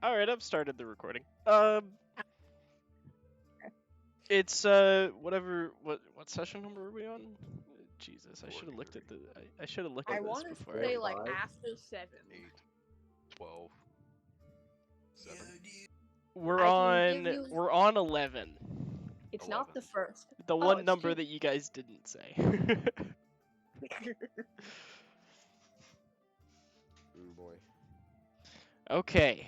All right, I've started the recording. It's whatever. What session number are we on? Jesus, I should have looked at the. I should have looked I at this want to before. say like 5. after 7. 8, 12, 7. We're I can on. give you- We're on 11. It's not 11. the first. The Oh, one number excuse- that you guys didn't say. Oh boy. Okay.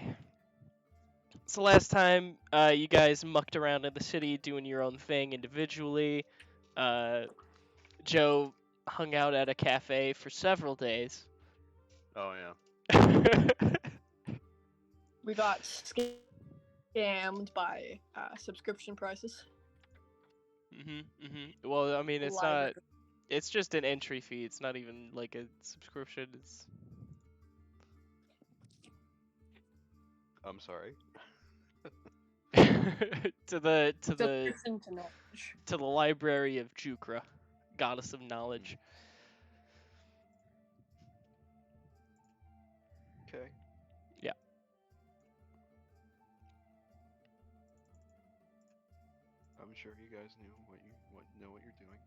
So last time, you guys mucked around in the city doing your own thing individually. Joe hung out at a cafe for several days. Oh yeah. We got scammed by subscription prices. Well, I mean, it's Library. not. It's just an entry fee. It's not even like a subscription. It's. I'm sorry. to the Subscription to knowledge. to the library of Jukra, goddess of knowledge. Okay. Yeah. I'm sure you guys knew what you're doing.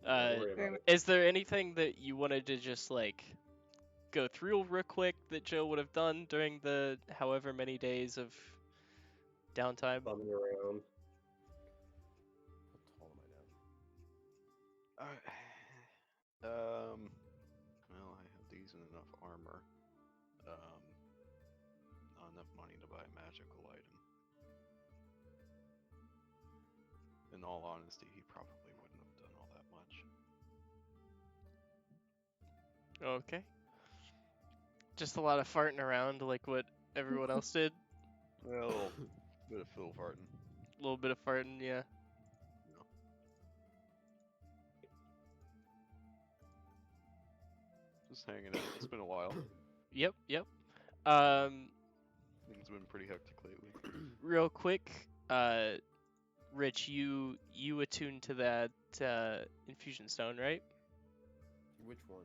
Don't worry about it. Is there anything that you wanted to just like go through real quick that Joe would have done during the however many days of downtime? Bumming around. How tall am I now? Well, I have decent enough armor. Not enough money to buy a magical item. In all honesty, he probably wouldn't have done all that much. Okay. Just a lot of farting around like what everyone else did. Well, bit of fiddle farting. A little bit of farting, yeah. Just hanging out. It's been a while. Yep. Things have been pretty hectic lately. Real quick, Rich, you attuned to that infusion stone, right? Which one?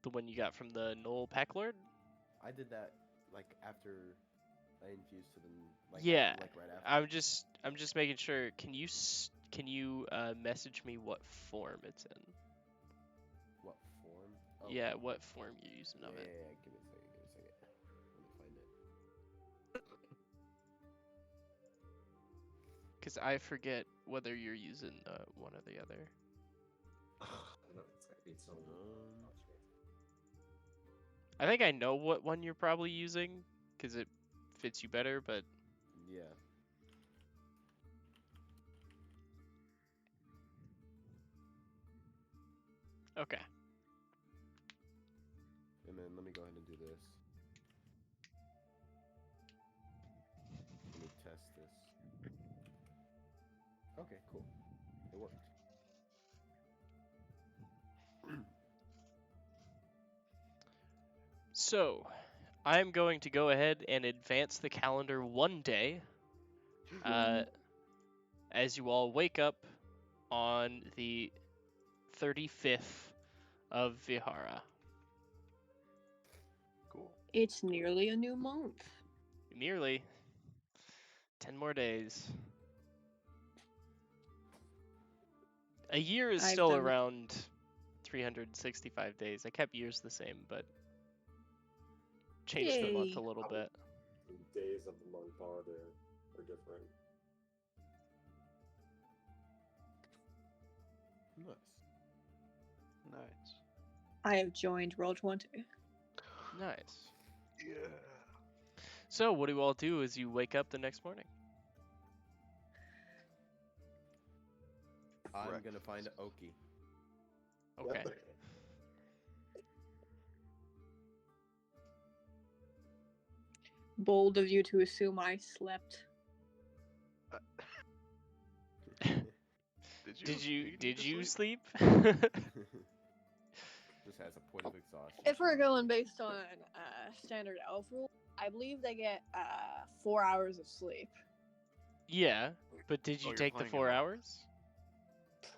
The one you got from the Knoll Pack Lord? I did that like after I infused to them. Like, Yeah. Like right after. I'm just making sure. Can you message me what form it's in? What form? Oh, Yeah, what form you're using yeah, of yeah, it. yeah. Give me a second. Let me find it. Because I forget whether you're using one or the other. I think I know what one you're probably using because it fits you better, but Yeah. okay. And then let me go ahead and do this. Let me test this. Okay, cool. It worked. So, I'm going to go ahead and advance the calendar one day. As you all wake up on the 35th of Vihara. Cool. It's nearly a new month. Nearly 10 more days. A year is I've still done- around 365 days. I kept years the same, but changed the month Yay. a little bit. Days of the month are different. Nice. Nice. I have joined Roll20. Nice. Yeah. So, what do you all do as you wake up the next morning? I'm Correct. gonna find Oki. Okay. Yep. Bold of you to assume I slept. Did you sleep? Just has a point of exhaustion. If we're going based on standard elf rule, I believe they get 4 hours of sleep. Yeah, but did you you're take the playing 4 it off. hours?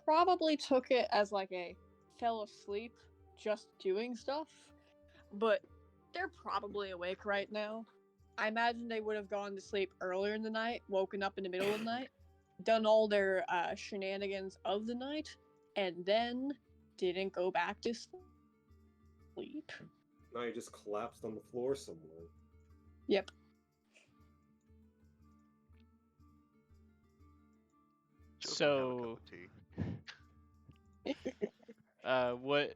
Probably took it as like a fell asleep just doing stuff, but they're probably awake right now. I imagine they would have gone to sleep earlier in the night, woken up in the middle of the night, done all their shenanigans of the night, and then didn't go back to sleep. Now you just collapsed on the floor somewhere. Yep. Joe's gonna have a So, cup of tea. what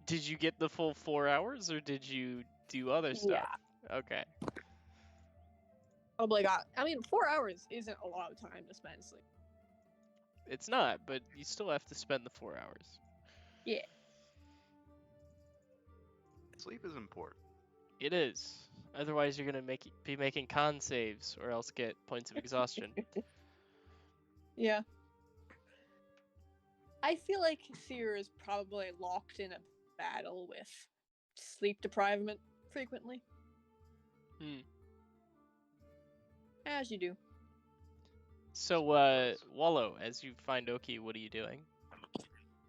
did you get the full 4 hours, or did you do other stuff? Okay. Probably got. I mean, 4 hours isn't a lot of time to spend sleep. It's not, but you still have to spend the 4 hours. Yeah. Sleep is important. It is. Otherwise, you're gonna be making con saves, or else get points of exhaustion. Yeah. I feel like Seer is probably locked in a battle with sleep deprivement frequently. Hmm. As you do. So, Wallow, as you find Oki, what are you doing?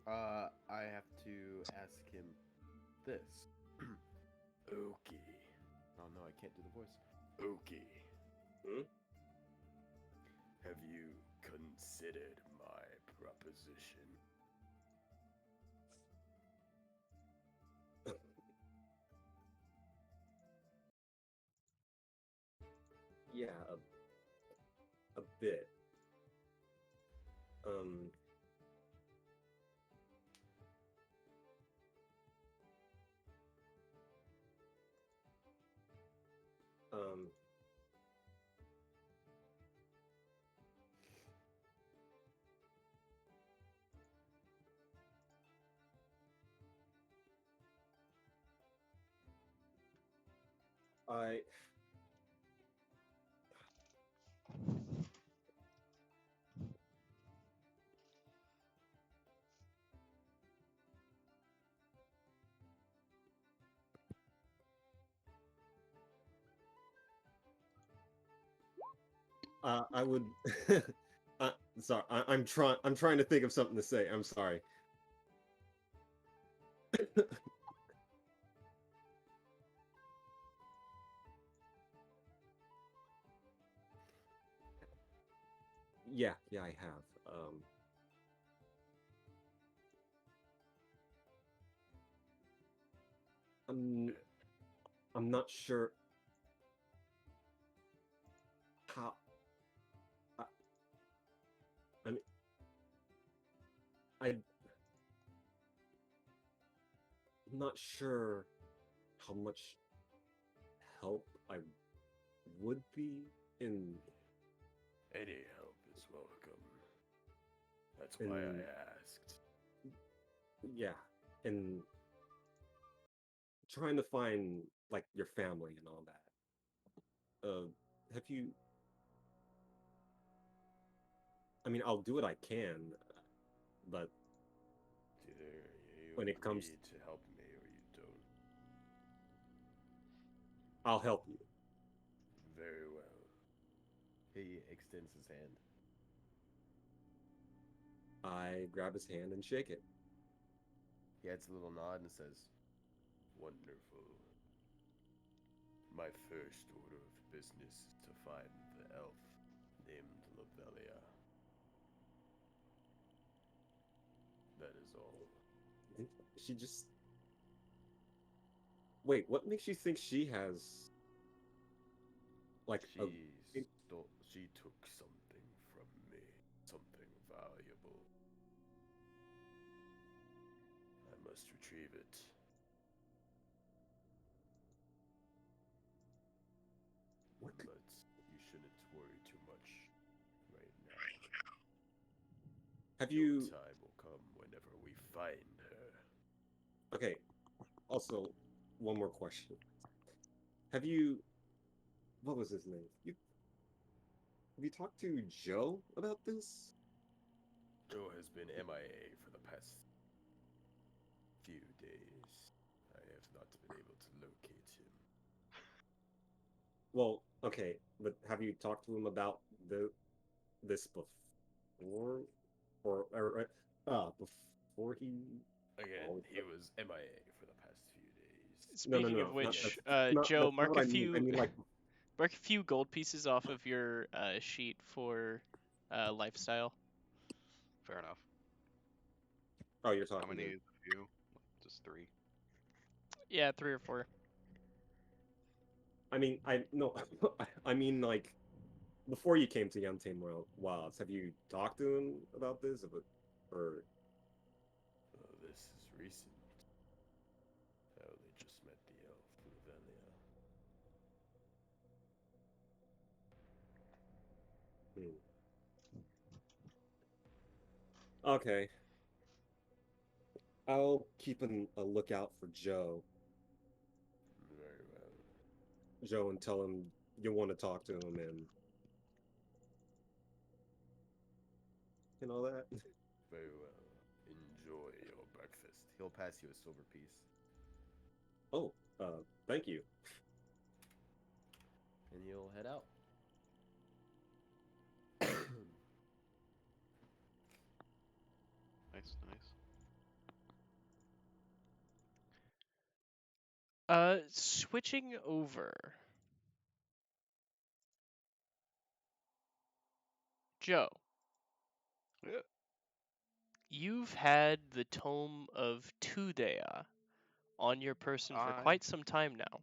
I have to ask him this. Okay. Oh no, I can't do the voice. Okay. Hmm? Have you considered my proposition? Yeah, a bit. Um. Um. I. I would. Sorry, I'm trying. I'm trying to think of something to say. I'm sorry. Yeah, I have. I'm. I'm not sure how. I, I mean, I'm not sure how much help I would be in. Any help is welcome. That's why In- I asked. Yeah, and trying to find like your family and all that. Have you? I mean, I'll do what I can, but Either you when it comes- agree to help me or you don't. I'll help you. Very well. He extends his hand. I grab his hand and shake it. He adds a little nod and says, "Wonderful. My first order of business is to find the elf named Lovelia. That is all." And she just. Wait, what makes you think she has like a? She took something from me, something valuable. I must retrieve it. What? But you shouldn't worry too much right now. Have Your you? time will come whenever we find her. Okay. Also, one more question. Have you? What was his name? Have you talked to Joe about this? Joe has been MIA for the past few days. I have not been able to locate him. Well, okay, but have you talked to him about this before, before he? Again, Oh, he was MIA for the past few days. Speaking no, of which, not, Joe, that's not what I mean. I mean, like, mark a few gold pieces off of your sheet for lifestyle. Fair enough. oh, you're How talking many? to. Is a few? Just 3. Yeah, 3 or 4. I mean, I no, I mean, like, before you came to Untamed Wilds, have you talked to him about this, or? This is recent. I only just met the elf, Luvelia. Okay. I'll keep a lookout for Joe. Very well. Joe, and tell him you want to talk to him and all that. Very well. Enjoy your breakfast. He'll pass you a silver piece. Oh, thank you. And you'll head out. Nice, nice. Switching over. Joe, Yeah. you've had the Tome of Tudea on your person for I quite some time now.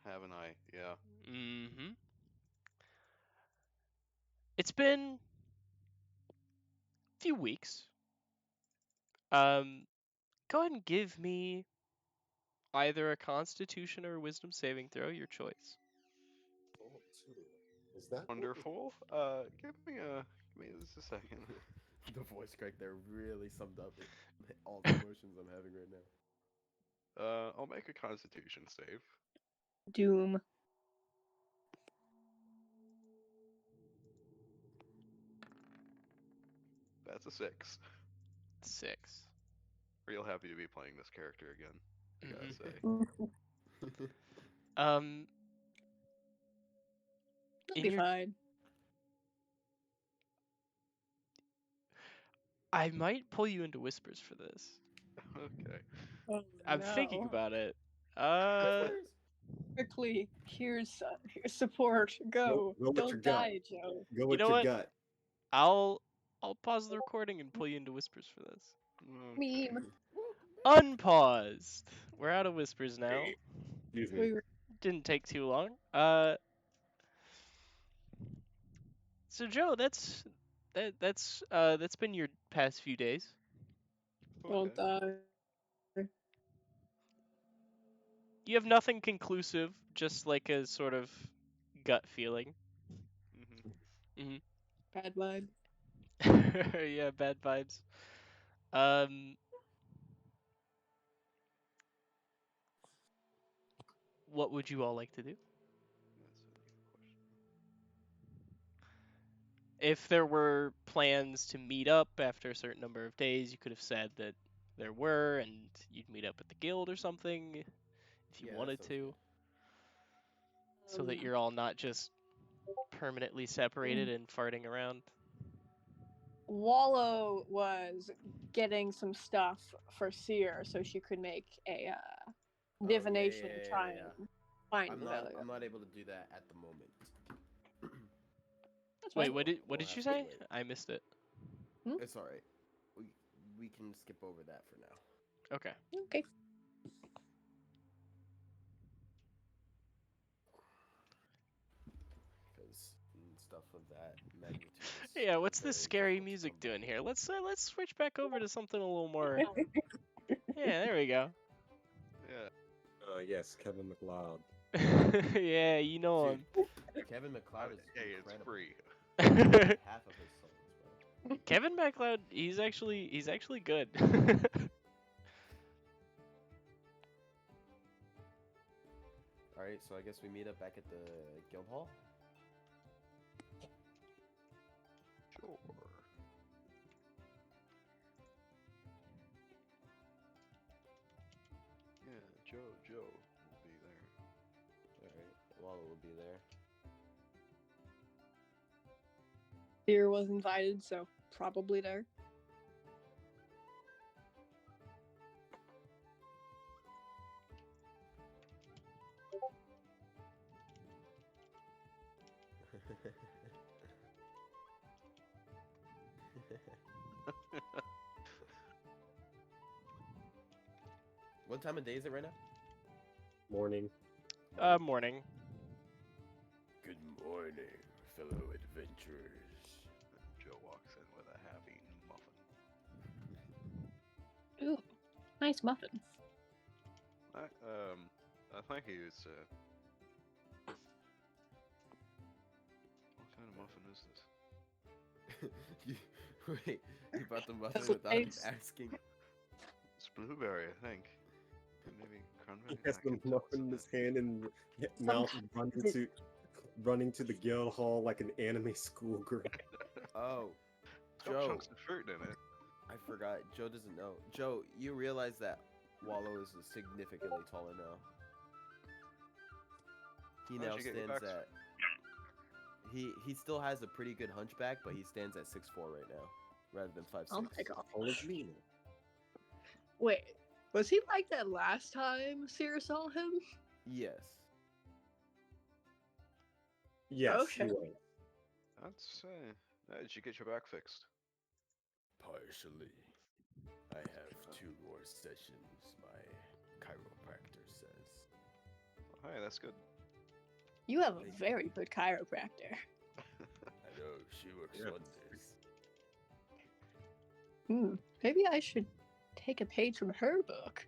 haven't I? Yeah. Mm-hmm. It's been a few weeks. Go ahead and give me either a Constitution or a Wisdom saving throw, your choice. Is that Wonderful. Give me just a second. The voice crack there really summed up all the emotions I'm having right now. I'll make a Constitution save. Doom. That's a 6. 6. Real happy to be playing this character again. I gotta say. Um, That'll in be your, fine. I might pull you into whispers for this. Okay. Oh, I'm no. thinking about it. Quickly, here's support. Go. Go with your Don't gut. die, Joe. Go You with know your what? gut. I'll pause the recording and pull you into whispers for this. Okay. Meme. Unpaused. We're out of whispers now. Excuse me. We were Didn't take too long. So Joe, that's been your past few days. don't Okay. die. You have nothing conclusive, just like a sort of gut feeling. Mhm. Bad vibe. Yeah, bad vibes. Um, what would you all like to do? That's a good question. If there were plans to meet up after a certain number of days, you could have said that there were, and you'd meet up at the guild or something if you Yeah, that wanted sounds to, so that Um, you're all not just permanently separated and farting around. Wallow was getting some stuff for Seer so she could make a divination to try and find I'm Revelio. not able to do that at the moment. That's Wait, fine. what did We'll you have to say? wait. I missed it. It's all right. We can skip over that for now. Okay. Okay. Because stuff of that magnitude is Yeah, what's very this scary difficult to music come by. doing here? Let's switch back over to something a little more. Yeah, there we go. Yeah. Yes, Kevin McLeod. Yeah, you know him. Dude, Kevin McLeod is Hey, it's incredible. free. Half of his songs, bro. Kevin MacLeod, he's actually good. All right, so I guess we meet up back at the guild hall. Sure. Yeah, Joe will be there. All right, Wallow will be there. Seer was invited, so probably there. What time of day is it right now? Morning. Morning. Good morning, fellow adventurers. Joe walks in with a half-eaten muffin. Ooh, nice muffin. Thank you. It's what kind of muffin is this? Wait, you bought the muffin That's without nice. asking? It's blueberry, I think. Maybe cranberry. He has I the can't tell muffin in what's his hand and mouth running to the guild hall like an anime schoolgirl. Oh, It's got Joe, chunks of fruit in it. I forgot. Joe doesn't know. Joe, you realize that Wallow is significantly taller now. He How'd now you get your stands back- at. He still has a pretty good hunchback, but he stands at 6'4" right now, rather than 5'6". Oh my god. All is me. Wait, was he like that last time Sierra saw him? Yes. Yes, Okay. he was. That's did you get your back fixed? Partially. I have 2 more sessions, my chiropractor says. Hey, that's good. You have a very good chiropractor. I know, she works Yeah. wonders. Maybe I should take a page from her book.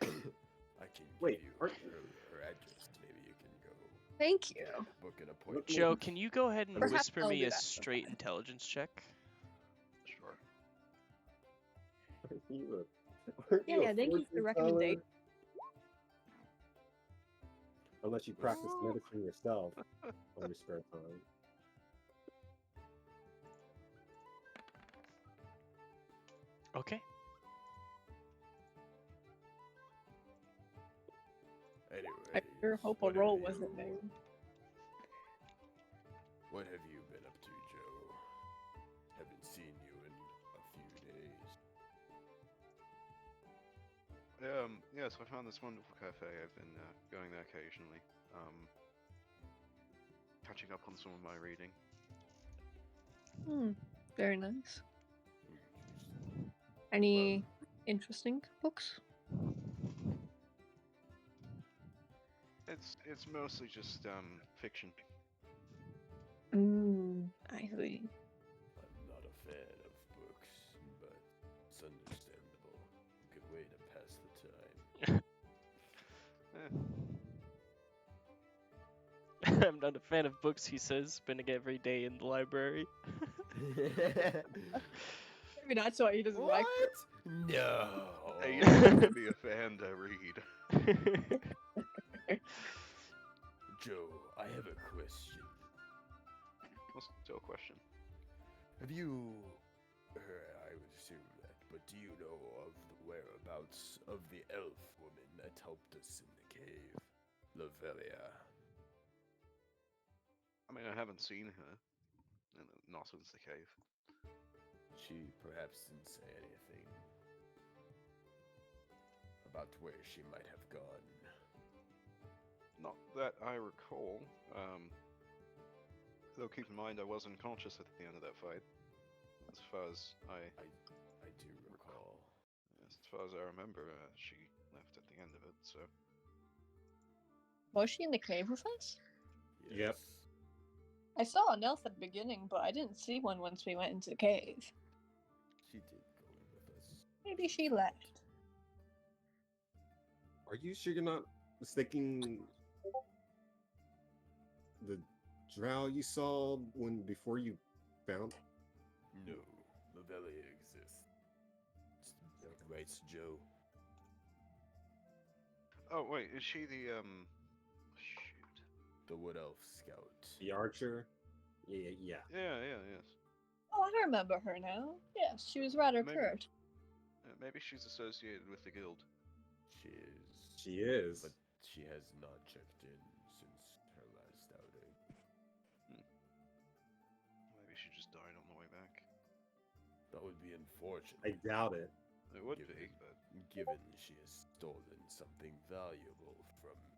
I can Wait, give you aren't- her address. Maybe you can go Thank you. book an appointment. Joe, can you go ahead and Perhaps whisper I'll me do a that straight sometime. intelligence check? Sure. Aren't you a Yeah, thank you for the fortune recommendation. teller? Unless you practice medicine yourself on your spare time. Okay. Anyway, I sure hope a roll wasn't made. What have you been up to, Joe? Haven't seen you in a few days. Yeah, so I found this wonderful cafe. I've been going there occasionally. Catching up on some of my reading. Very nice. Interesting. Any interesting books? It's mostly just fiction. I see. I'm not a fan of books, but it's understandable. Good way to pass the time. Eh, I'm not a fan of books, he says, spending every day in the library. Maybe that's why he doesn't What? like. No. hey, you don't have to be a fan to read. Joe, I have a question. What's still a question? Have you I would assume that, but do you know of the whereabouts of the elf woman that helped us in the cave? Lavelia. I mean, I haven't seen her. Not since the cave. She perhaps didn't say anything about where she might have gone. Not that I recall. Though keep in mind I was unconscious at the end of that fight. As far as I do recall. as far as I remember, she left at the end of it. So Was she in the cave with us? Yep. I saw an elf at the beginning, but I didn't see one once we went into the cave. She did go in with us. Maybe she left. Are you sure you're not mistaking the drow you saw before you found? No, Lavelia exists. Right, Joe? oh wait, is she the shoot? The Wood Elf Scout. The archer? Yeah. Yeah, yes. Oh, I remember her now. Yes, she was rather Maybe. curt. Maybe she's associated with the guild. She is. She is. But she has not checked in since her last outing. Maybe she just died on the way back. That would be unfortunate. I doubt it. It would given, be, but given she has stolen something valuable from me.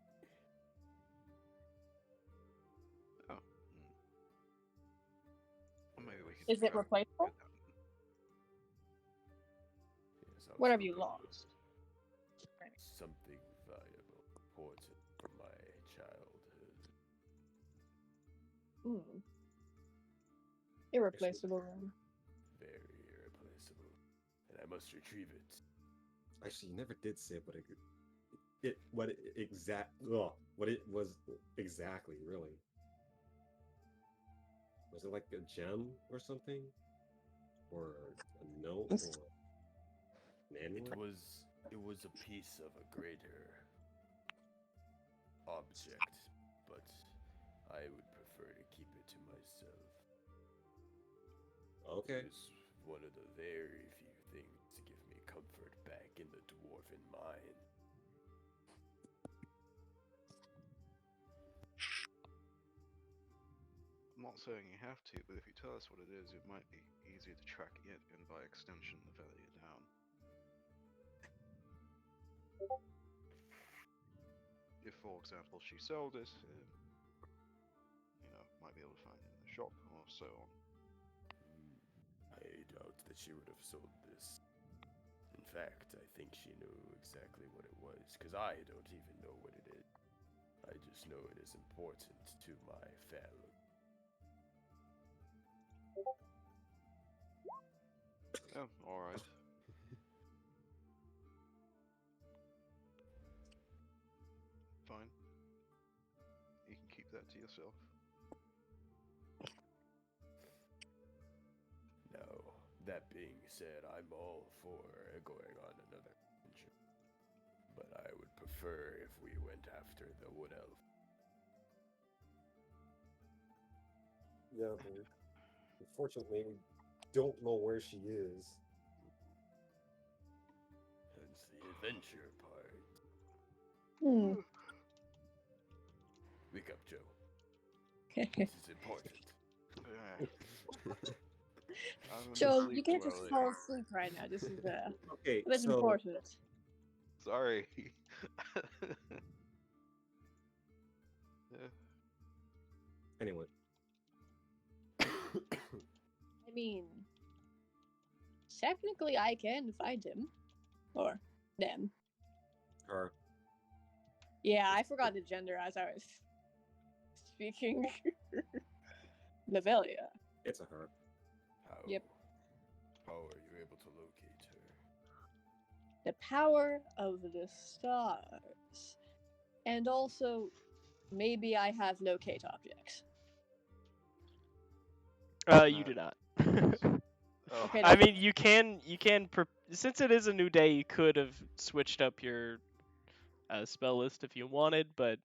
can Is it try and replaceable? get that. Yes, I was What have you looking lost? for something valuable, important from my childhood. Hmm. Irreplaceable. Then. Very irreplaceable. And I must retrieve it. Actually, you never did say what what it was exactly, really. Was it like a gem or something? Or a note or an amulet? It was a piece of a greater object, but I would prefer to keep it to myself. Okay. It was one of the very few things to give me comfort back in the dwarven mind. I'm not saying you have to, but if you tell us what it is, it might be easier to track it and by extension the value down. If, for example, she sold it, might be able to find it in the shop or so on. I doubt that she would have sold this. In fact, I think she knew exactly what it was, because I don't even know what it is. I just know it is important to my family. Oh, alright. Fine. You can keep that to yourself. Now, that being said, I'm all for going on another adventure. But I would prefer if we went after the wood elf. Yeah, but unfortunately, we don't know where she is. Hence the adventure part. Hmm. Wake up, Joe. This is important. I'm Joe, asleep you can't too just early. fall asleep right now. This is Okay, that's so important. Sorry. anyway, I mean, technically, I can find him or them. her. Yeah, I forgot the gender as I was speaking. Lavelia. It's a her. How? Yep. How are you able to locate her? The power of the stars. And also, maybe I have locate objects. You do not. Oh, Okay, I that's mean, you can since it is a new day, you could have switched up your spell list if you wanted, but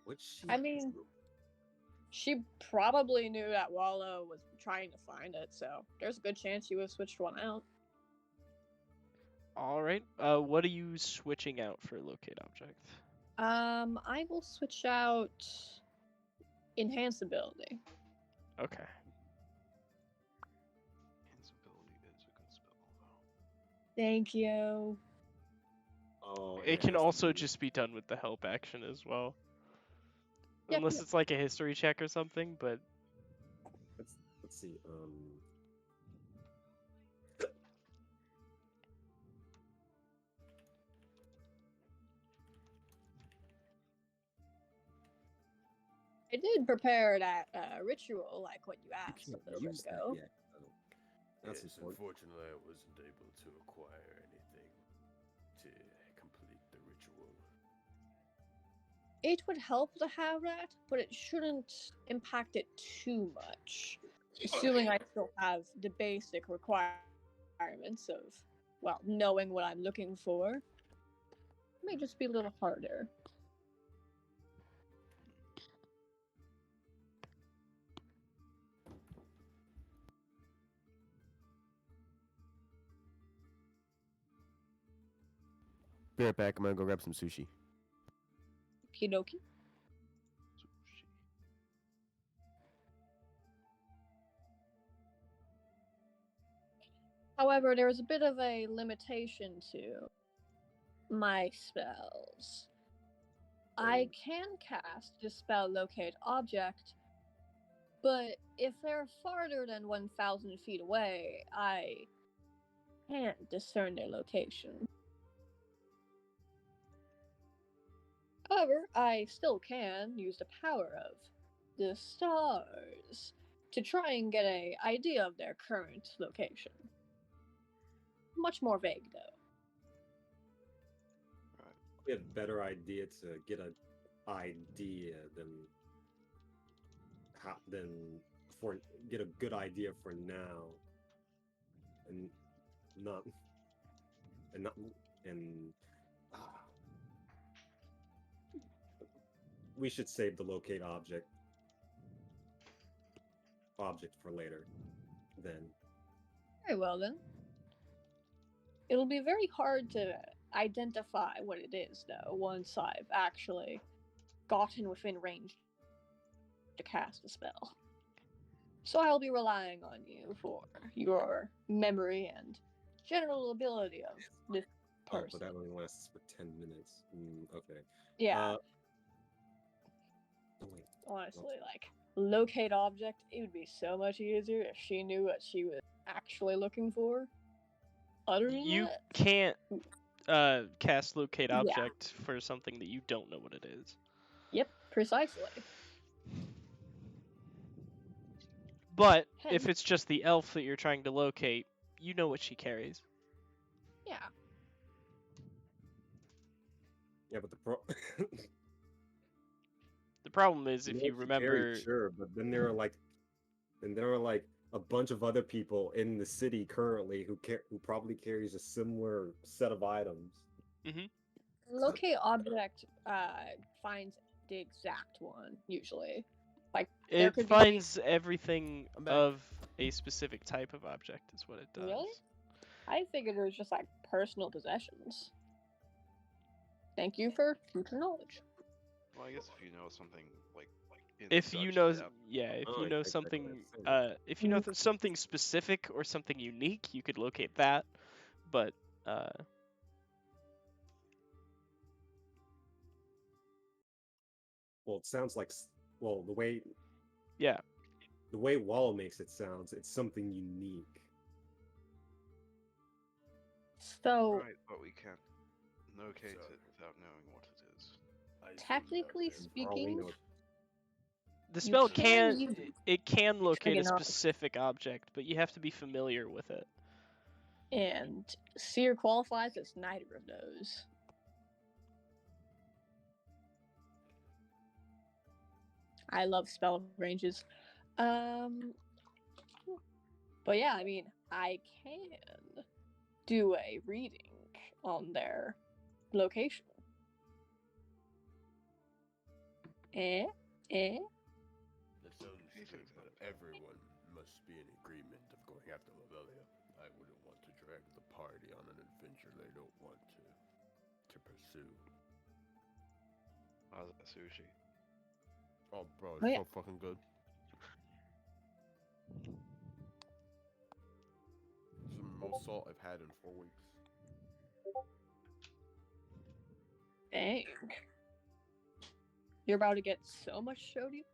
Would she? I mean, she probably knew that Wallow was trying to find it, so there's a good chance she would have switched one out. all right. What are you switching out for locate object? I will switch out enhance ability. Okay. Invincibility is a good spell, though. Thank you. Oh, It can has to also be- just be done with the help action as well. Yep, Unless yep. it's like a history check or something, but Let's see. I did prepare that ritual, like what you You asked can't a little bit use that ago. yet. Though. That's Yes, important. unfortunately, I wasn't able to acquire anything to complete the ritual. It would help to have that, but it shouldn't impact it too much. Assuming I still have the basic requirements of, well, knowing what I'm looking for. It may just be a little harder. Be right back. I'm gonna go grab some sushi. Okie dokie. Sushi. However, there is a bit of a limitation to my spells. I can cast Dispel Locate Object But if they're farther than 1,000 feet away, I can't discern their location. However, I still can use the power of the stars to try and get an idea of their current location. Much more vague, though. Right. We have a better idea to get an idea than for get a good idea for now, and not and not and we should save the locate object for later. Then Very well, then. It'll be very hard to identify what it is, though, once I've actually gotten within range to cast a spell. So I'll be relying on you for your memory and general ability of this person. but that only lasts for 10 minutes. Okay. Yeah, Oh, wait. honestly, like, locate object, it would be so much easier if she knew what she was actually looking for. Other than You that, can't cast locate Yeah. object for something that you don't know what it is. yep, precisely. But if Hence- it's just the elf that you're trying to locate, you know what she carries. Yeah, Yeah, but The problem is if know you what she carried, remember, sure, but then there are like a bunch of other people in the city currently who probably carries a similar set of items. locate object finds the exact one usually. Like there it could finds everything I'm back. of a specific type of object is what it does. Really? I figured it was just like personal possessions. Thank you for future knowledge. Well, I guess if you know something like in If you such know, depth, if Oh, you I know think I something, understand. if you know something specific or something unique, you could locate that. But Well, it sounds like the way yeah, Wallow makes it sounds, it's something unique. So right, but we can't locate So- it without knowing what it is. I assume technically that they're For all we speaking, know, the You spell can can use it can locate a trigonometry. specific object, but you have to be familiar with it. and Seer qualifies as neither of those. I love spell ranges. But yeah, I mean, I can do a reading on their location. Eh? That sounds He good, thinks but that. everyone must be in agreement of going after Lovelia. I wouldn't want to drag the party on an adventure they don't want to pursue. How's that sushi? Oh, bro, Oh, it's yeah. so fucking good. It's the most salt I've had in 4 weeks. Dang. You're about to get so much sodium?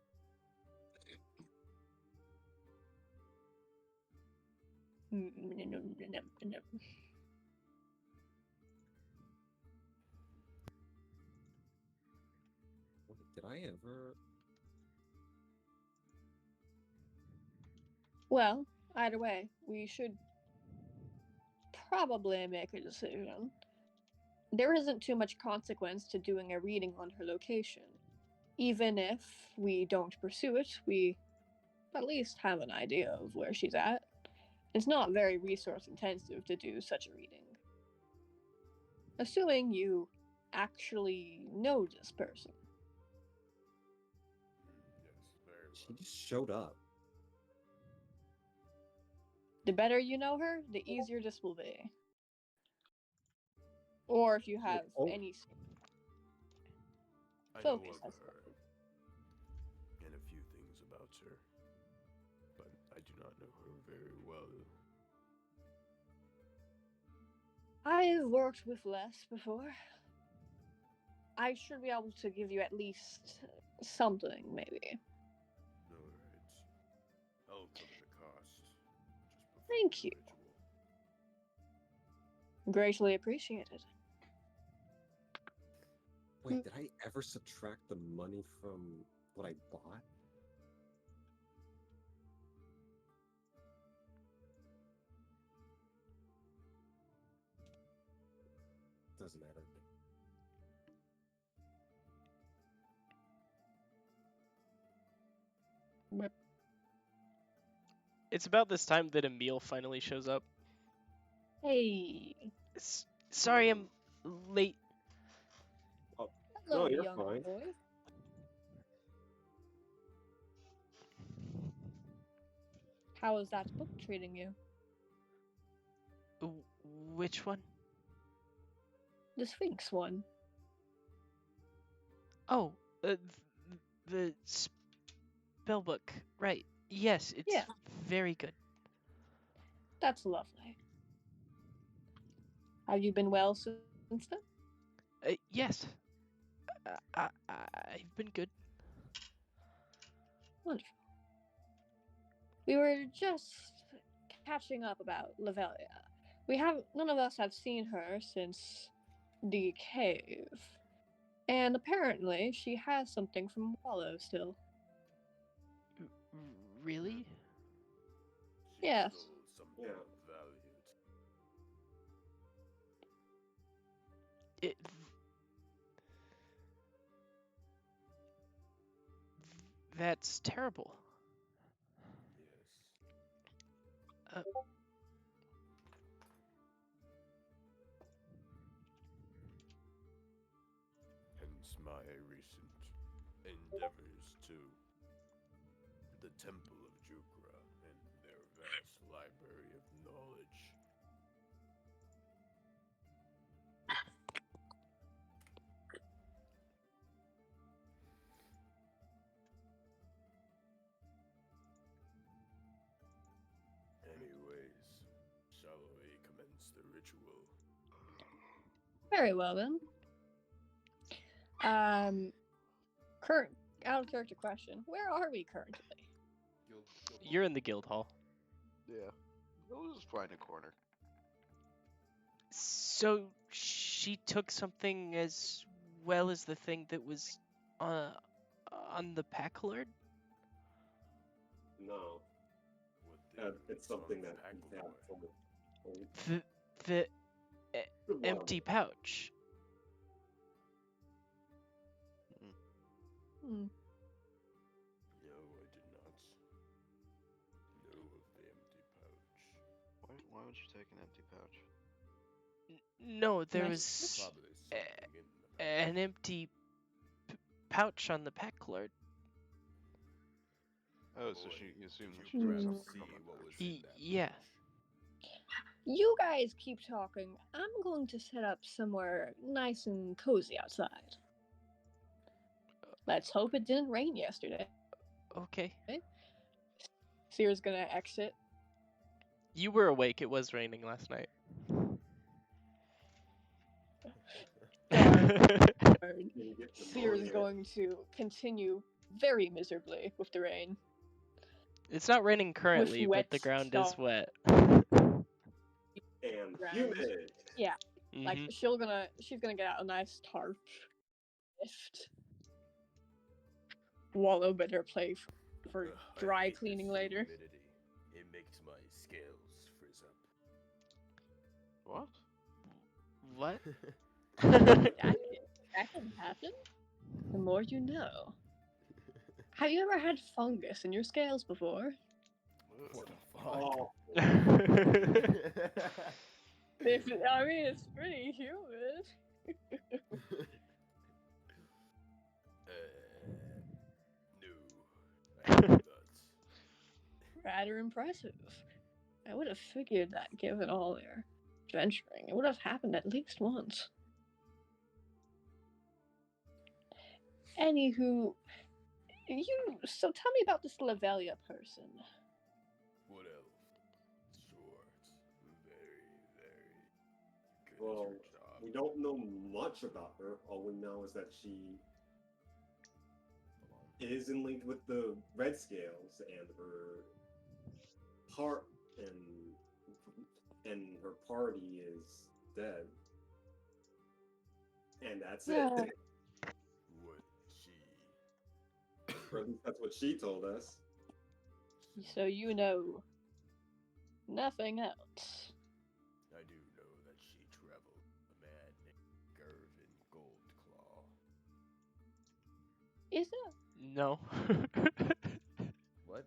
did I ever? Well, either way, we should probably make a decision. There isn't too much consequence to doing a reading on her location. Even if we don't pursue it, we at least have an idea of where she's at. It's not very resource intensive to do such a reading. Assuming you actually know this person. Yes, very She well. just showed up. The better you know her, the easier this will be. Or if you have Oh. any I know focus, of I her suppose. and a few things about her, but I do not know her very well. I've worked with less before. I should be able to give you at least something, maybe. Alright. Thank you. Greatly appreciated. Wait, did I ever subtract the money from what I bought? Doesn't matter. It's about this time that Emil finally shows up. Hey. Sorry I'm late. Hello, No, you're young fine. boy. How is that book treating you? Which one? The Sphinx one. Oh, the spellbook. Right. Yes, it's Yeah. very good. That's lovely. Have you been well since then? Yes. I've been good. Wonderful. We were just catching up about Lavelia. None of us have seen her since the cave. And apparently she has something from Wallow still. Really? She Yes. stole something Yeah. valued. It, that's terrible. Yes. Hence my recent endeavors to the Temple of Jukra and their vast library of knowledge. Anyways, shall we commence the ritual? Very well then. Current out of character question. Where are we currently? You're in the guild hall. Yeah. We'll just find a corner. So she took something as well as the thing that was on the pack lord? No. What It's something that we have from The Good one. empty pouch. Hmm. No, I did not know of the empty pouch. Why would you take an empty pouch? No, there Nice. was Probably something in the pouch. an empty pouch on the pack lord. Oh, so Boy, you assume that did she you took Hmm. something see from the what was pouch. in that Yeah. pouch? You guys keep talking. I'm going to set up somewhere nice and cozy outside. Let's hope it didn't rain yesterday. Okay. Seer's gonna exit. You were awake. It was raining last night. Darn. Can you get the Seer is board? going to continue very miserably with the rain. It's not raining currently, but wet the ground is snow. wet. And Ground. humid. Yeah, like Mhm. she's gonna get out a nice tarp. Lift. Wallow better play for Ugh, I dry hate this cleaning later. humidity. It makes my scales frizz up. What? What? That can happen. The more you know. Have you ever had fungus in your scales before? What the fuck? Oh, I mean, it's pretty humid. No, I did not. Rather impressive. I would have figured that given all their adventuring, it would have happened at least once. Anywho, so tell me about this Lavelia person. What else? Short. Very, very good well, at her job. we don't know much about her. All we know is that she is linked with the Red Scales and her heart and and her party is dead. And that's Yeah. it. Would she? Or at least that's what she told us. So you know nothing else. I do know that she traveled with a man named Gervin Goldclaw. Is it? No. What?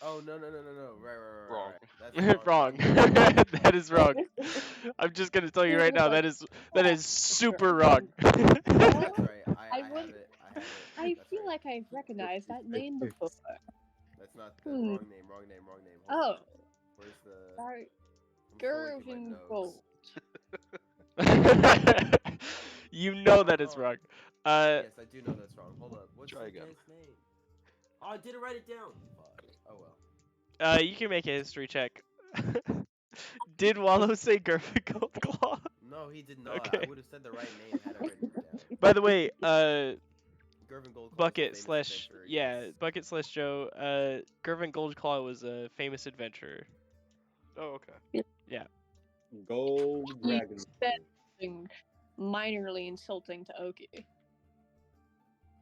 Oh no. Right. Wrong. That's wrong. Wrong. That is wrong. I'm just gonna tell you right now. That is super wrong. That's right. I I have would- it. I have it. I That's feel right. like I've recognized that name before. That's not the Hmm. wrong name. Wrong name. Hold Oh, on. Where's the? sorry. I'm scrolling through my Gervin notes. Gold. You know that is Oh. wrong. Yes, I do know that's wrong. Hold up. What's Try the again. guy's name? Oh, I didn't write it down. Fuck. Oh well. You can make a history check. Did Wallow say Gervin Goldclaw? No, he did not. Okay. I would have said the right name had I written it down. By the way, Gervin Goldclaw Bucket was a famous slash adventurer, yeah, yes. Bucket slash Joe. Gervin Goldclaw was a famous adventurer. Oh, okay. Gold He Dragon. said something minorly insulting to Oki.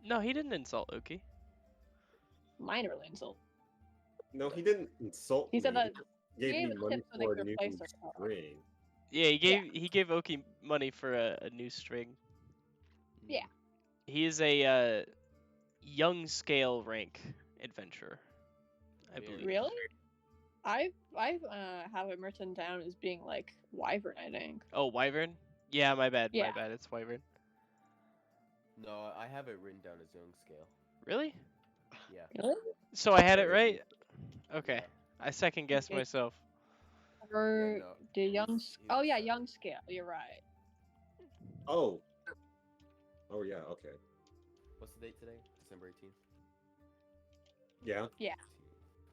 No, he didn't insult Oki. Minorly insult. No, he didn't insult He me. said that He gave he me gave money tips so they for a could new replace their car. string. Yeah, he gave Oki money for a new string. Yeah. He is a young scale rank adventurer, I believe. Really? I have him written down as being like Wyvern, I think. Oh, Wyvern? Yeah, my bad. Yeah. My bad. It's Wyvern. No, I have it written down as young scale. Really? Yeah. Really? So I had it Yeah. right? Okay. Yeah. I second guessed Okay. myself. Or no, the young. he's Oh a yeah, son. young scale. You're right. Oh. Oh yeah. Okay. What's the date today? December 18th? Yeah. Yeah.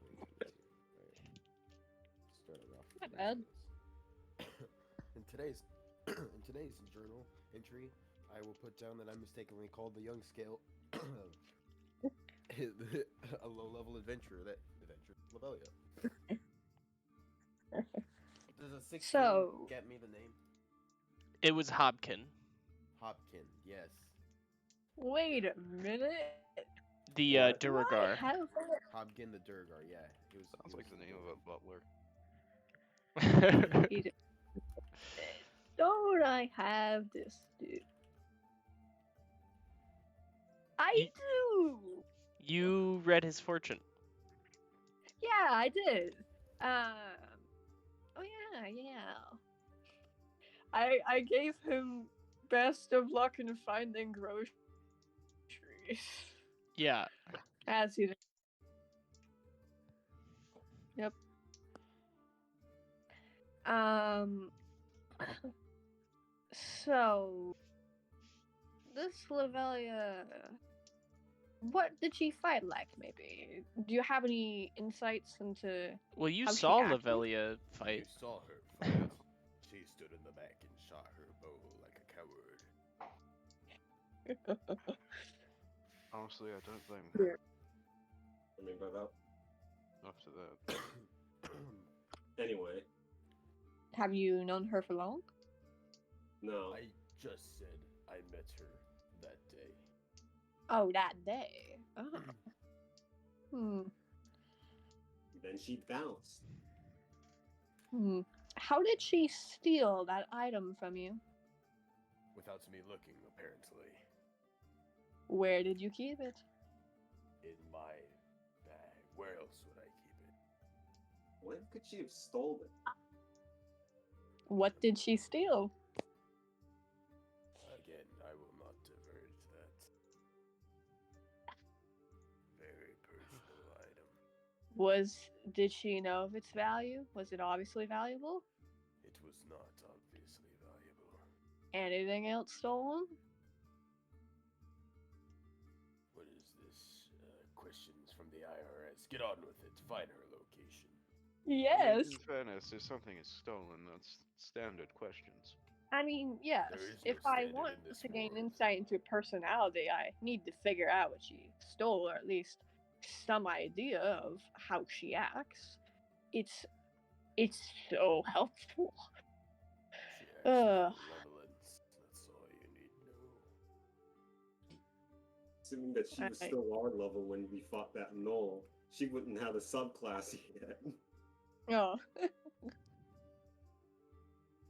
2022. Alright. Starting off with Not nice bad. notes. in today's journal entry, I will put down that I mistakenly called the young scale a low-level adventurer. That adventure Labelia. Does a 16 So- get me the name? It was Hobkin. Hopkin, yes. Wait a minute. The What? Do I Duragar. have that? Hobkin the Durgar, yeah. He was, Sounds he like was the name of a butler. Wait a- Don't I have this, dude? I Ye- do. You read his fortune. Yeah, I did. Oh yeah. I gave him best of luck in finding groceries. Yeah. As he did. Yep. So this Lavelia, what did she fight like? Maybe do you have any insights into? Well, you How she saw acted? Lavelia You fight. saw her fight. She stood in the back and shot her bow like a coward. Honestly, I don't blame her. I mean, by that. After that, Anyway, Have you known her for long? no. I just said I met her that day. Oh, that day. Oh. Hmm. Then she bounced. Hmm. How did she steal that item from you? Without me looking, apparently. Where did you keep it? In my bag. Where else would I keep it? When could she have stolen? What did she steal? Again, I will not diverge that. Very personal item. Did she know of its value? Was it obviously valuable? It was not obviously valuable. Anything else stolen? What is this? Questions from the IRS. Get on with it. Find her location. Yes. in fairness, if something is stolen, that's standard questions. I mean, yes. There is If no I standard want in this to gain world. insight into personality, I need to figure out what she stole, or at least some idea of how she acts. It's It's so helpful. She actually Ugh. has malevolence. That's all you need to know. Assuming that she was Alright. still our level when we fought that knoll, she wouldn't have a subclass yet. Oh.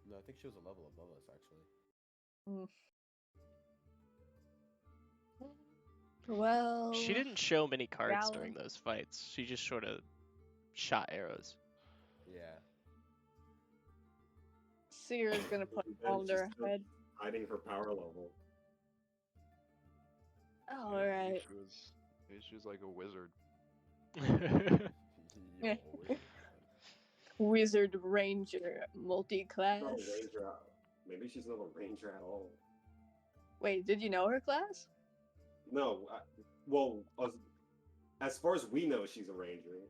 No, I think she was a level above us, actually. Well, She didn't show many cards during Galen. those fights. She just sort of shot arrows. Yeah. Seer's gonna put Then on she's their still head. hiding her power level. Alright. She was like a wizard. Yeah. Yo, Wizard Ranger multi-class. Not a ranger. Maybe she's not a ranger at all. Wait, did you know her class? No, well, as far as we know, she's a ranger.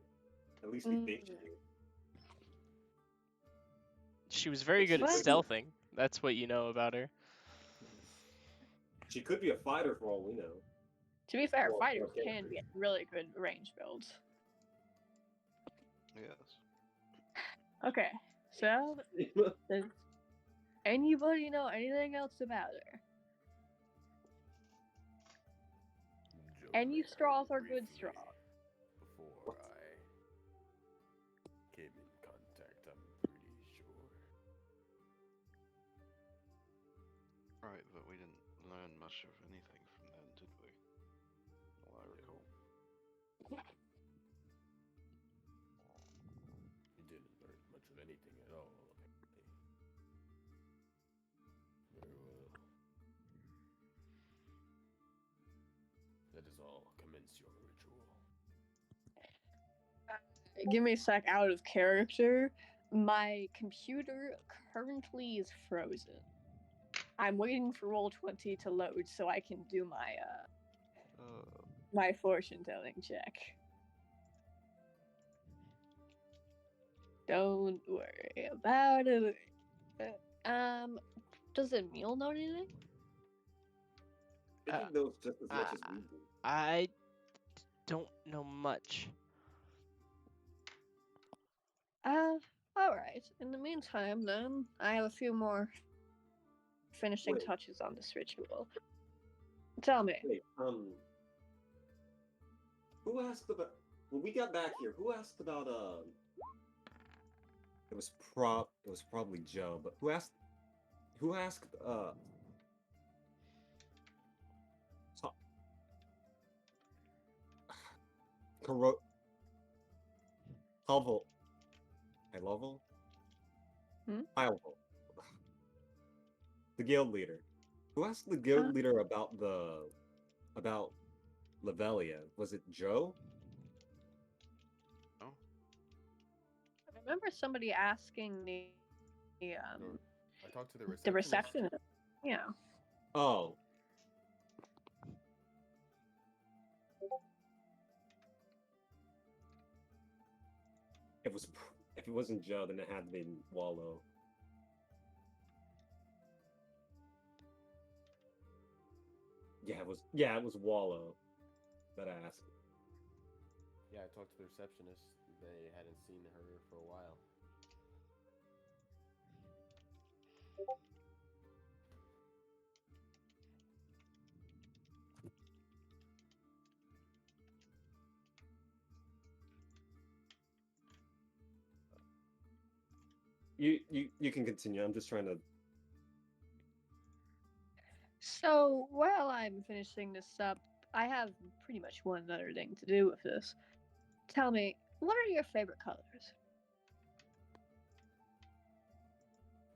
At least we think she is. She was very good at What? stealthing. That's what you know about her. She could be a fighter for all we know. To be fair, Well, fighters okay. can get really good range builds. Yes. Okay, so does anybody know anything else about her? Joe Any met her straws are good briefly straws. Before I came in contact, I'm pretty sure. Right, but we didn't learn much of anything from then, did we? All I recall. You didn't learn much of anything at all, apparently. Very well. That is all. Commence your ritual. Give me a sec out of character. My computer currently is frozen. I'm waiting for Roll20 to load so I can do my fortune telling check. Don't worry about it. Does Emil know anything? I think he knows just as much as we do. I don't know much. Alright. In the meantime, then, I have a few more finishing Wait. touches on this ritual. Tell me. Wait, who asked about? When we got back here, who asked about? It was probably Joe, but who asked? Who asked? Hovel. Hey, Lovell? Hmm? Howell. The guild leader. Who asked the guild leader about Lavelia? Was it Joe? Oh. I remember somebody asking I talked to the receptionist. the receptionist. Yeah. Oh. If it wasn't Joe, then it had been Wallow. Yeah, it was Wallow that asked. Yeah, I talked to the receptionist. They hadn't seen her for a while. You can continue. I'm just trying to. So while I'm finishing this up, I have pretty much one other thing to do with this. Tell me, what are your favorite colors?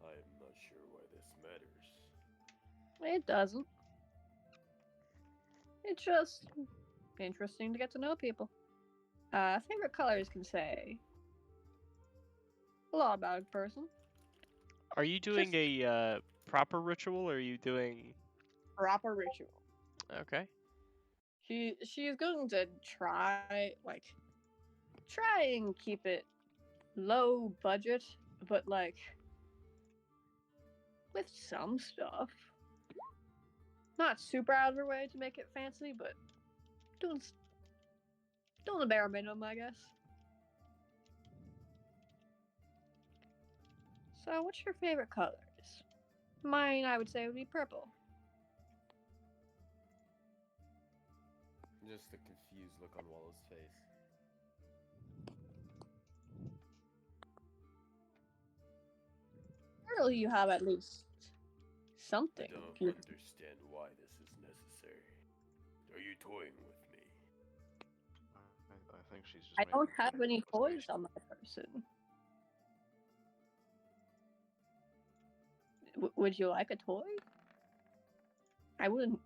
I'm not sure why this matters. It doesn't. It's just interesting to get to know people. Favorite colors can say a lot about a person. Are you doing a proper ritual, or are you doing... Proper ritual. Okay. She's going to try and keep it low budget, but like with some stuff. Not super out of her way to make it fancy, but doing the bare minimum, I guess. So, what's your favorite colors? Mine, I would say, would be purple. Just a confused look on Wallow's face. Surely you have at least I something. don't You- understand why this is necessary. Are you toying with me? I think she's just. I making don't have fun of any the toys situation. on my person. Would you like a toy? I wouldn't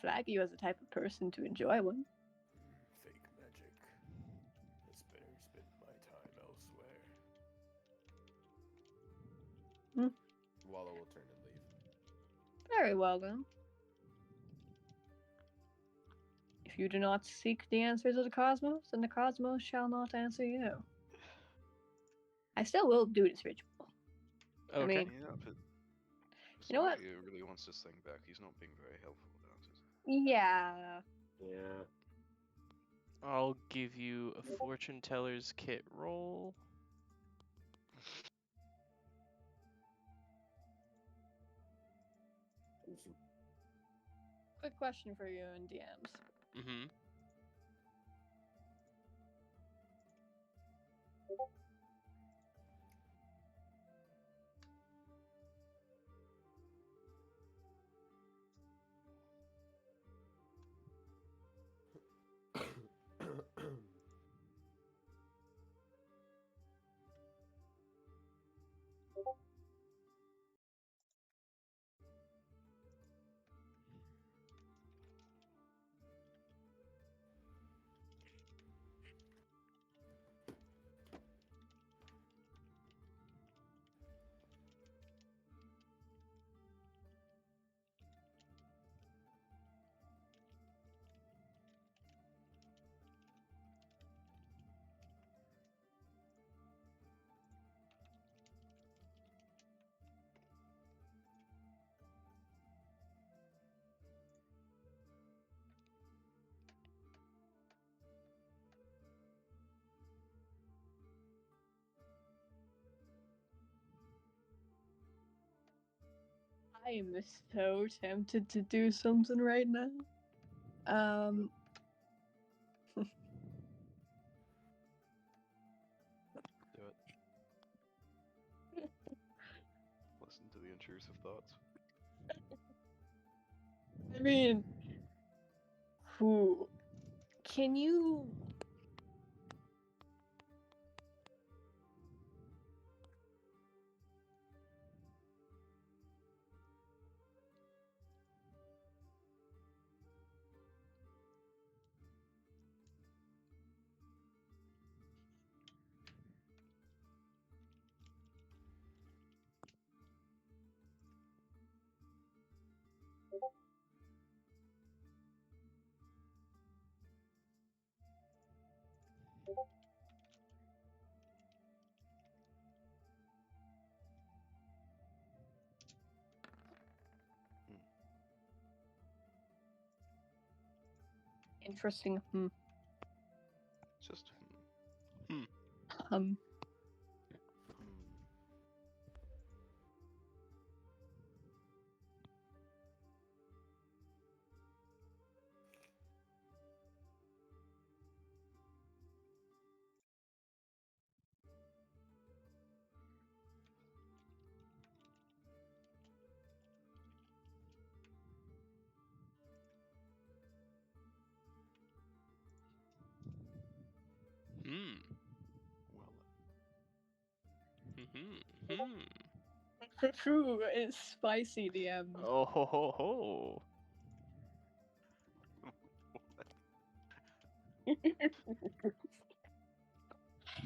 flag you as the type of person to enjoy one. Fake magic. It's better spend my time elsewhere. Hmm. Wallow will turn and leave. Very well then. If you do not seek the answers of the cosmos, then the cosmos shall not answer you. I still will do this ritual. Okay. I mean, Yeah, but You know what? Slavia really wants this thing back. He's not being very helpful about it. yeah. Yeah. I'll give you a fortune teller's kit roll. Quick question for you in DMs. Mm-hmm. I am so tempted to do something right now. Do it. Listen to the intrusive thoughts. I mean, who? Can you? Interesting. Just. Um. Hmm. Well. Mm-hmm. Hmm. True is spicy. DM. Oh ho ho ho.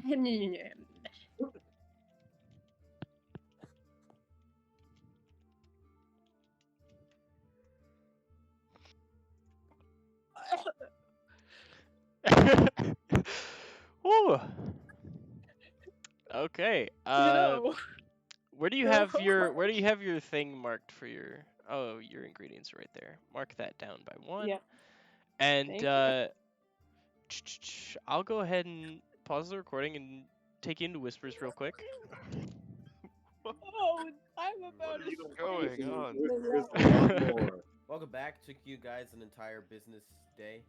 you Ooh. Okay. know. Where do you have your thing marked for your your ingredients are right there. Mark that down by one. Yeah. And Thank you. I'll go ahead and pause the recording and take you into whispers real quick. Oh, I'm about What is to going say on? There's a lot more. Welcome back. Took you guys an entire business day.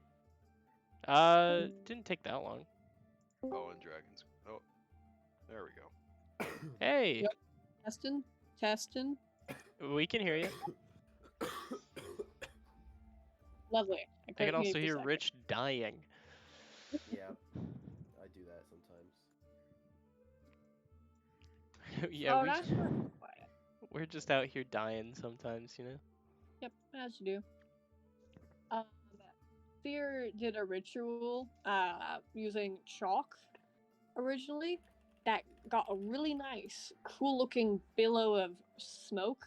Didn't take that long. Oh, and dragons. Oh, there we go. Hey, Yep. Testing. we can hear you. Lovely. I couldn't can also for a hear second. Rich dying. Yeah, I do that sometimes. Yeah, Oh, we that's not quiet. we're just out here dying sometimes, you know. Yep, as you do. Fear did a ritual using chalk originally that got a really nice, cool looking billow of smoke.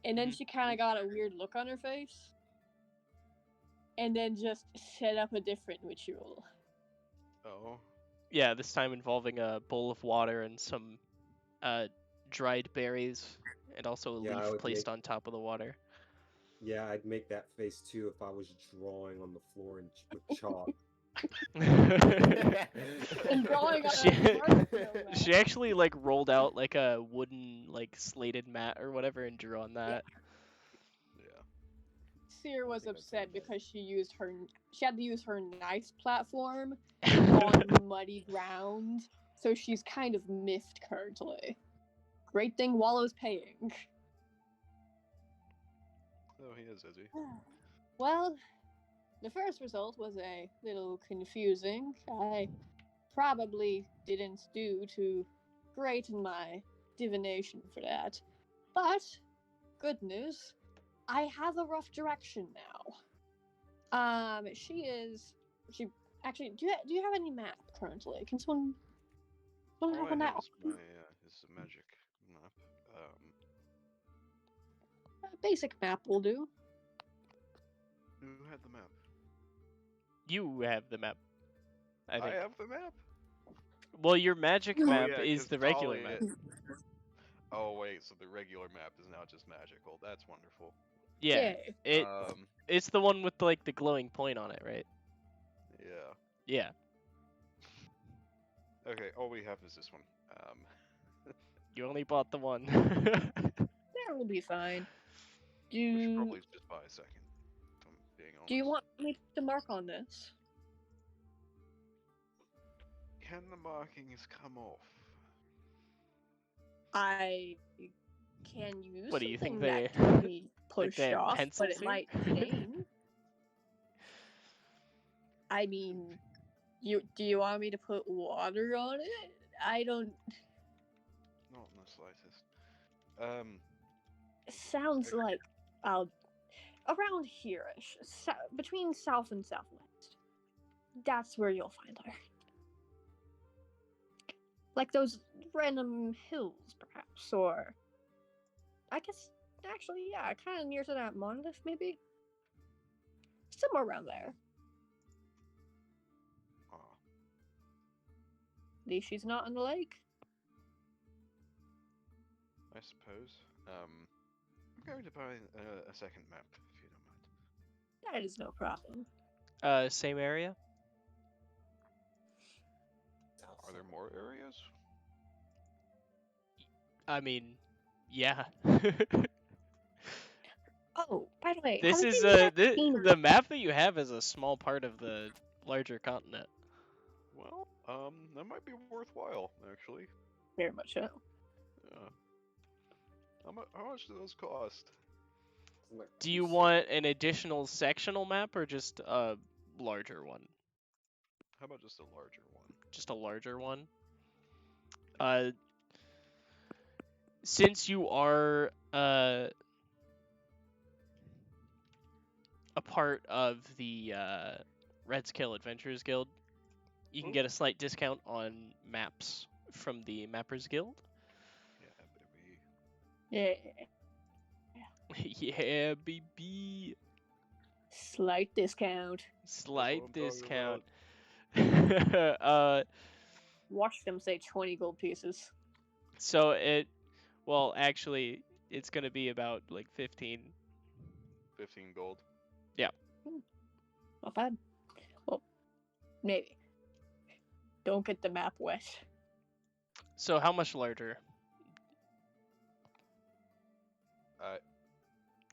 And then Mhm. she kind of got a weird look on her face. And then just set up a different ritual. Oh, Yeah, this time involving a bowl of water and some dried berries, and also a Yeah, I leaf would placed make- on top of the water. Yeah, I'd make that face too if I was drawing on the floor with chalk. And drawing on She- a mark, no less. She actually like rolled out like a wooden like slated mat or whatever and drew on that. yeah. Seer was think that's upset pretty bad. because she had to use her nice platform on muddy ground, so she's kind of miffed currently. Great thing Wallow's paying. Oh, he is he? Well, the first result was a little confusing. I probably didn't do too great in my divination for that. But, good news, I have a rough direction now. She actually, do you have any map currently? Can someone All have I a map? have is my is a magic map. A basic map will do. Who had the map? You have the map. I think. have the map. Well, your magic Oh, map yeah, is 'cause the regular Talia- map. Oh wait, so the regular map is now just magical. That's wonderful. Yeah, Yay. it's the one with like the glowing point on it, right? Yeah. Yeah. Okay, all we have is this one. You only bought the one. That will be fine. We should Do probably just buy a second. If I'm being honest. Do you want me to mark on this? Can the markings come off? I can use What do you think something that they- can be like pushed they have off, but pencils it here? might stain. I mean, do you want me to put water on it? I don't. Not in the slightest. It sounds like around here-ish, between south and southwest. That's where you'll find her. Like those random hills, perhaps, or I guess actually, yeah, kind of near to that monolith, maybe. Somewhere around there. Ah, At least she's not in the lake. I suppose. I'm going to buy a second map, if you don't mind. That is no problem. Same area. Are there more areas? I mean, yeah. Oh, by the way, This haven't is you yet seen the map that you have is a small part of the larger continent. Well, that might be worthwhile, actually. very much so? Yeah. How much do those cost? Do you want an additional sectional map or just a larger one? How about just a larger one? Just a larger one. Since you are a part of the Red Scale Adventurers Guild, you can Oh. get a slight discount on maps from the Mappers Guild. Yeah, baby. Yeah. Yeah, baby. Slight discount. Slight I'm talking discount. Watch them say 20 gold pieces. So well, actually, it's gonna be about like 15. 15 gold. Not bad. Well, maybe. Don't get the map wet. So how much larger?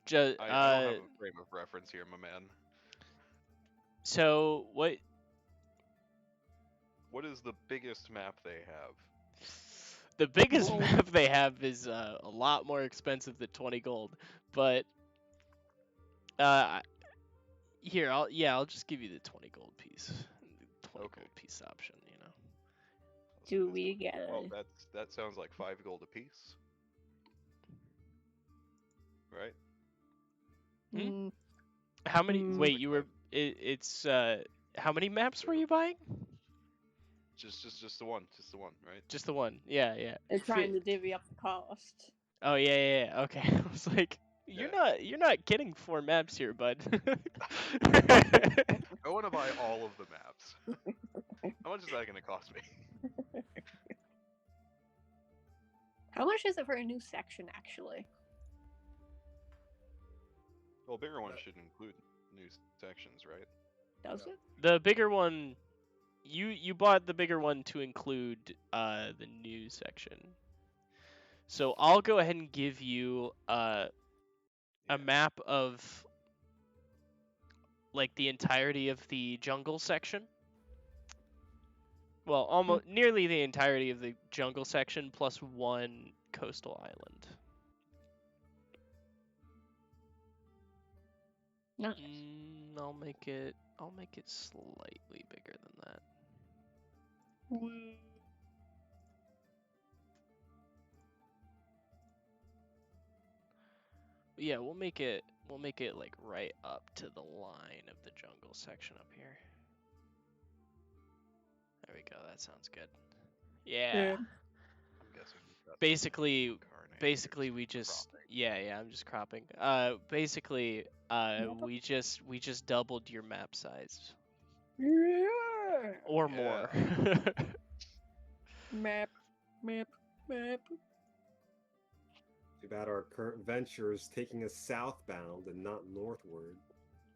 Just I don't have a frame of reference here, my man. So what? What is the biggest map they have? The biggest Gold. map they have is a lot more expensive than 20 gold, but here I'll just give you the 20 gold piece, 20 Okay. gold piece option. You know. Do we get Well, it? that sounds like 5 gold apiece. Right? Hmm? Mm, How many? Mm. Wait, you were? It's how many maps were you buying? Just the one, right? Just the one. Yeah. they're trying to divvy up the cost. Oh yeah. Okay. I was like, you're not getting 4 maps here, bud. I want to buy all of the maps. How much is that going to cost me? How much is it for a new section, actually? Well, bigger ones should include new sections, right? Does Yeah. it? The bigger one, you bought the bigger one to include the news section. So I'll go ahead and give you a map of like the entirety of the jungle section. Well, almost nearly the entirety of the jungle section plus 1 coastal island. Nice. I'll make it slightly bigger than that. Yeah, we'll make it like right up to the line of the jungle section up here. There we go. That sounds good. Yeah. I'm guessing you've got some Basically carnage we just cropping. yeah, I'm just cropping. Basically we just doubled your map size Yeah. or Yeah. more. Map. Too bad our current venture is taking us southbound and not northward.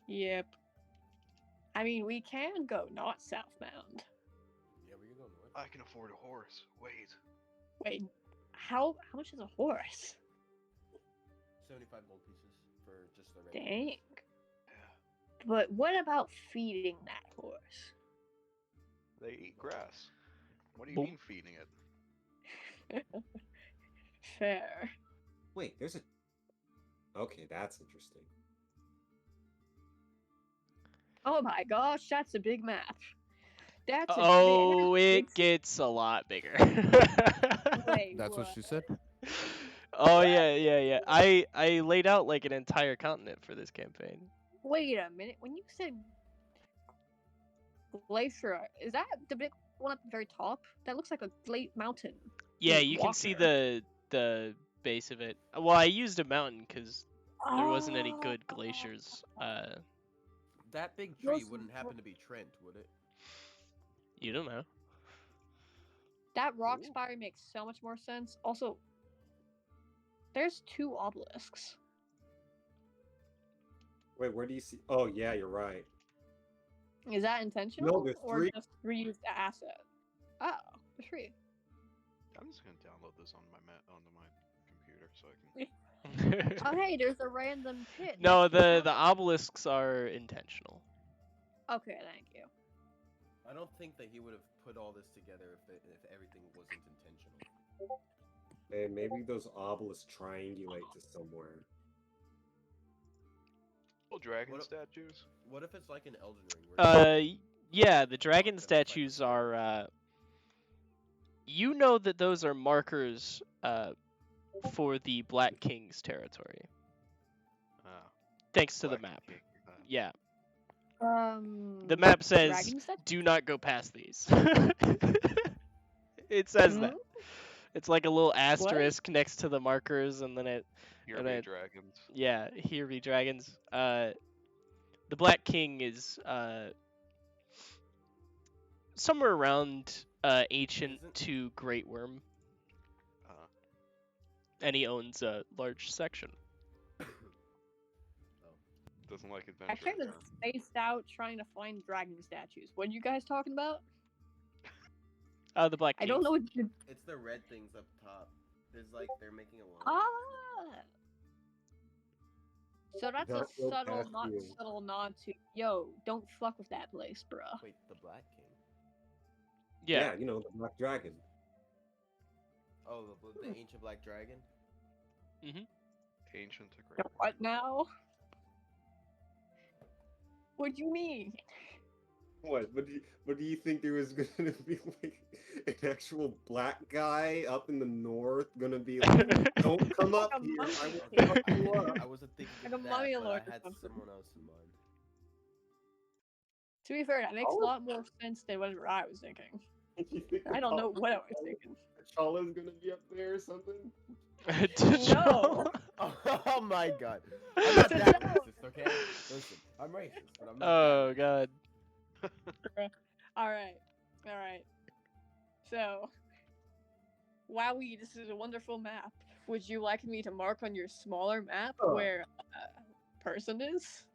Yep. I mean, we can go not southbound. Yeah, we can go north. I can afford a horse. Wait. Wait, how much is a horse? 75 gold pieces for just the red. Dang. Yeah. But what about feeding that horse? They eat grass. What do you Boom. mean feeding it? Fair. Wait, there's a. Okay, that's interesting. Oh my gosh, that's a big map. That's a Oh, big. it gets a lot bigger. Wait, That's what she said. Oh yeah. I laid out like an entire continent for this campaign. Wait a minute. When you said glacier, is that the big one at the very top? That looks like a great mountain. Yeah, With you can see water. the base of it. Well, I used a mountain because there wasn't any Oh. good glaciers. That big tree Those- wouldn't happen to be Trent, would it? You don't know. That rock Ooh. spire makes so much more sense. Also, there's 2 obelisks. Wait, where do you see? Oh, yeah, you're right. Is that intentional? there's or 3. just reused asset? Oh, there's 3. I'm just gonna download this on onto my computer so I can. Oh, hey, there's a random pit. No, next to the town. obelisks are intentional. Okay, thank you. I don't think that he would have put all this together if everything wasn't intentional. Hey, maybe those obelisks triangulate to somewhere. Little dragon What- statues. What if it's like an Elden Ring? Where Yeah, the dragon Them like statues the are. You know that those are markers for the Black King's territory, Ah, thanks to the Black map. King, Yeah, The the map says dragon statue? do not go past these. It says that. It's like a little asterisk next to the markers, and then it. Here And be I- dragons. Yeah, here be dragons. The Black King is somewhere around ancient Isn't- to Great Worm, Uh, and he owns a large section. doesn't like I adventure. kind of spaced out trying to find dragon statues. What are you guys talking about? The Black I King. don't know what you... it's the red things up top. There's like they're making a line. Ah! So that's a Dark Road subtle, past not you. subtle nod to, yo, don't fuck with that place, bruh. Wait, the Black King? Yeah. You know, the Black Dragon. Oh, the ancient Black Dragon? Ancient to The great. what now? What do you mean? What? What do you think there was gonna be like an actual black guy up in the north gonna be like, don't come up Like a here, I monkey will king. fuck you up. I wasn't thinking Like of a that, mummy but lord I or had something. someone else in mind. To be fair, that makes a Oh. lot more sense than whatever I was thinking. You think I don't know what I was thinking. T'Challa's gonna be up there or something? No. Oh my god. I'm not that No. racist, okay? Listen, I'm racist, but I'm not Oh that racist. god. Alright. Alright. So, wowie, this is a wonderful map. Would you like me to mark on your smaller map Oh. where a person is?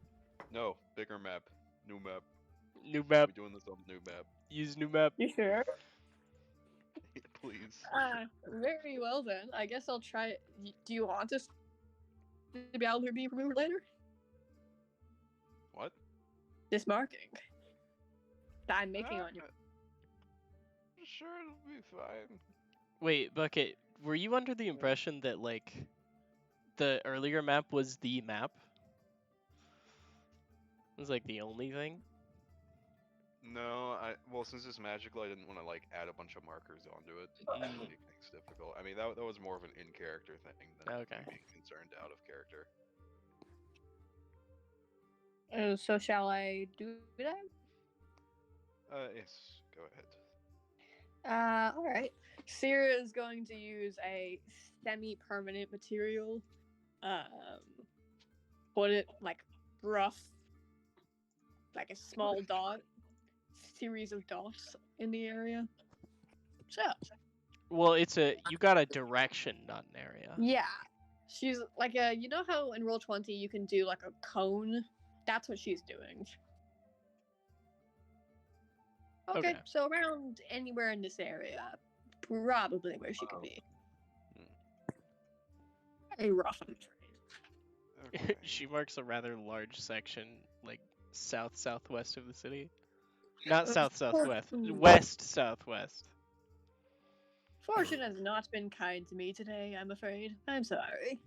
No, bigger map. New map. New map. We're doing this on new map. Use new map. You sure? Please. Very well then. I guess I'll try it. Do you want us to be able to be removed later? What? This marking that I'm making on you. Sure, it'll be fine. Wait, Bucket, were you under the impression that like the earlier map was the map? It was like the only thing? No, well, since it's magical, I didn't want to like add a bunch of markers onto it. Mm. Make things difficult. I mean, that was more of an in-character thing than Okay. me being concerned out of character. So shall I do that? Yes, go ahead. All right. Sierra is going to use a semi-permanent material. Put it like rough, like a small dot, series of dots in the area. So Well, you got a direction, not an area. yeah, she's like you know how in Roll20 you can do like a cone? That's what she's doing. Okay, so around anywhere in this area, probably where she could be. Very rough, I'm afraid. Okay. She marks a rather large section, like southwest of the city. Not southwest, west-southwest. Fortune has not been kind to me today, I'm afraid. I'm sorry.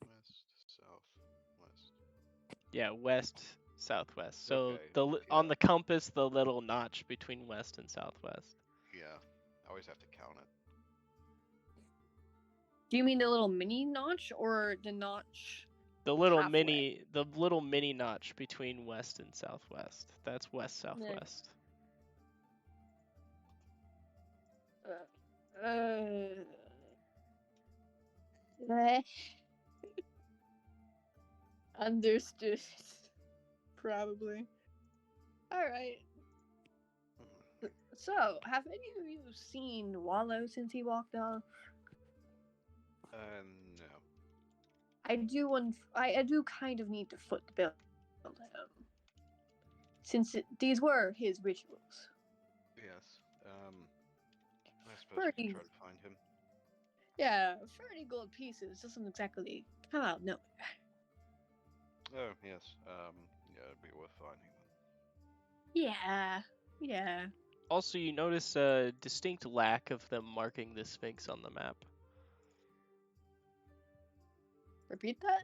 West, south, west. Yeah, west-southwest. So Okay, on yeah. the compass, the little notch between west and southwest. Yeah, I always have to count it. Do you mean the little mini notch or the notch? The little Halfway. mini notch between west and southwest. That's west-southwest. Understood. Probably. Alright. So, have any of you seen Wallow since he walked off? No. I do kind of need to foot the bill to him. Since these were his rituals. Yes. I suppose we can try to find him. Yeah, 30 gold pieces doesn't exactly come out nowhere. Oh, yes. Yeah, it'd be worth finding them. Yeah. Also, you notice a distinct lack of them marking the Sphinx on the map. Repeat that?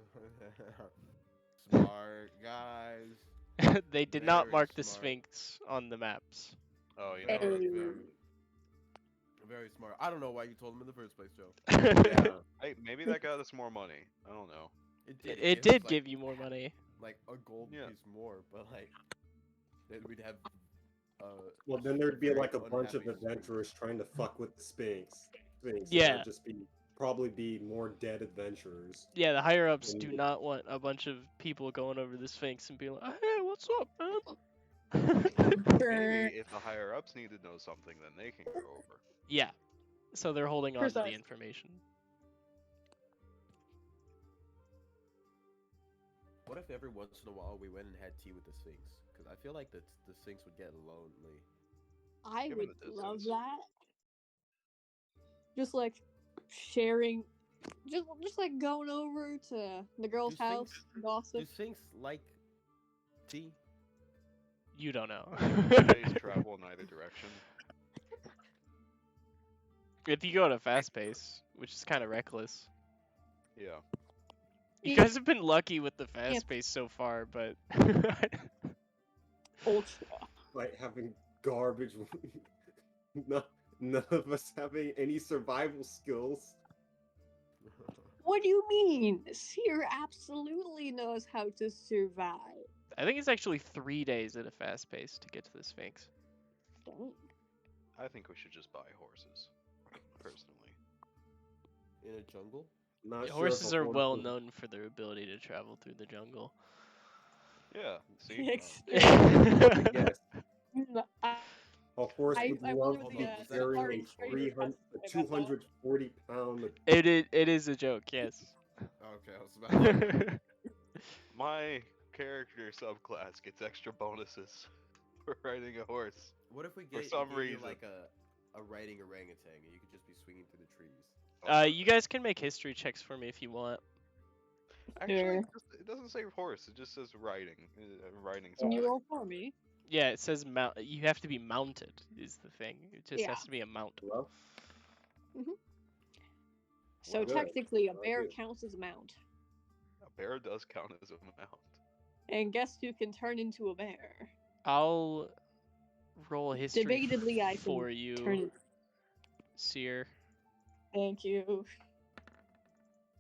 Smart guys. They did not Very mark the smart. Sphinx on the maps. Oh, you know. Very, Hey. very smart. I don't know why you told him in the first place, Joe. Yeah. Hey, maybe that got us more money. I don't know. It gives us, did give you more money. like a gold Yeah. piece more, but like then we'd have. Well, then there'd be very like a bunch of unhappy Sphinx. adventurers trying to fuck with the Sphinx. And Yeah. there'd just probably be more dead adventurers. Yeah, the higher ups And- do not want a bunch of people going over the Sphinx and being like, "Hey, what's up, man?" Maybe if the higher ups need to know something, then they can go over. Yeah. So they're holding on to the Precisely. information. What if every once in a while we went and had tea with the Sphinx? Because I feel like the Sphinx would get lonely. I Given would the love distance. that. Just like sharing just like going over to the girl's Do house, Do gossip. Sphinx like tea? You don't know. Days travel in either direction. If you go at a fast pace, which is kind of reckless. Yeah. You Yeah. guys have been lucky with the fast pace so far, but Ultra. Like having garbage. None of us having any survival skills. What do you mean? Seer absolutely knows how to survive. I think it's actually 3 days at a fast pace to get to the Sphinx. Dang. I think we should just buy horses. Personally. In a jungle? Not sure Horses if a are horse well would- known for their ability to travel through the jungle. Yeah. See. Extreme. Yes, I, a horse I would love wonder to Hold be on, was that a carrying joke a or- 300, About that. 240 pound. It is a joke, yes. Okay, I was about to... My character subclass gets extra bonuses for riding a horse. What if we For gave some you reason. like a riding orangutan and you could just be swinging through the trees? You guys can make history checks for me if you want. Actually, Sure. it doesn't say horse. It just says riding. Riding Can you something. roll for me? Yeah, it says mount. You have to be mounted. Is the thing. It just Yeah. has to be a mount. Well, So Well, good. technically, a Well, bear good. counts as a mount. A bear does count as a mount. And guess who can turn into a bear? I'll roll history Debatably, I can for turn you, it. Seer. Thank you.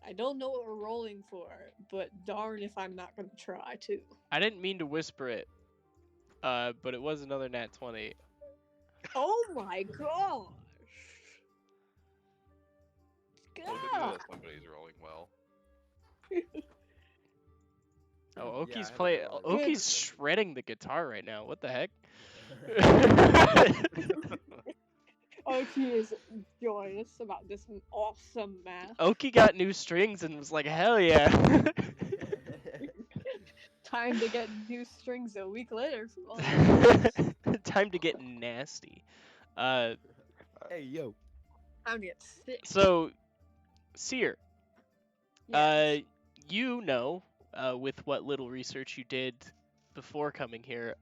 I don't know what we're rolling for, but darn if I'm not gonna try to. I didn't mean to whisper it, but it was another nat 20. Oh my gosh! Well, good to know God! that somebody's rolling well. Oh, Yeah, I Oki's haven't play. realized that. Oki's shredding the guitar right now. What the heck? Oki is joyous about this awesome math. Oki got new strings and was like, "Hell yeah!" Time to get new strings a week later from all the Time to get nasty. Uh, Hey, yo. Time to get sick. so Seer, Yes. you know, with what little research you did before coming here,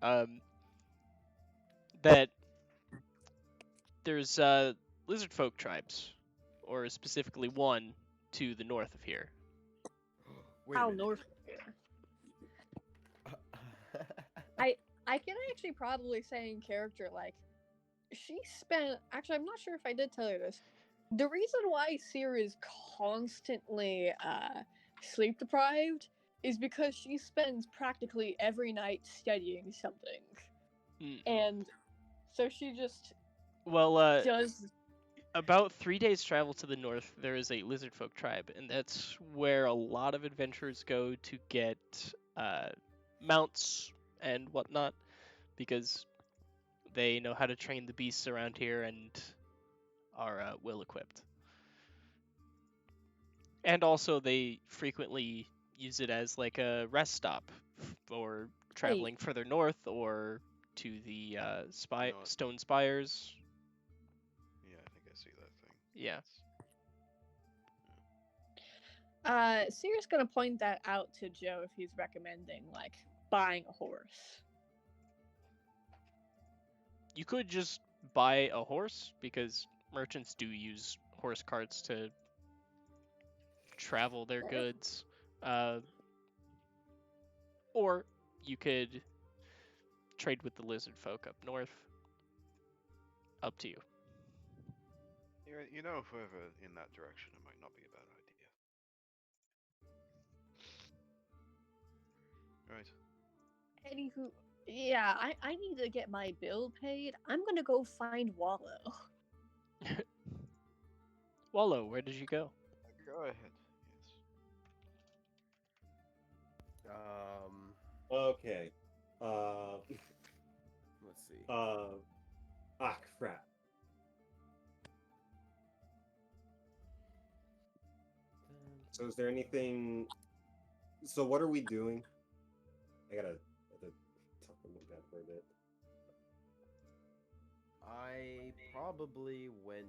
that there's lizard folk tribes, or specifically one to the north of here. Wait a How minute. north of here? I can actually probably say in character, like, she spent. Actually, I'm not sure if I did tell her this. The reason why Seer is constantly sleep deprived is because she spends practically every night studying something. Mm. And so she just Well, does. about 3 days travel to the north, there is a lizard folk tribe, and that's where a lot of adventurers go to get mounts and whatnot, because they know how to train the beasts around here and are well equipped. And also, they frequently use it as like a rest stop for traveling further north or to the You know what? stone spires. Yeah, I think I see that thing. Yeah. Seer's gonna point that out to Joe if he's recommending, like, buying a horse. You could just buy a horse, because merchants do use horse carts to travel their goods. Or you could trade with the lizard folk up north. Up to you. You know, if we're ever in that direction, it might not be a bad idea. Right. Anywho, yeah, I need to get my bill paid. I'm gonna go find Wallow. Wallow, where did you go? Go ahead. Yes. Okay. Let's see. Crap. So is there anything? So what are we doing? I gotta talk to my dad for a bit. I probably went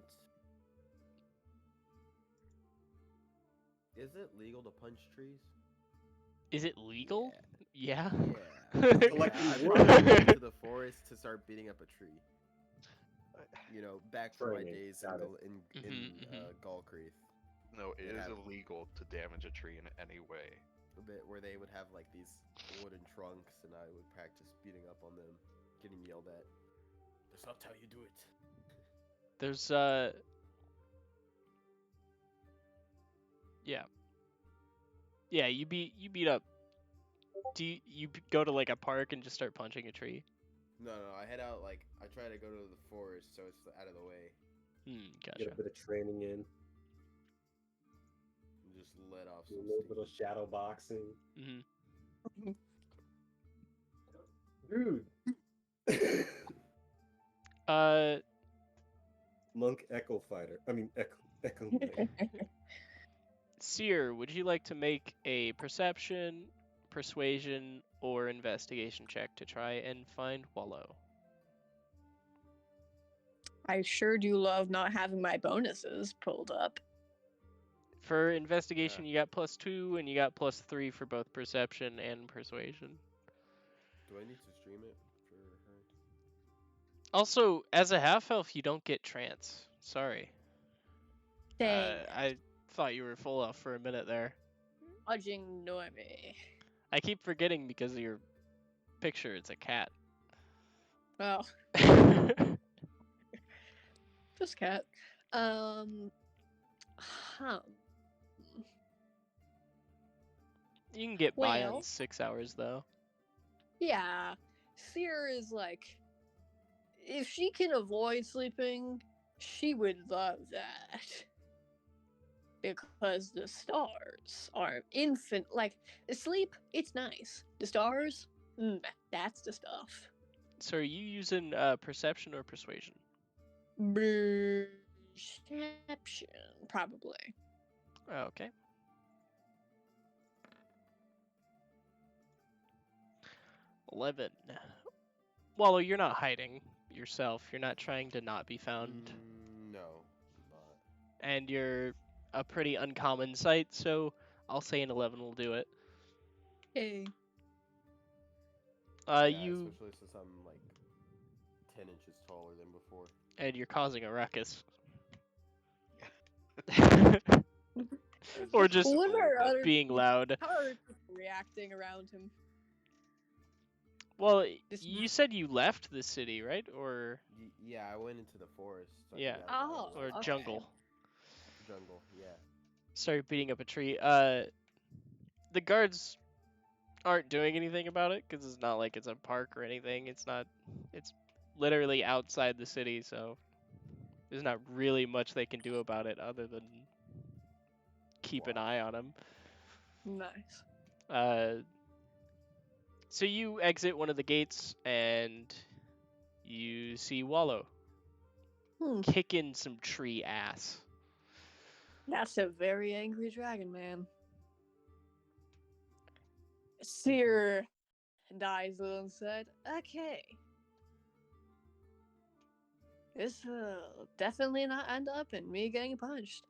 Is it legal to punch trees? Is it legal? Yeah. Yeah. Collecting I wood. probably went into the forest to start beating up a tree. You know, back from my Training, days got it. Mhm. Gallcreath, No, it They'd is have- illegal to damage a tree in any way. a bit where they would have like these wooden trunks, and I would practice beating up on them, getting yelled at. That's not how you do it. There's yeah. Yeah, you beat up. Do you go to like a park and just start punching a tree? No, I head out like I try to go to the forest so it's out of the way, Get Gotcha. a bit of training in. and just let off Do some a little steam. bit of shadow boxing. Mhm. Dude. Uh, Monk Echo Fighter. I mean, Echo Knight. Seer, would you like to make a perception, persuasion, or investigation check to try and find Wallow? I sure do love not having my bonuses pulled up. For investigation, you got +2, and you got +3 for both perception and persuasion. Do I need to stream it for her? Also, as a half elf, you don't get trance. Sorry. Dang, I thought you were full elf for a minute there. fudging normie. I keep forgetting because of your picture. It's a cat. Oh, just cat. Huh. You can get by on Well. 6 hours though. Yeah, Seer is like, if she can avoid sleeping, she would love that. Because the stars are infinite. Like, sleep, it's nice. The stars, that's the stuff. So are you using perception or persuasion? Perception, probably. Okay. $11. Wallow, you're not hiding yourself. You're not trying to not be found. No, not. And you're a pretty uncommon sight, so I'll say an 11 will do it. Hey. Yeah, You especially since I'm like 10 inches taller than before. and you're causing a ruckus. It's Or just What are other being people- loud. How are people reacting around him? Well, This you said you left the city, right? Or Yeah, I went into the forest. I Yeah. think I was Oh, or out of okay. jungle. jungle. Yeah. Started beating up a tree. The guards aren't doing anything about it because it's not like it's a park or anything. It's not. It's literally outside the city, so there's not really much they can do about it other than keep an Watch. eye on him. Nice. So you exit one of the gates and you see Wallow kicking some tree ass. That's a very angry dragon, man. Seer dies a little inside. Okay. This will definitely not end up in me getting punched.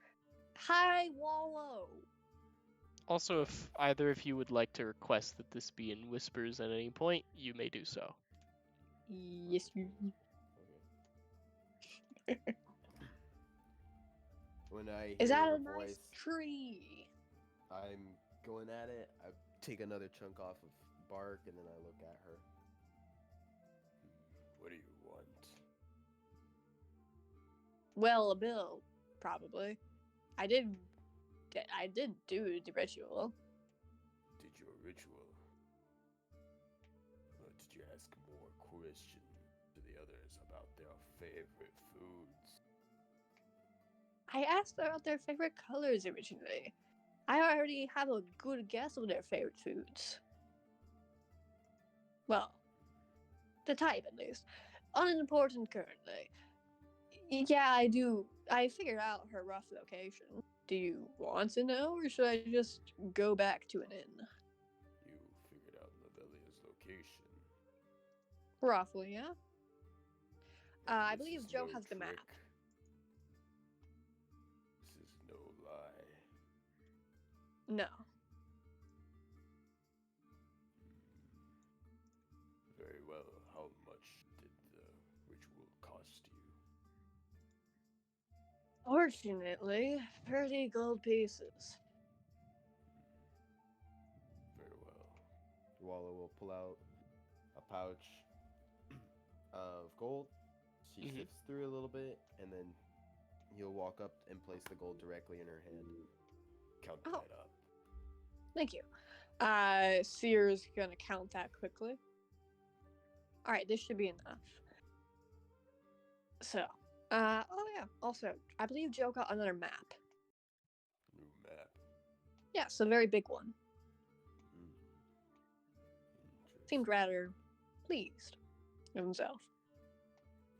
Hi, Wallow. Also, if either of you would like to request that this be in whispers at any point, you may do so. Yes, you. Okay. When I Is hear that her a nice voice, tree? I'm going at it. I take another chunk off of bark, and then I look at her. What do you want? Well, a bill, probably. I did do the ritual. Did your ritual? Or did you ask more questions to the others about their favorite foods? I asked about their favorite colors originally. I already have a good guess of their favorite foods. Well, the type at least. Unimportant currently. Yeah, I do. I figured out her rough location. Do you want to know, or should I just go back to an inn? You figured out Novelia's location. Roughly, yeah. I This believe is Joe no has the map. trick. This is no lie. No. Very well. How much did the ritual cost you? Fortunately, 30 gold pieces. Very well. Wallow will pull out a pouch of gold. She Mhm. sifts through a little bit, and then he'll walk up and place the gold directly in her hand. Count Oh. that up. Thank you. Seer's gonna count that quickly. Alright, this should be enough. So, oh yeah, also, I believe Joe got another map. New map. Yes, a very big one. Interesting. Seemed rather pleased of himself.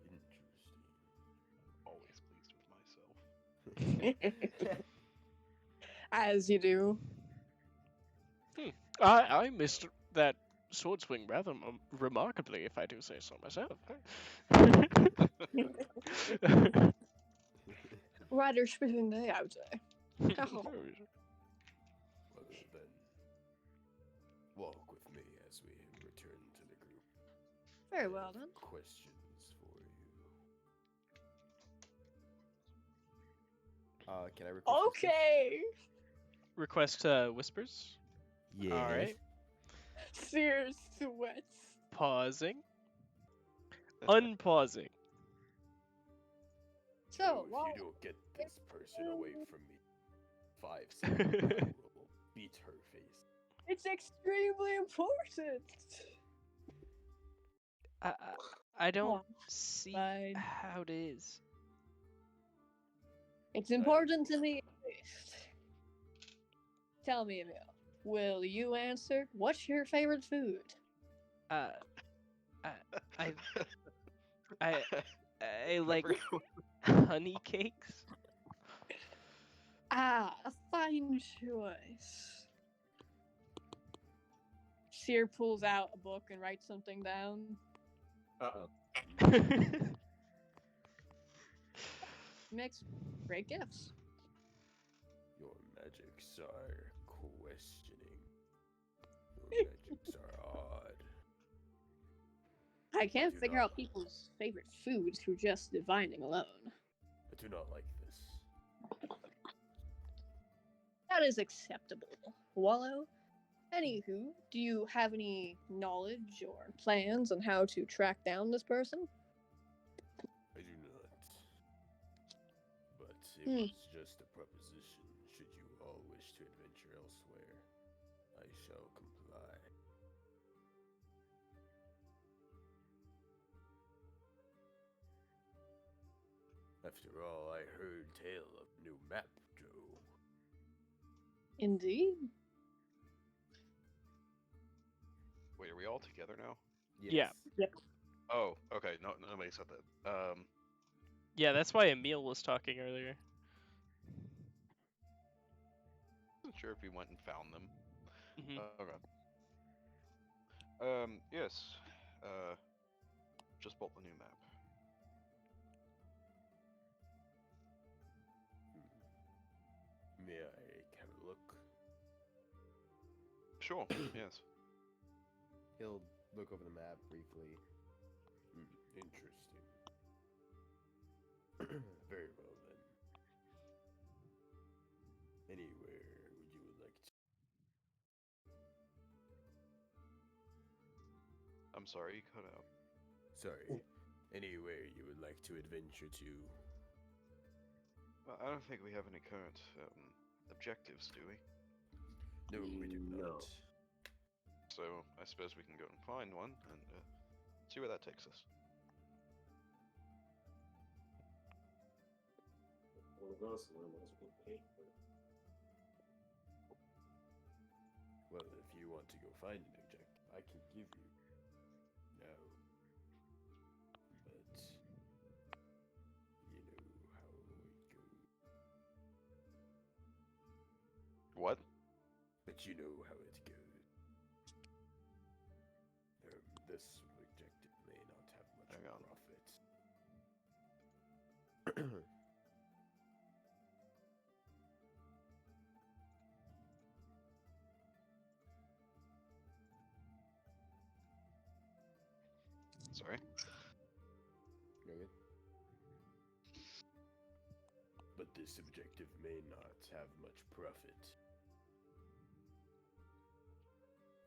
Interesting. Always pleased with myself. As you do. I missed that sword swing rather remarkably, if I do say so myself. Rather spitting day, I would say. Oh. Well then, walk with me as we return to the group. Very I well have then. Questions for you. Can I request? Okay! Request whispers. Yeah. All right. Seer sweats. Pausing. Unpausing. So, if while you don't get this person away from me, 5 seconds, I will beat her face. it's extremely important. I don't Oh, see fine. how it is. It's important to me at least. Tell me, Emil, will you answer? What's your favorite food? I like honey cakes. Ah, a fine choice. Seer pulls out a book and writes something down. Uh-oh. Makes great gifts. Your magics are questioning. Your magics are odd. I can't do figure not out people's favorite foods through just divining alone. I do not like this. That is acceptable. Wallow, anywho, do you have any knowledge or plans on how to track down this person? I do not. But it Hmm. was just a proposition. Should you all wish to adventure elsewhere, I shall comply. After all, I heard tale of new map, Joe. Indeed. Wait, are we all together now? Yeah. Yep. Oh, okay. No, nobody said that. Yeah, that's why Emil was talking earlier. Wasn't sure if we went and found them. Mhm. Okay. Yes. Just bought the new map. May I have a look? Sure. Yes. He'll look over the map briefly. Interesting. Very well then. Anywhere you would like to. I'm sorry, you cut out. Sorry. Anywhere you would like to adventure to. I don't think we have any current objectives, do we? No, we do No. not. So I suppose we can go and find one and see where that takes us. One of us, one of us will pay for it. Well, if you want to go find an objective, I can give you. No. But you know how it goes. What? But you know how it goes. This objective may not have much Hang on. profit. Sorry. Okay. But this objective may not have much profit.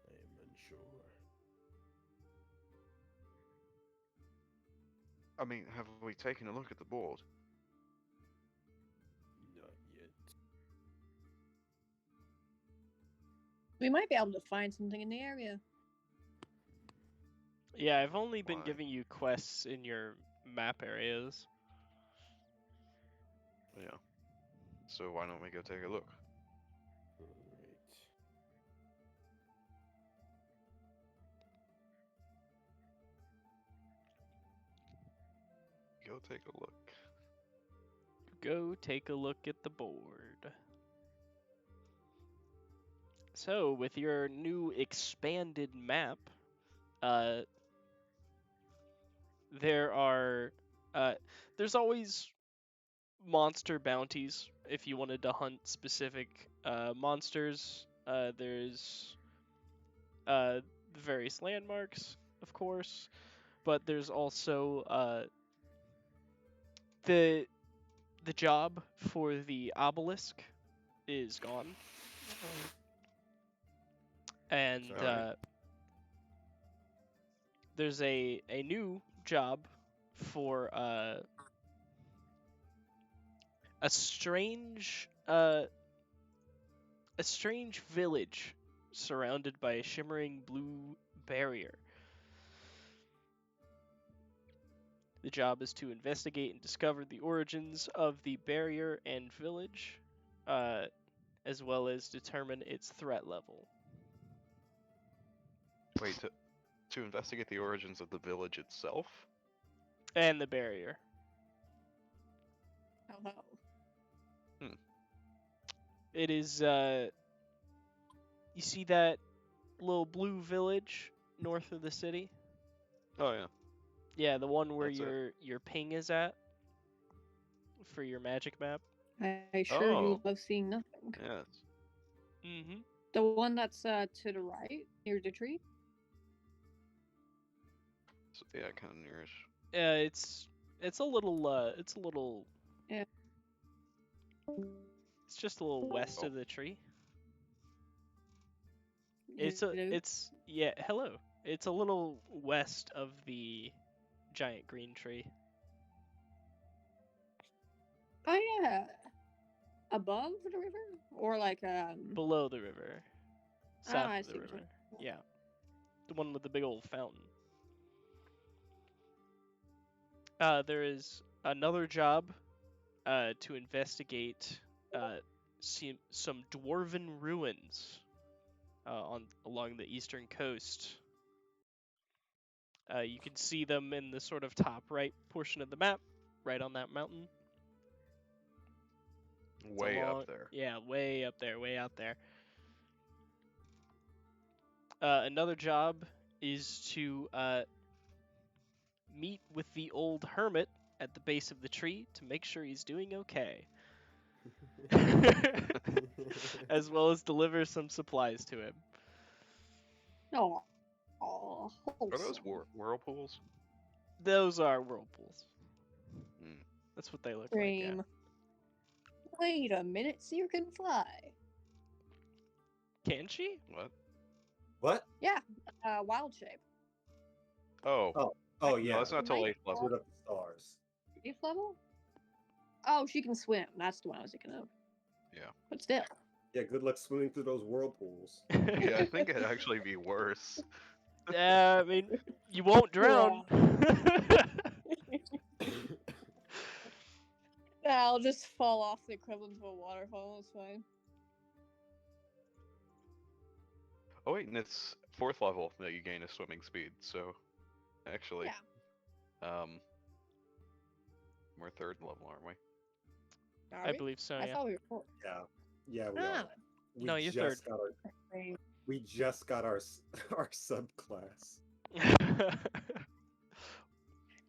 I am unsure. I mean, have we taken a look at the board? Not yet. We might be able to find something in the area. Yeah, I've only been Why? giving you quests in your map areas. Yeah. So why don't we go take a look? Alright. Go take a look. Go take a look at the board. So, with your new expanded map, there are there's always monster bounties if you wanted to hunt specific monsters. There's the various landmarks, of course, but there's also the job for the obelisk is gone, and Alright. there's a new job for a strange village surrounded by a shimmering blue barrier. The job is to investigate and discover the origins of the barrier and village, as well as determine its threat level. Wait, to investigate the origins of the village itself? And the barrier. Hello. It is, you see that little blue village north of the city? Oh yeah. Yeah, the one where That's it. your ping is at for your magic map. I sure Oh. do love seeing nothing. Yes. Mm-hmm. The one that's to the right, near the tree? So, yeah, kind of nearish. It's a little Yeah. it's just a little west Oh. of the tree. Hello? Yeah, hello. It's a little west of the giant green tree. Oh yeah. Above the river? Or like Below the river. Oh, South I of the see what you river. Yeah. The one with the big old fountain. There is another job to investigate some dwarven ruins along the eastern coast. You can see them in the sort of top right portion of the map, right on that mountain. It's Way along- up there. Yeah, way up there, way out there. Another job is to meet with the old hermit at the base of the tree to make sure he's doing okay. As well as deliver some supplies to him. Oh, oh, Are those whirlpools? Those are whirlpools. Hmm. That's what they look Dream. like. Wait a minute, Seer can fly. Yeah. Can she? What? What? Yeah, wild shape. Oh. Oh No, yeah. that's not till 8th level. Put up the stars. 8th level? Oh, she can swim. That's the one I was thinking of. Yeah. But still. Yeah, good luck swimming through those whirlpools. Yeah, I think it'd actually be worse. I mean, you won't drown. I'll just fall off the equivalent of a waterfall. It's fine. Oh wait, and it's 4th level that you gain a swimming speed, so actually, we're 3rd level, aren't we? Are I we? believe so, I yeah. thought we were 4th. Yeah, we Ah. are. We No, you're just third. got our, we just got our subclass.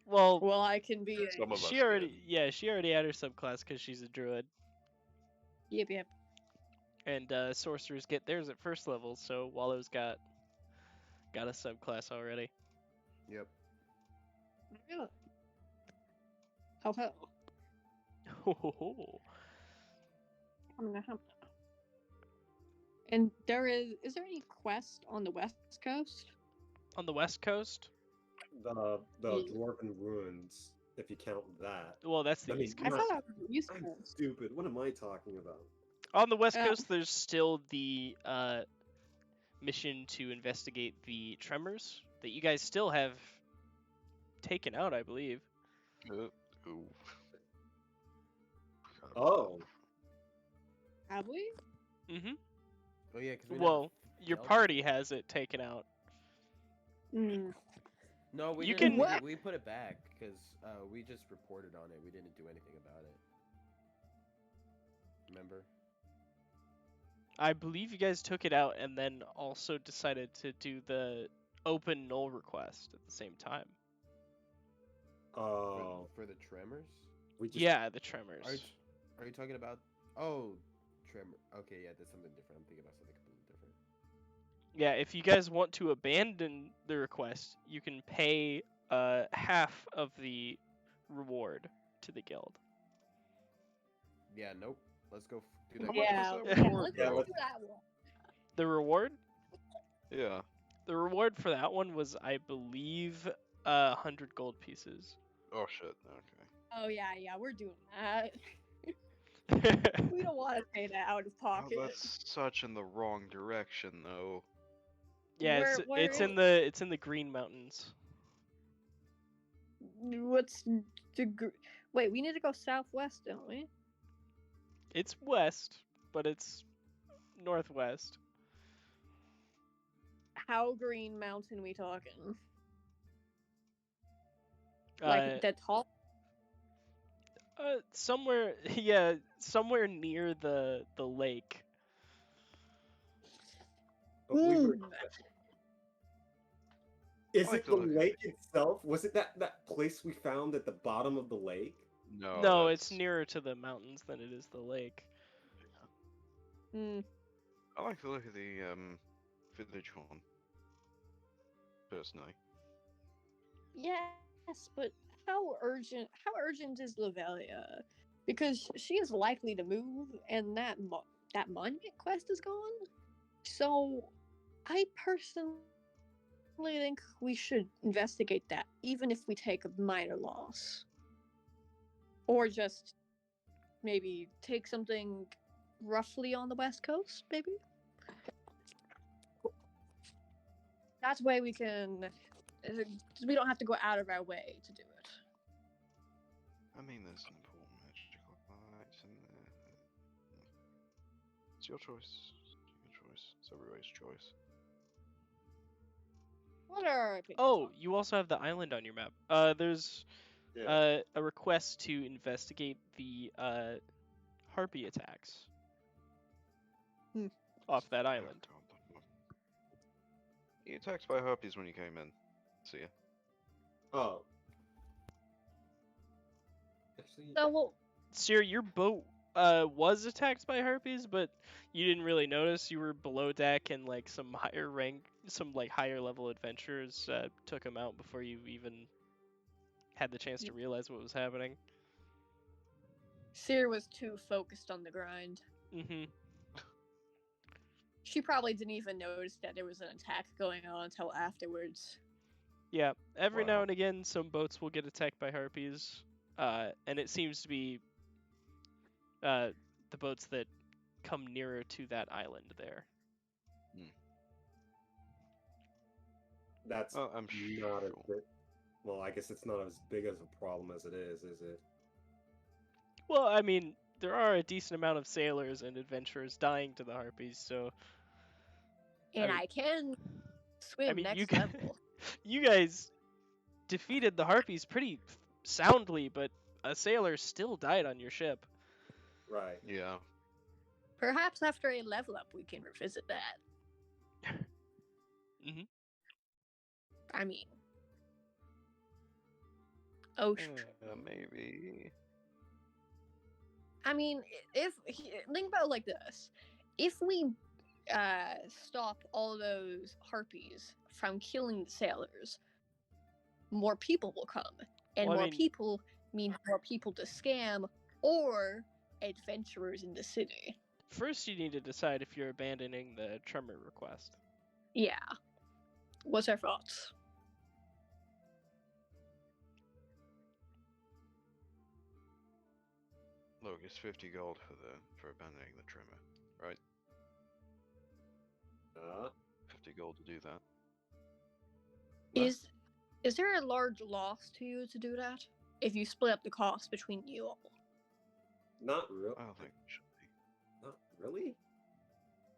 Well, Well, I can be Some a... of us she already, did. yeah, she already had her subclass because she's a druid, Yep. and sorcerers get theirs at 1st level. So Wallow's got a subclass already. Yep. Really? Oh hell. And is there any quest on the west coast? On the west coast? The Yeah. dwarven ruins, if you count that. Well, that's the I mean, east I coast. thought that was the east I'm coast. stupid. What am I talking about? On the west Oh. coast, there's still the mission to investigate the tremors that you guys still have taken out, I believe. Ooh. Oh, Have we? Mm-hmm. Oh yeah, because we Well, never your dealt party with it. has it taken out. Hmm. No, we You didn't. can- What? We put it back because we just reported on it. We didn't do anything about it. Remember? I believe you guys took it out and then also decided to do the open null request at the same time. oh, For the tremors? we just Yeah, the tremors. Are you talking about? Oh, tremor. Okay, yeah, that's something different. I'm thinking about something completely different. Yeah, if you guys want to abandon the request, you can pay half of the reward to the guild. Yeah, nope. Let's go do that. Yeah, that yeah, reward, let's Yeah, do let's- that one. The reward? Yeah. The reward for that one was, I believe, 100 gold pieces. Oh shit. Okay. Oh yeah, we're doing that. We don't want to pay that out of Oh, pocket. that's such in the wrong direction, though. Yeah, Where it's is- in the Green Mountains. What's Wait, we need to go southwest, don't we? It's west, but it's northwest. How Green Mountain we talking? Like Uh, the top? somewhere, yeah, somewhere near the lake. but we were. Mm. Is I like it to the look at lake itself? Was it that place we found at the bottom of the lake? No. No, it's that's- nearer to the mountains than it is the lake. Mm. I like to look at the village one. Personally. Yes, but how urgent is Lavelia? Because she is likely to move, and that monument quest is gone. So, I personally think we should investigate that, even if we take a minor loss, or just maybe take something roughly on the west coast, maybe. That's way we can. We don't have to go out of our way to do it. I mean, there's some important magical lights in there. It's your choice. Your choice. It's everybody's choice. What are our opinions? Oh, you also have the island on your map. There's a request to investigate the harpy attacks Hmm. off that Oh, island. God, you attacked by harpies when you came in. See ya. Oh. Actually, So, well, Sir, your boat was attacked by harpies, but you didn't really notice. You were below deck, and like some higher level adventurers took them out before you even had the chance to realize what was happening. Seer was too focused on the grind. Mm-hmm. She probably didn't even notice that there was an attack going on until afterwards. Yeah, every now Wow. and again, some boats will get attacked by harpies, and it seems to be the boats that come nearer to that island there. that's Well, I'm not as sure. big. Well, I guess it's not as big as a problem as it is it? Well, I mean, there are a decent amount of sailors and adventurers dying to the harpies, so And mean- I can swim I mean, next you level. you guys defeated the harpies pretty soundly, but a sailor still died on your ship. Right. Yeah. Perhaps after a level up, we can revisit that. Mhm. I mean, oh, Maybe. I mean, think about it like this: if we stop all those harpies from killing the sailors, more people will come. And Well, I more mean- people means more people to scam or adventurers in the city. First, you need to decide if you're abandoning the tremor request. Yeah. What's our thoughts? Look, it's 50 gold for abandoning the trimmer, right? 50 gold to do that. Is there a large loss to you to do that? If you split up the cost between you all? Not real. I don't think it should be. Not really.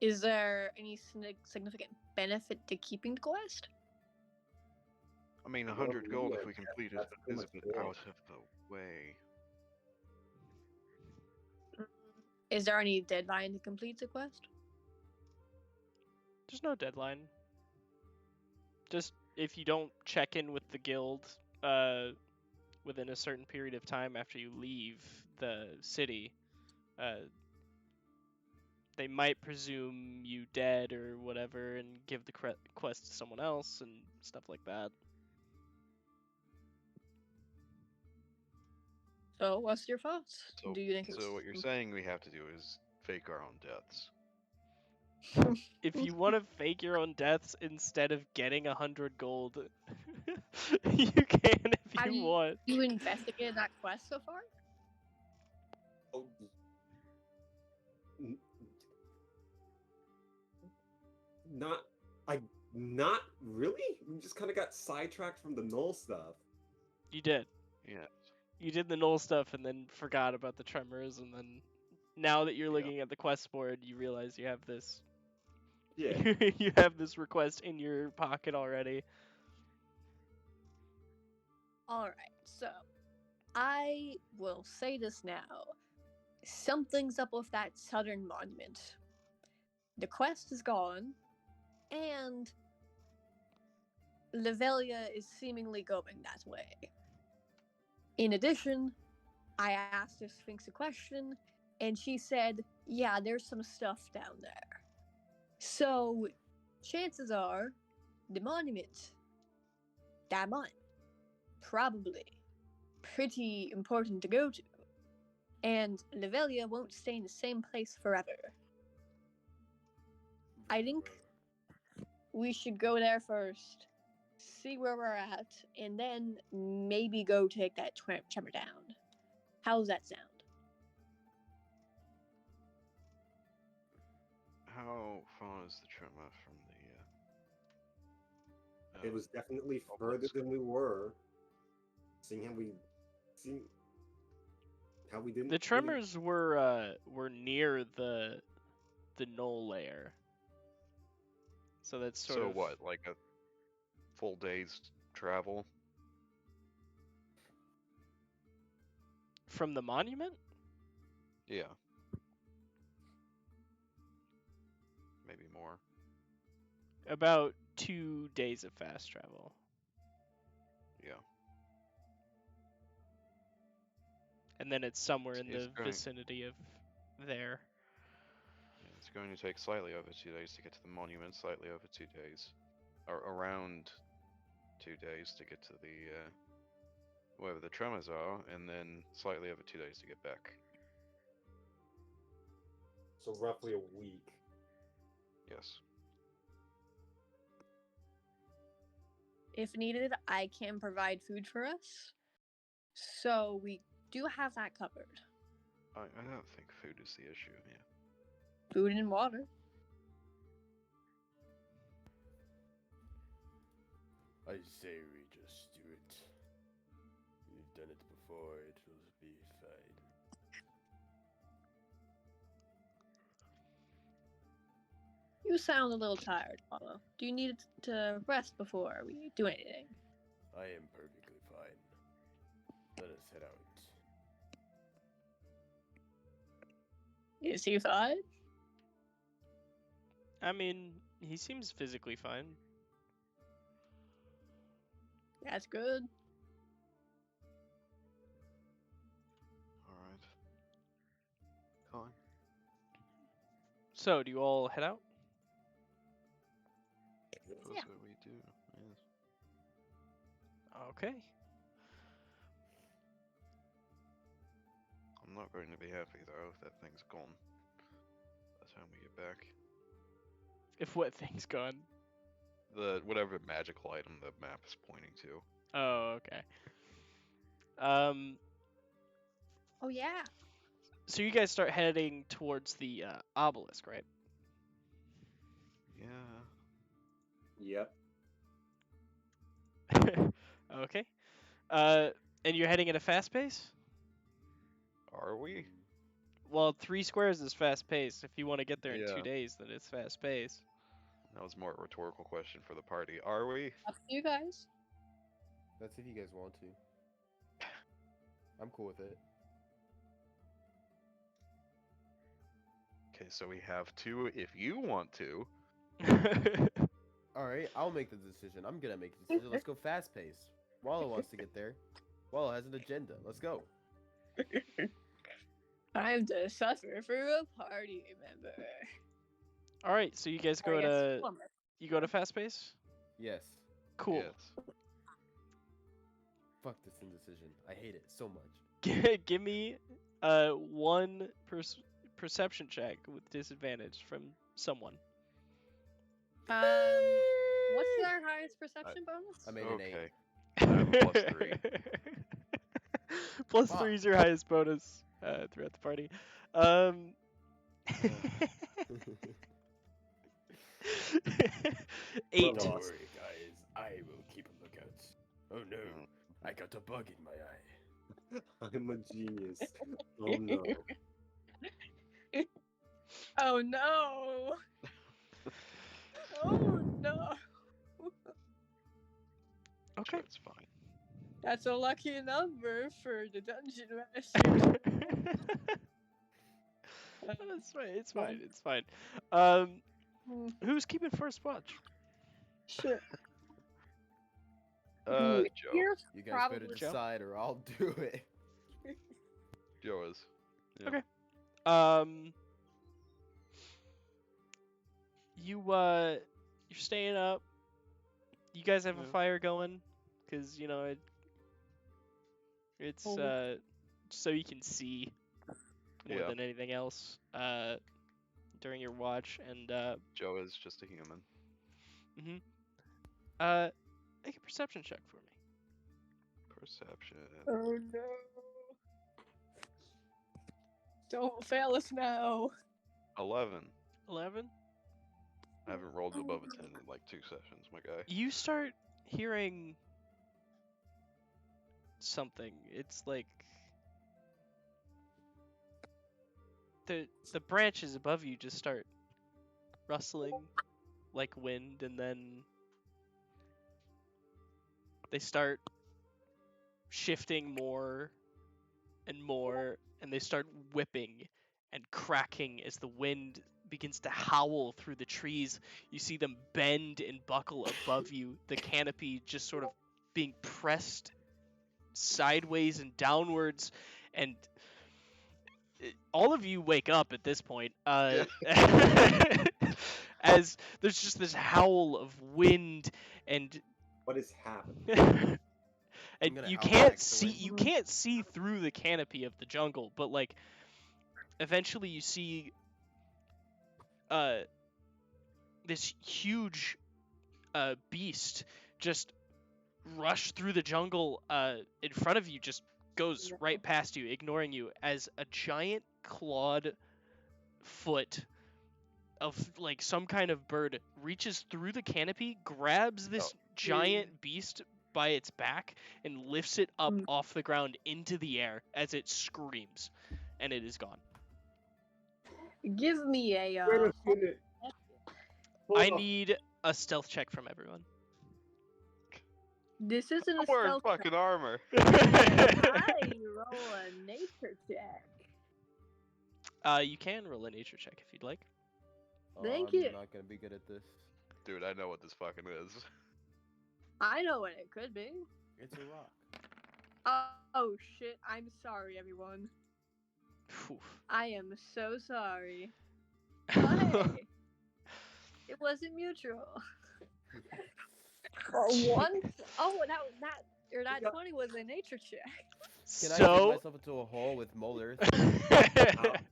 Is there any significant benefit to keeping the quest? I mean, Well, 100 gold yeah, if we complete it that's pretty is a much bit it. out of the way. Is there any deadline to complete the quest? There's no deadline. Just if you don't check in with the guild within a certain period of time after you leave the city, they might presume you dead or whatever and give the quest to someone else and stuff like that. So, what's your thoughts? So, Do you think so what you're saying we have to do is fake our own deaths. If you want to fake your own deaths instead of getting 100 gold, you can if Have you want. you investigated that quest so far? Oh, n- not not really. We just kind of got sidetracked from the null stuff. You did. Yeah. You did the null stuff and then forgot about the tremors, and then now that you're Yeah. looking at the quest board, you realize you have this. Yeah. You have this request in your pocket already. Alright, so I will say this now. Something's up with that southern monument. The quest is gone, and Levelia is seemingly going that way. In addition, I asked the Sphinx a question, and she said, yeah, there's some stuff down there. So, chances are, the monument, that mine, probably pretty important to go to. And Levelia won't stay in the same place forever. I think we should go there first, see where we're at, and then maybe go take that tremor down. How's that sound? How far is the tremor from the? It was definitely oh, further let's- than we were. Seeing how we didn't. The tremors were near the null layer. So that's sort So of what? Like a full day's travel? from the monument? Yeah. Maybe more. About 2 days of fast travel. Yeah. And then it's somewhere in It's the going- vicinity of there. It's going to take slightly over 2 days to get to the monument, slightly over 2 days. Or around 2 days to get to the wherever the tremors are, and then slightly over 2 days to get back. So roughly a week. Yes. If needed, I can provide food for us. So we do have that covered. I don't think food is the issue here. Food and water. I say we just do it. We've done it before, it will be fine. You sound a little tired, Paulo. Do you need to rest before we do anything? I am perfectly fine. Let us head out. Is he fine? I mean, he seems physically fine. That's good. Alright. Fine. So, do you all head out? That's Yeah. what we do. Yes. Okay. I'm not going to be happy though if that thing's gone by the time we get back. If what thing's gone? The whatever magical item the map is pointing to. Oh, okay. Oh yeah. So you guys start heading towards the obelisk, right? Yeah. Yep. Okay. And you're heading at a fast pace? Are we? Well, 3 squares is fast pace. If you want to get there in 2 Yeah. days, then it's fast pace. That was more a rhetorical question for the party. Are we? Up to you guys. That's if you guys want to. I'm cool with it. Okay, so we have 2 if you want to. Alright, I'll make the decision. I'm gonna make the decision. Let's go fast pace. Wallow wants to get there. Wallow has an agenda. Let's go. Time to suffer for a party member. All right, so you guys Or go I guess to plumber. fast pace? Yes. Cool. Yes. Fuck this indecision. I hate it so much. Give me one perception check with disadvantage from someone. What's our highest perception bonus? I made an 8. Okay. I have a +3. Plus Fuck. 3 is your highest bonus throughout the party. 8. Don't Lost. worry, guys. I will keep a lookout. Oh no, I got a bug in my eye. I'm a genius. Oh no. Oh no! Oh no! Okay. That's fine. That's a lucky number for the dungeon master. That's fine. It's fine. Fine. It's fine. Hmm. Who's keeping first watch? Shit. Joe. You're You guys probably better Joe? decide or I'll do it. Joe is. Yeah. Okay. You're staying up. You guys have a Yeah. fire going, cause it's Oh. so you can see more Yeah. than anything else during your watch, and Joe is just a human. make a perception check for me. Perception. Oh no. Don't fail us now. 11. 11. I haven't rolled above a 10 in like 2 sessions, my guy. You start hearing something. It's like the branches above you just start rustling like wind, and then they start shifting more and more, and they start whipping and cracking as the wind begins to howl through the trees. You see them bend and buckle above you, the canopy just sort of being pressed sideways and downwards, and all of you wake up at this point as there's just this howl of wind, and What is happening? and gonna you howl can't next to see wind. you can't see through the canopy of the jungle, but like eventually you see this huge beast just rush through the jungle in front of you, just goes right past you, ignoring you, as a giant clawed foot of like some kind of bird reaches through the canopy, grabs this giant beast by its back, and lifts it up off the ground into the air as it screams, and it is gone. Give me a Wait a minute. Hold I on. need a stealth check from everyone. This isn't a I'm wearing stealth fucking armor. check. I roll a nature check. You can roll a nature check if you'd like. Thank I'm you. not gonna be good at this. Dude, I know what this fucking is. I know what it could be. It's a rock. Oh shit, I'm sorry everyone. Phew. I am so sorry. Hey, it wasn't mutual. For once? Oh, that Your nat got- 20 was a nature check. Can I dig So, myself into a hole with Mole Earth?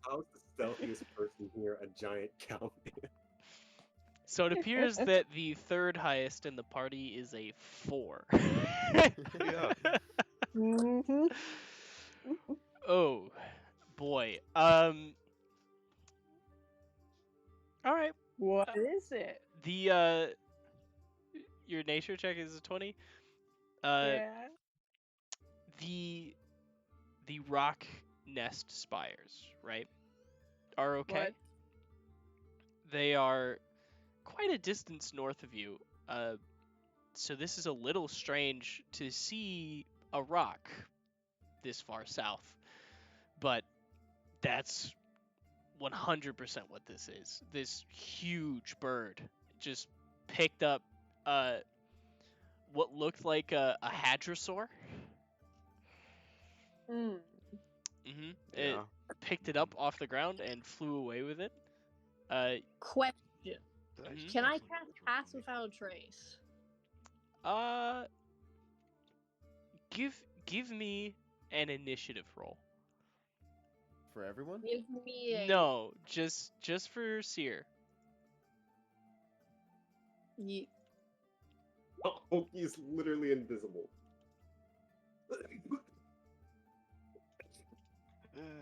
How's the stealthiest person here a giant cow man? so it appears that the third highest in the party is a 4. Yeah. Mm-hmm. Oh, boy. All right. What Uh, is it? The your nature check is a 20. Yeah. The rock nest spires, right, are okay. What? They are quite a distance north of you. So this is a little strange to see a rock this far south, but that's 100% what this is. This huge bird just picked up what looked like a hadrosaur. Mm. It Yeah. picked it up off the ground and flew away with it. Question. Did I Mhm. just Can have I some cast children Pass on me? Without a Trace? Uh, give me an initiative roll. For everyone? Give me a. No, just for Seer. Ye- Oh, he's literally invisible.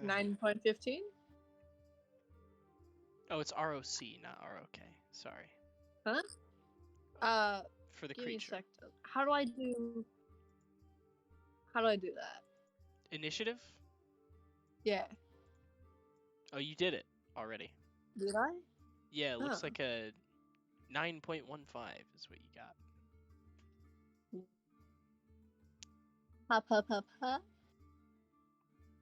9.15? Oh, it's ROC, not ROK. Sorry. Huh? For the Give me a creature. sec. How do I do that? Initiative? Yeah. Oh, you did it already. Did I? Yeah, it looks Oh. like a 9.15 is what you got. Ha.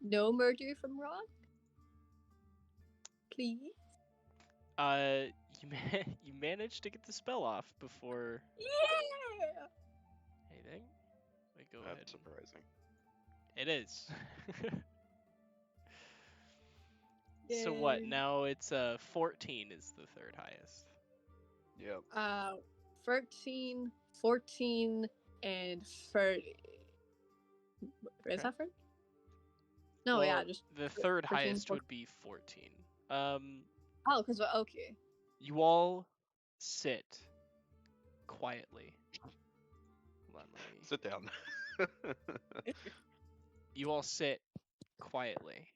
No murder from Rock? Please? You managed to get the spell off before Yeah! anything. Let me go ahead. That's surprising. It is. So what? Yay. Now it's 14 is the third highest. Yep. 13, 14, and 30. Is Okay. that 30? No, Well, yeah, just the third 13, highest 14. would be 14. Oh, because okay. You all sit quietly. Hold on, let me... Sit down. You all sit quietly,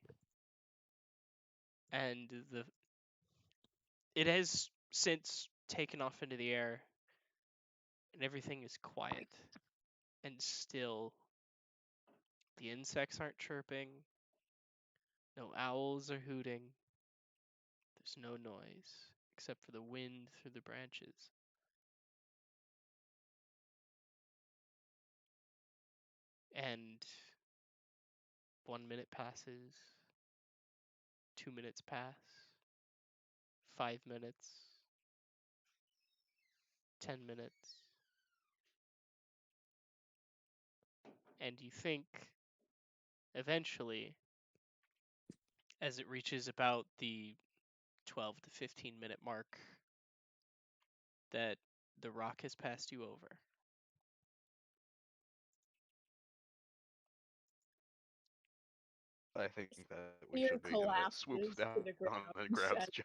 and it has since taken off into the air, and everything is quiet and still. The insects aren't chirping. No owls are hooting. There's no noise except for the wind through the branches. And 1 minute passes, 2 minutes pass, 5 minutes, 10 minutes, and you think eventually, as it reaches about the 12 to 15-minute mark, that the rock has passed you over. I think that we Fear should be swoop collapses down to the ground. and grabs Joe.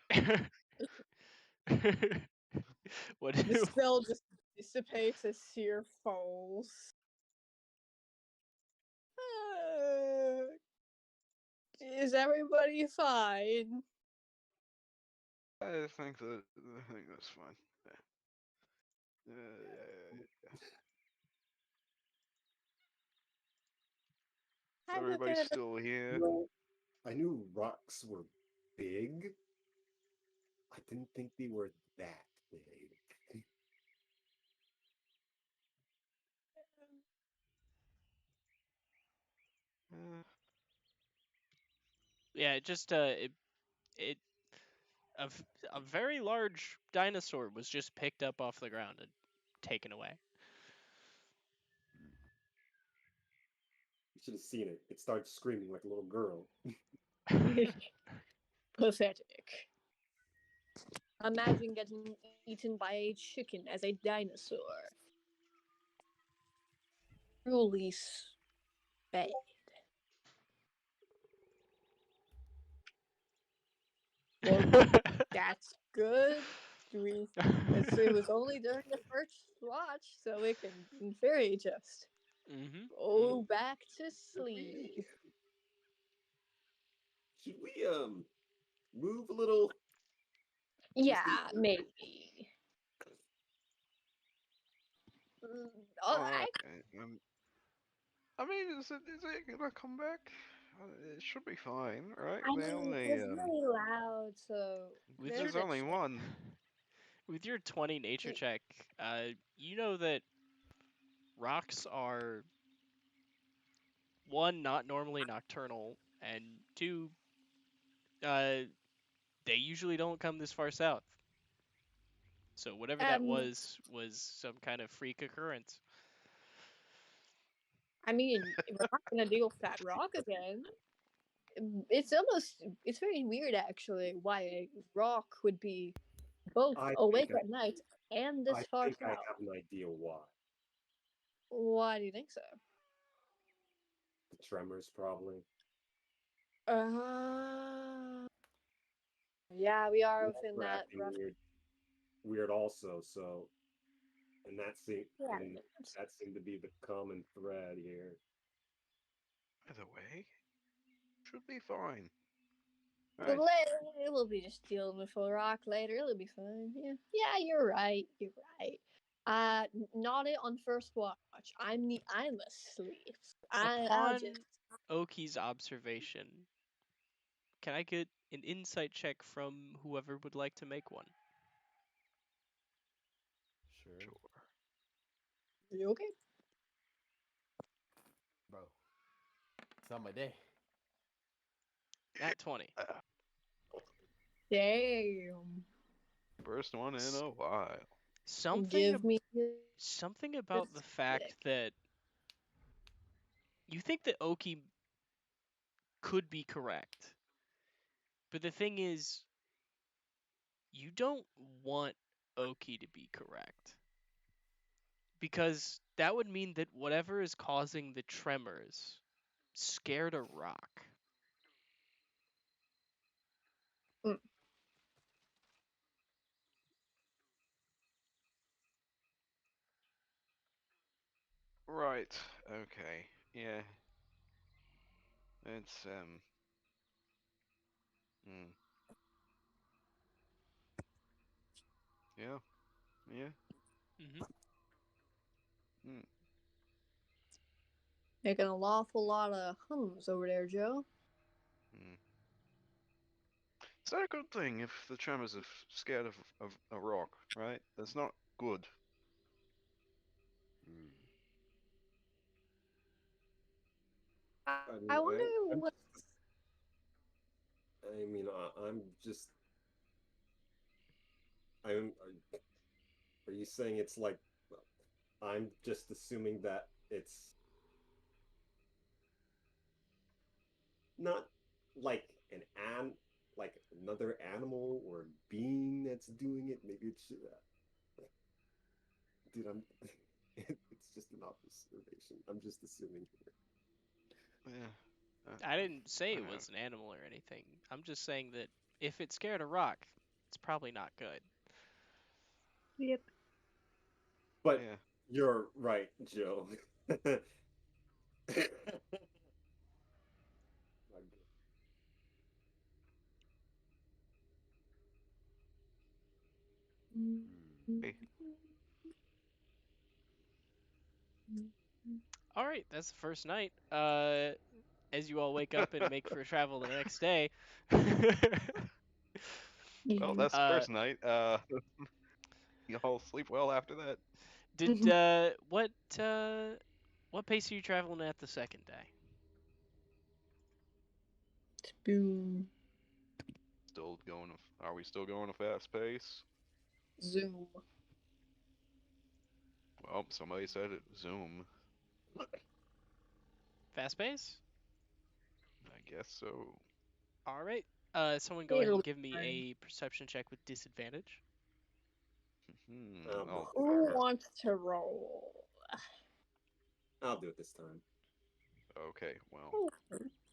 What The do spell just dissipates as Seer falls. Is everybody fine? I think that's fine. Yeah. So I'm a everybody's bit of still here. No, I knew rocks were big. I didn't think they were that big. Yeah, it just it a, v- a very large dinosaur was just picked up off the ground and taken away. You should have seen it. It started screaming like a little girl. pathetic. Imagine getting eaten by a chicken as a dinosaur. truly bad. Well, that's good. It was only during the first watch, so we can very just Mm-hmm. go back to Should we, sleep. should we move a little? Yeah, maybe. All right. Okay. I mean, is it gonna come back? It should be fine, right? I They mean, only it's really loud, so With there's there's your a only one. with your 20 nature chance. check, you know that rocks are one, not normally nocturnal, and two, uh, they usually don't come this far south. So whatever that Um, was some kind of freak occurrence. I mean, we're not gonna deal with that rock again. It's very weird actually why a rock would be both I think awake at night and this far I south. have an idea why. Why do you think so? The tremors, probably. Yeah, we are Walls within were that acting rough. weird also. So, and Yeah, that seemed to be the common thread here. Either way, should be fine. but Right. we'll be just dealing with a rock later. It'll be fine. Yeah, yeah, you're right. You're right. Not it on first watch. I'm asleep. I'll just. Upon Oki's observation, can I get an insight check from whoever would like to make one? Sure. Sure. You okay? Bro. It's not my day. Nat 20. Damn. First one in a while. Give me. Something about the fact Sick. that you think that Oki could be correct. But the thing is, you don't want Oki to be correct. Because that would mean that whatever is causing the tremors scared a rock. Mm. Right. Okay. Yeah. It's Hmm. Yeah. Yeah. Mm-hmm. Hmm. Making an awful lot of hums over there, Joe. Hmm. Is that a good thing if the tremors are scared of a rock, right? That's not good. Hmm. I I mean, wonder what. I mean, I'm just. I'm. Are you saying it's like? I'm just assuming that it's not like like another animal or being that's doing it. Maybe it's dude. It's just an observation. I'm just assuming here. Yeah. I didn't say it Yeah. was an animal or anything. I'm just saying that if it scared a rock, it's probably not good. Yep. But Yeah. you're right, Joe. Hmm. Hey. All right, that's the first night. As you all wake up and make for travel the next day. Well, that's the uh, first night. You all sleep well after that. did what pace are you traveling at the second day? Boom. Still going. Are we still going a fast pace? Zoom. Well, somebody said it. Zoom. Fast pace? I guess so. All right. Someone go ahead It'll and be give me fine. a perception check with disadvantage. Hmm. Oh I'll boy. do Who that. wants to roll? I'll do it this time. Okay, well, Oh.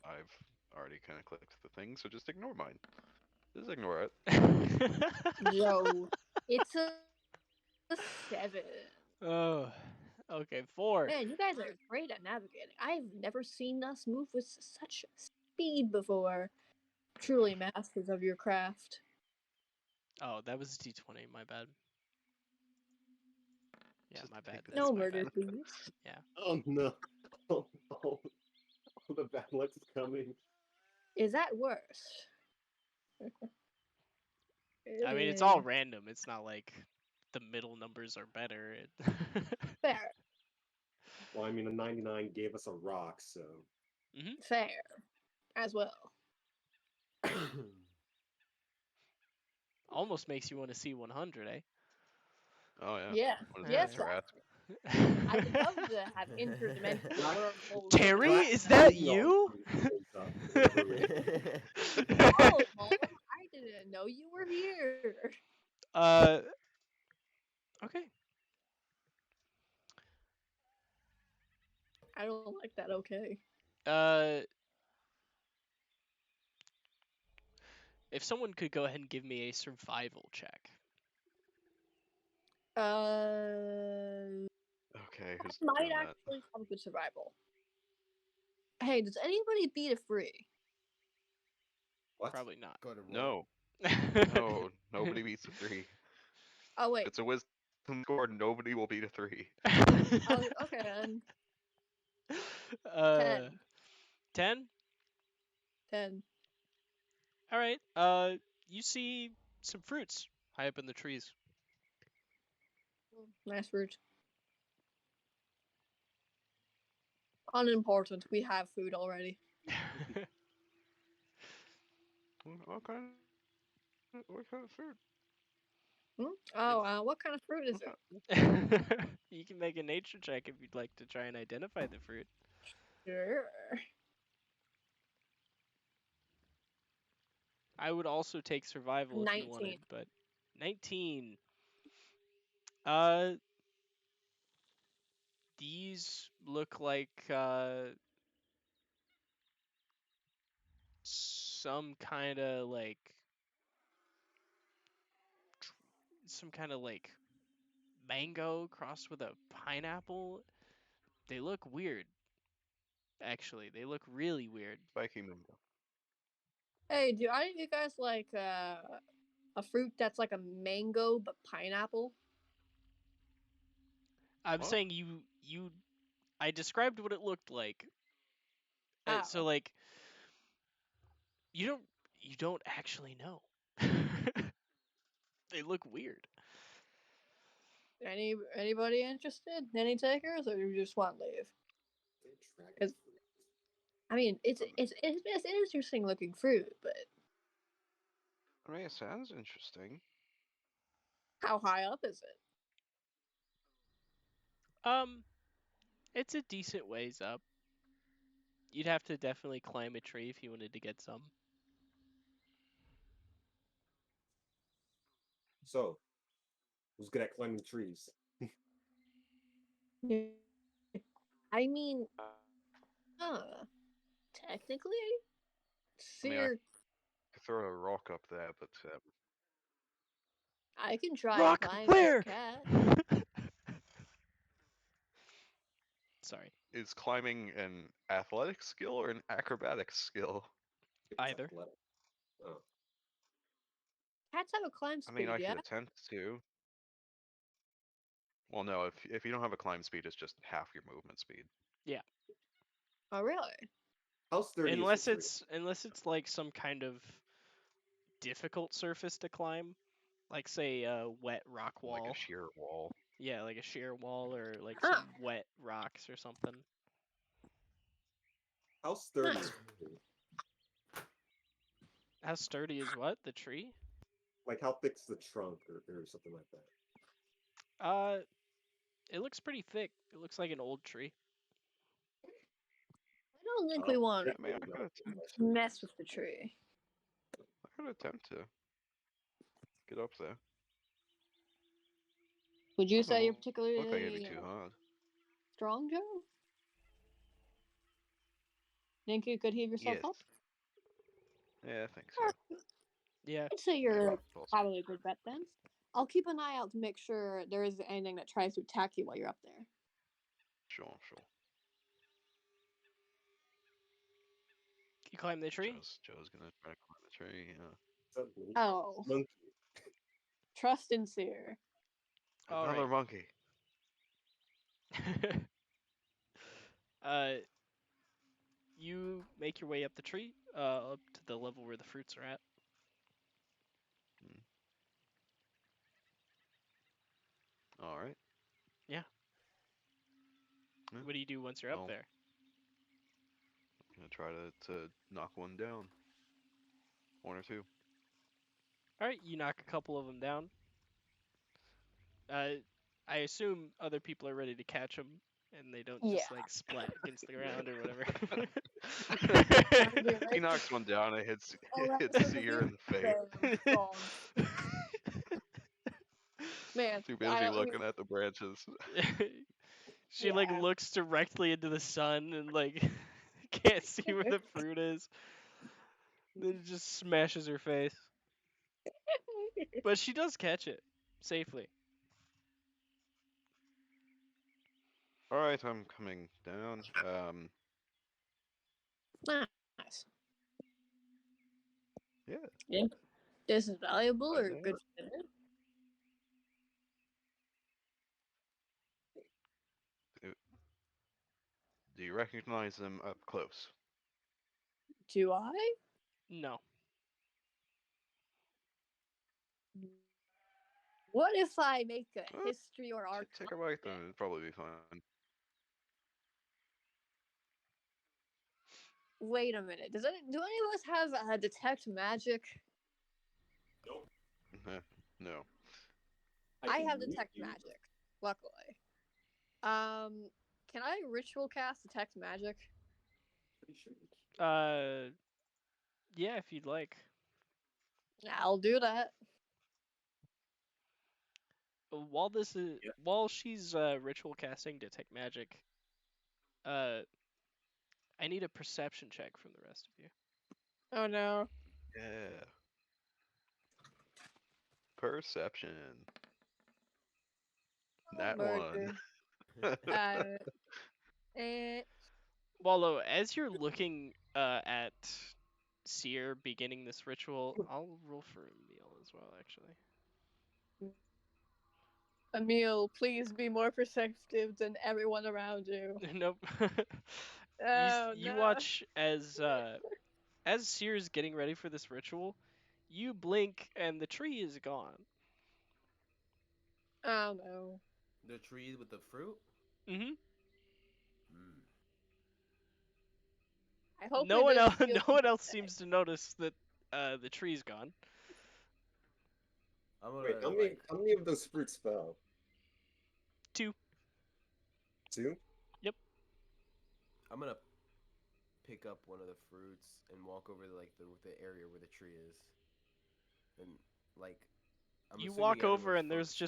I've already kind of clicked the thing, so just ignore mine. Just ignore it. Yo, it's a 7. Oh, okay, 4. Man, you guys are great at navigating. I've never seen us move with such speed before. Truly masters of your craft. Oh, that was D20. My bad. Yeah, Just my bad. take the That's No my murder, bad. please. Oh no! Oh, the bad luck's coming. Is that worse? I mean, it's all random. It's not like the middle numbers are better. Fair. Well, I mean, a 99 gave us a rock, so. Fair. As well. Almost makes you want to see 100, eh? Oh yeah. Yeah. What does Yes, Master ask? I would love to have interdimensional wormholes. Terry, with is that. that Dragon you? pulls up, whatever it is. Oh, Mom, I didn't know you were here. Okay. I don't like that. Okay. If someone could go ahead and give me a survival check. Okay, who's Might doing that? actually come with survival. Hey, does anybody beat a free? What? Probably not. Got to roll. No, no, nobody beats a 3. Oh If wait. it's a wisdom score, nobody will beat a 3. Oh, okay then. 10. 10? 10. All right. You see some fruits high up in the trees. Nice fruit. Unimportant. We have food already. What kind of fruit? Oh, what kind of fruit is it? You can make a nature check if you'd like to try and identify the fruit. Sure. I would also take survival if you 19. wanted, but 19. Uh, these look like some kind of like mango crossed with a pineapple. They look weird. Actually, they look really weird. Spiky mango. Hey, do any of you guys like a fruit that's like a mango but pineapple? I'm What? saying I described what it looked like. Oh. So like you don't actually know. They look weird. Anybody interested? Any takers, or you just want to leave? Dragon fruit. I mean, it's an interesting looking fruit, but I mean, it sounds interesting. how high up is it? It's a decent ways up. You'd have to definitely climb a tree if you wanted to get some. So, who's good at climbing trees? I mean, technically, I mean, Seer, could throw a rock up there, but I can try and Rock climb where? this cat. Sorry. is climbing an athletic skill or an acrobatics skill? It's Either. athletic. Oh. Cats have a climb I mean, speed, I yeah? could attempt to. Well, no, if you don't have a climb speed, it's just half your movement speed. Oh, really? How sturdy Unless is it's like some kind of difficult surface to climb, like say a wet rock Like wall. a sheer wall. Yeah, like a sheer wall or like Huh. some wet rocks or something. How sturdy Nice. is the tree? How sturdy is what? The tree? Like, how thick's the trunk or something like that? It looks pretty thick. It looks like an old tree. I don't think Oh, we want I mean, I could to attempt. mess with the tree. I could attempt to get up there. Would you say you're Look like it'd be particularly too hard. strong, Joe? Think you could heave yourself Yes. up? Yeah, I think so. Yeah. I'd say you're Possible. probably a good bet then. I'll keep an eye out to make sure there isn't anything that tries to attack you while you're up there. Sure. You climb the tree. Joe's gonna try to climb the tree. Yeah. Something. Oh, Monkey. trust and seer. All Another right. monkey. You make your way up the tree, up to the level where the fruits are at. All right. Yeah. Yeah. What do you do once you're up Well, there? I'm gonna try to knock one down. One or two. All right, you knock a couple of them down. I assume other people are ready to catch them, and they don't just Yeah. like splat against the ground or whatever. He knocks one down. It hits Alright, hits so Seer in the face. Damn, gone. Man, Too busy looking at the branches. She like Yeah. looks directly into the sun and like can't see where the fruit is. Then it just smashes her face. But she does catch it safely. All right, I'm coming down. Nice. Yeah. Yeah. This is valuable Right or there. good for dinner? Do you recognize them up close? Do I? No. What if I make a Uh, history or art? Take a bite, then it'd probably be fine. Wait a minute. Do any of us have detect magic? No. I have can detect read you. magic, luckily. Can I ritual cast detect magic? Pretty sure you can. Yeah, if you'd like. I'll do that. While this is Yeah. while she's ritual casting detect magic, I need a perception check from the rest of you. Oh no. Yeah. Perception. That one. Uh, eh, Wallow, as you're looking at Seer beginning this ritual, I'll roll for Emil as well, actually. Emil, please be more perceptive than everyone around you. Nope. Oh You no. watch as Seer's getting ready for this ritual, you blink and the tree is gone. Oh no. The tree with the fruit? Mm-hmm. Hmm. I hope No it one didn't else steal no one else today. seems to notice that the tree's gone. I'm gonna Wait, how many of those fruits fell? 2. 2? Yep. I'm gonna pick up one of the fruits and walk over to like the area where the tree is, and like I'm You assuming walk over everyone's and there's focusing.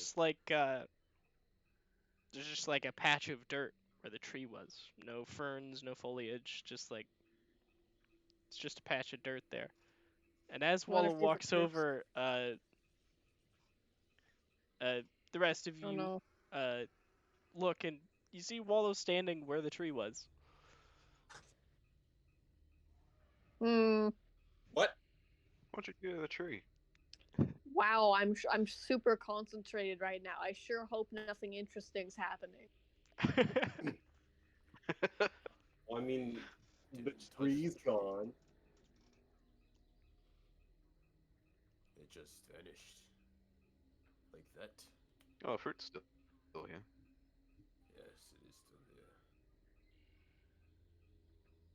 just like a patch of dirt where the tree was. No ferns, no foliage, it's just a patch of dirt there. And as What Wallow if these are walks fruits? over, the rest of Oh you no. look and you see Wallow standing where the tree was. Hmm. What? What'd you do to the tree? Wow, I'm super concentrated right now. I sure hope nothing interesting's happening. Well, I mean, the Didn't touch tree's the tree. gone. It just vanished. Like that. Oh, fruit's still here. Yes, it is still there.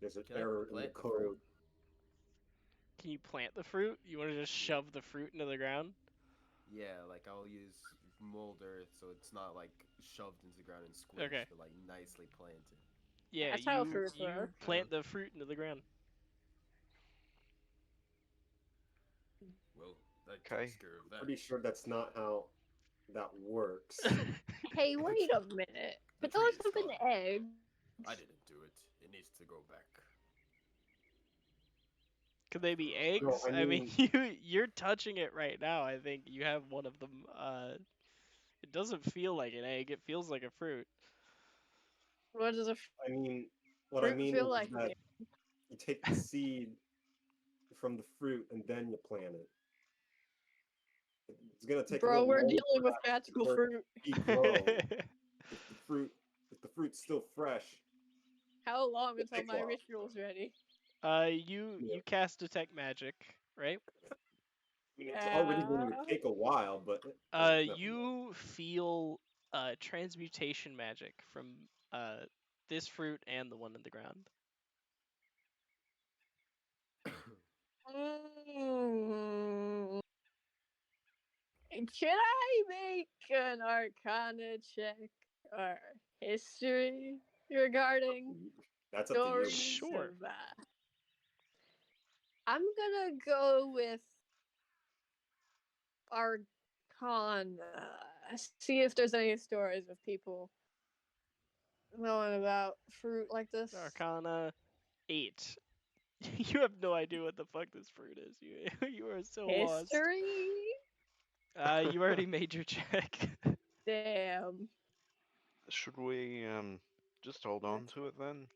There's an Can I error in the plant the code. fruit? Can you plant the fruit? You want to just Yeah. shove the fruit into the ground? Yeah, like I'll use mold earth so it's not like shoved into the ground and squished, Okay. but like nicely planted. Yeah, That's how you fruits work. plant the fruit into the ground. Well, that Okay. takes care of that. Pretty sure that's not how that works. Hey, wait a minute. The But those tree is have been gone. eggs. I didn't do it. It needs to go back. Could they be No, eggs? I I mean, mean, you're touching it right now. I think you have one of them. It doesn't feel like an egg. It feels like a fruit. What does a I mean, what I fruit mean feel is like? that you take the seed from the fruit and then you plant it. It's gonna take a Bro, little we're longer dealing for with that magical fruit fruit. to grow. If the fruit's still fresh, How long it until takes a my while. ritual's ready? You Yeah. cast detect magic, right? I mean, it's already going to Yeah. take a while, but there's nothing. You feel transmutation magic from this fruit and the one in the ground. Mm. Can I make an Arcana check or history regarding That's up to you. stories Sure. of? I'm gonna go with Arcana. See if there's any stories of people knowing about fruit like this. Arcana 8. You have no idea what the fuck this fruit is. You are so lost. History? You already made your check. Damn. Should we just hold on to it then?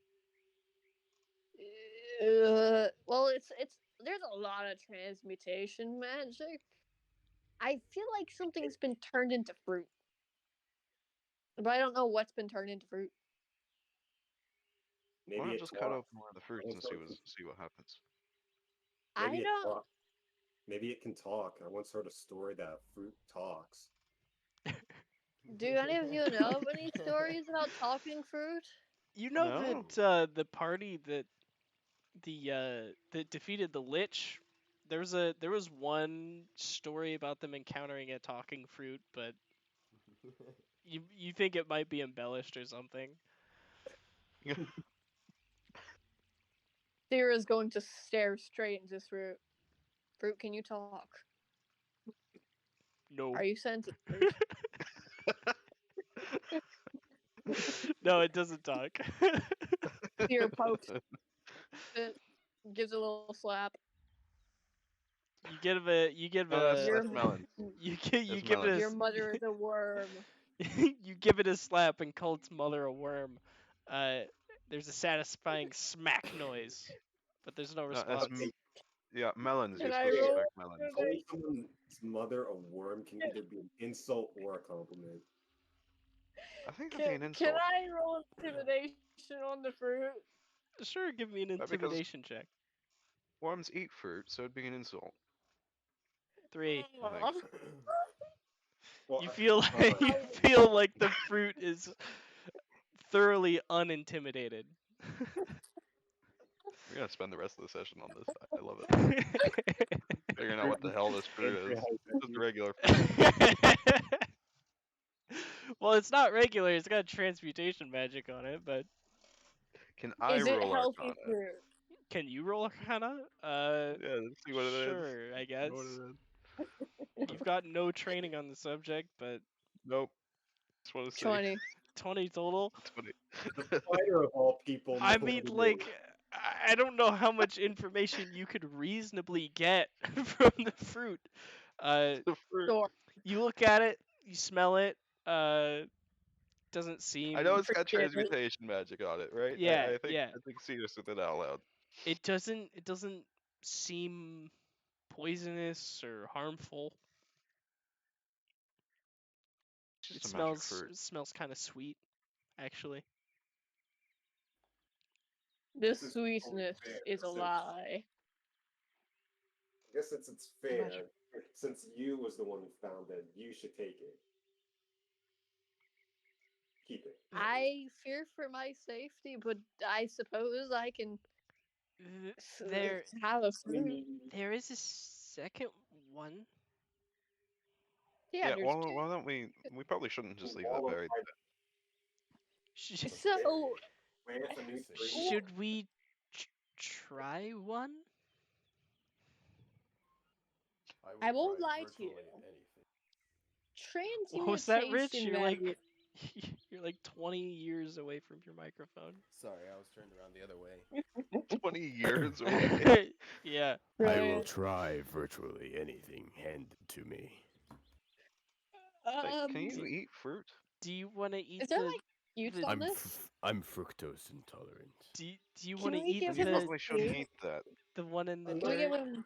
Well, it's there's a lot of transmutation magic. I feel like something's been turned into fruit, but I don't know what's been turned into fruit. Why Maybe not it just cut talks. open one of the fruits and see what happens? Maybe I it don't. talks. Maybe it can talk. I once heard a story that fruit talks. Do any of you know of any stories about talking fruit? You know No. that the party that that defeated the Lich, there was one story about them encountering a talking fruit, but you think it might be embellished or something. Thera is going to stare straight into this fruit. Fruit, can you talk? No. Are you sentient? Fruit? No, it doesn't talk. Thera pokes it, gives it a little slap. You give it you give No, that's a melon. you That's give it melon. a Your mother is a worm. you give it a slap and call its mother a worm. Uh, there's a satisfying smack noise, but there's no That's response. yeah, melons. Can You're I supposed to roll? smack melons. Calling someone's mother a worm can either be an insult or a compliment. I think that'd be an Can insult. I roll intimidation on the fruit? Sure, give me an Because intimidation check. worms eat fruit, so it'd be an insult. 3. I think. Well, You feel you feel like the fruit is thoroughly unintimidated. We're gonna spend the rest of the session on this. I love it. Figuring out what the hell this fruit is. It's just a regular fruit. Well, it's not regular. It's got transmutation magic on it, but Can I Is it roll healthy Arcana? fruit? can you roll Arcana? Yeah, let's see what it is. Sure, I See guess. what it is. You've got no training on the subject, but Nope. Just want to see. 20. 20 total. 20. the spider of all people. I know mean, what it like, is. I don't know how much information you could reasonably get from the fruit. The fruit. Sure. You look at it, you smell it. Doesn't I know seem. it's got Forget it. transmutation magic on it, right? Yeah, I think yeah. seriously that out loud. It doesn't seem poisonous or harmful. It's It just a magic fruit. smells kind of sweet, actually. This is sweetness totally fair, is a since- lie. I guess since it's fair, since you was the one who found it, you should take it. Keep it. I fear for my safety, but I suppose I can There have a fruit. there is a second one. Yeah, Yeah, there's why don't we? We probably shouldn't just leave that buried. Sh- So, Plant a new tree. Should we try one? I won't try lie to virtually you. anything. transmutation What was that, Rich? You're like, magic You're like 20 years away from your microphone. Sorry, I was turned around the other way. 20 years away. Yeah. I will Right. try virtually anything handed to me. Wait, can you do- eat fruit? Do you want to eat Is there the? like use the- on this? I'm fructose intolerant. Do you Can want to we eat give Then you him a probably shouldn't fruit? eat that. the one in the Can Can we give dirt him?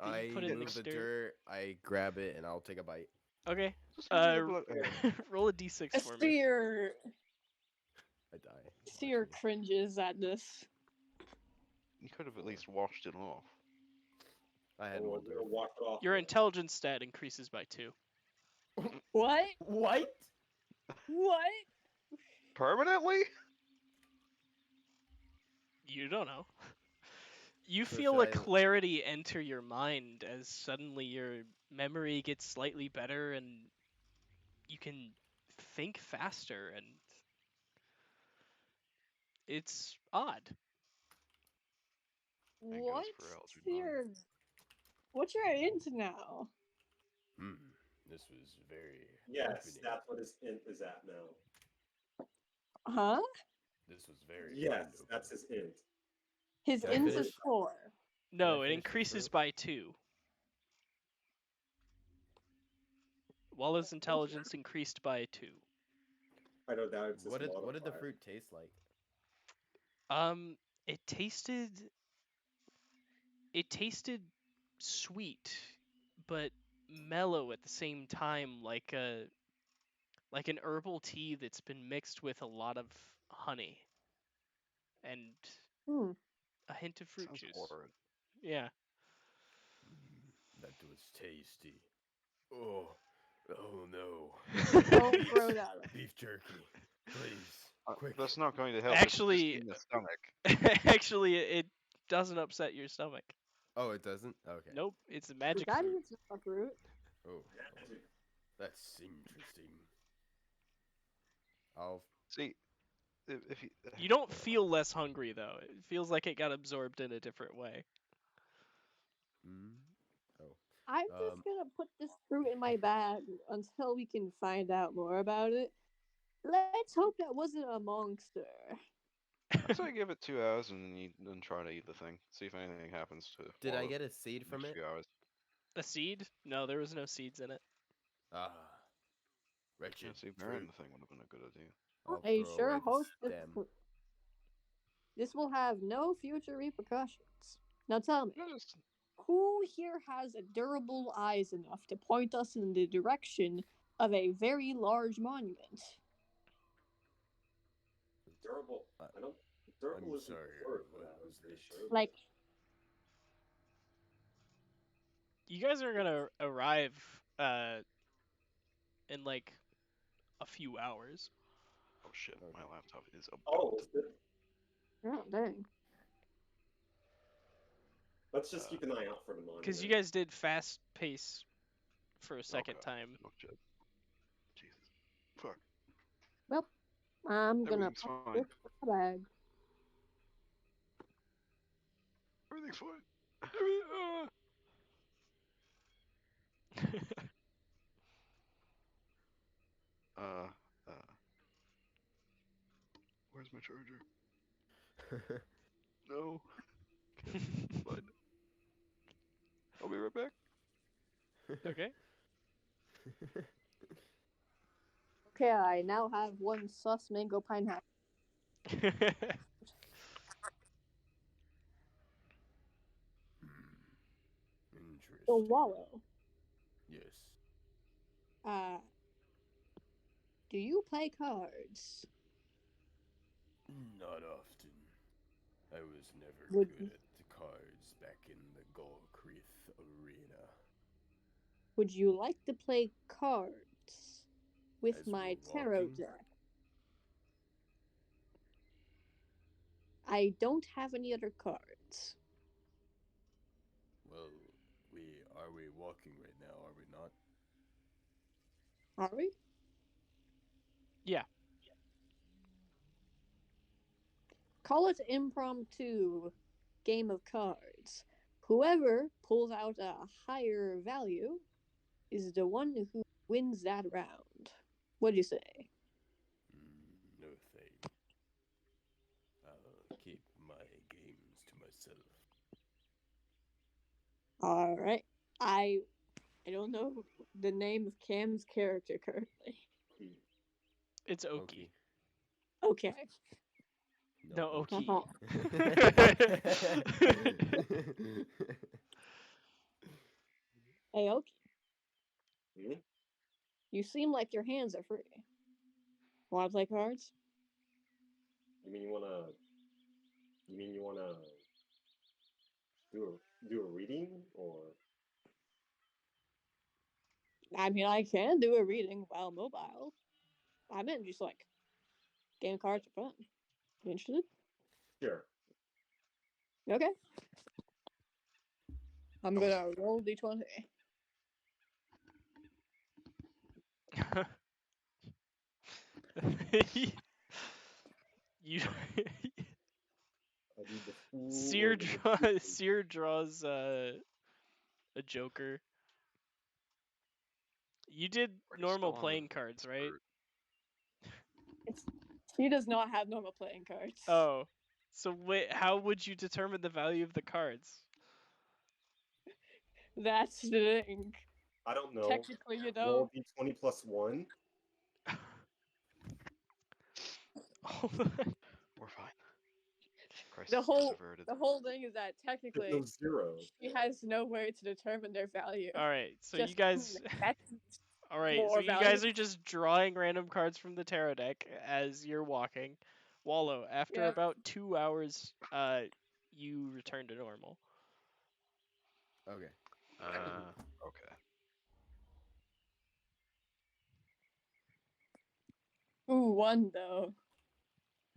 that you I put in move the the dirt? dirt, I grab it, and I'll take a bite. Okay. Just give me a blood. Roll a d6 for me. Seer I die. Seer Watch me. cringes at this. You could have at least washed it off. I had Or Mulder. wash it off. Your intelligence stat increases by 2. What? What? What? Permanently? You don't know. You So feel a should I- clarity enter your mind as suddenly your memory gets slightly better and you can think faster, and it's odd. That goes What? for Algernon. Seer? What you're into now? This was very Yes, opening. that's what his int is at now. Huh? This was very Yes, mind-opening. that's his int. His Can I int finish? is 4. No, it finish the increases fruit? by 2. Wallace's intelligence increased by 2. I know that it's his What did the modifier. fruit taste like? It tasted sweet, but mellow at the same time, like an herbal tea that's been mixed with a lot of honey and Hmm. a hint of fruit Sounds juice. horrid. Yeah. That was tasty. Oh no. Don't Beef- throw that up. Beef jerky, please, quick. That's not going to help. Actually- it's just in the stomach. Actually, it doesn't upset your stomach. Oh, it doesn't. Okay. Nope, it's a Is magic that fruit. even a fruit? Oh, that's interesting. I'll. See, if you You don't feel less hungry though. It feels like it got absorbed in a different way. Oh. I'm just gonna put this fruit in my bag until we can find out more about it. Let's hope that wasn't a monster. I'd say give it 2 hours and then try to eat the thing. See if anything happens to. Did I Wallace get a seed in the from next it? few hours. A seed? No, there was no seeds in it. Ah, Yeah, wretched see, burying fruit. the thing would have been a good idea. I'll I throw sure away the hope stem. this will have no future repercussions. Now tell me, Just who here has durable eyes enough to point us in the direction of a very large monument? Durable. I don't. Durable I'm isn't the sorry, word for what that, I'm was pretty that? sure. Like, You guys are gonna arrive in like a few hours. oh shit, my Okay. laptop is about. Oh, is it? oh dang. Let's just keep an eye out for the monument. Because you guys did fast pace for a second God. time. Oh shit. Jesus. Fuck. Well, I'm gonna Everything's pop fine. this in my bag. Everything's fine. Uh, where's my charger? No. Fine. I'll be right back. Okay. Okay, I now have one sus mango pineapple. Interesting. So Wallow, Yes. do you play cards? Not often. I was never Would good you- at the cards back in the Golkrith arena. Would you like to play cards with As my we're tarot walking? deck? I don't have any other cards. Well, are we walking right now? Are we not? Are we? Yeah. Call it impromptu game of cards. Whoever pulls out a higher value is the one who wins that round. What'd you say? No thing. I'll keep my games to myself. All right. I don't know the name of Cam's character currently. It's Oki. Okay. No, Oki. Uh-huh. Hey, Oki. Hmm? You seem like your hands are free. Want to play cards? You mean you wanna do a reading or? I mean, I can do a reading while mobile. I meant just like game cards for fun. You interested? Sure. Okay. I'm gonna roll d20. You I need the fool Seer or the magician. Seer draws a Joker. You did We're normal still on playing the cards, right? He does not have normal playing cards. Oh. So wait, how would you determine the value of the cards? That's the thing. I don't know. Technically, you Roll know. d20 plus 1. We're fine. Crisis The is whole averted. the whole thing is that There's technically no 0. she has no way to determine their value. All right, so Just you guys all right, so more you guys value. are just drawing random cards from the tarot deck as you're walking. Wallow, after Yeah. about 2 hours, you return to normal. Okay. Okay. Ooh, one though.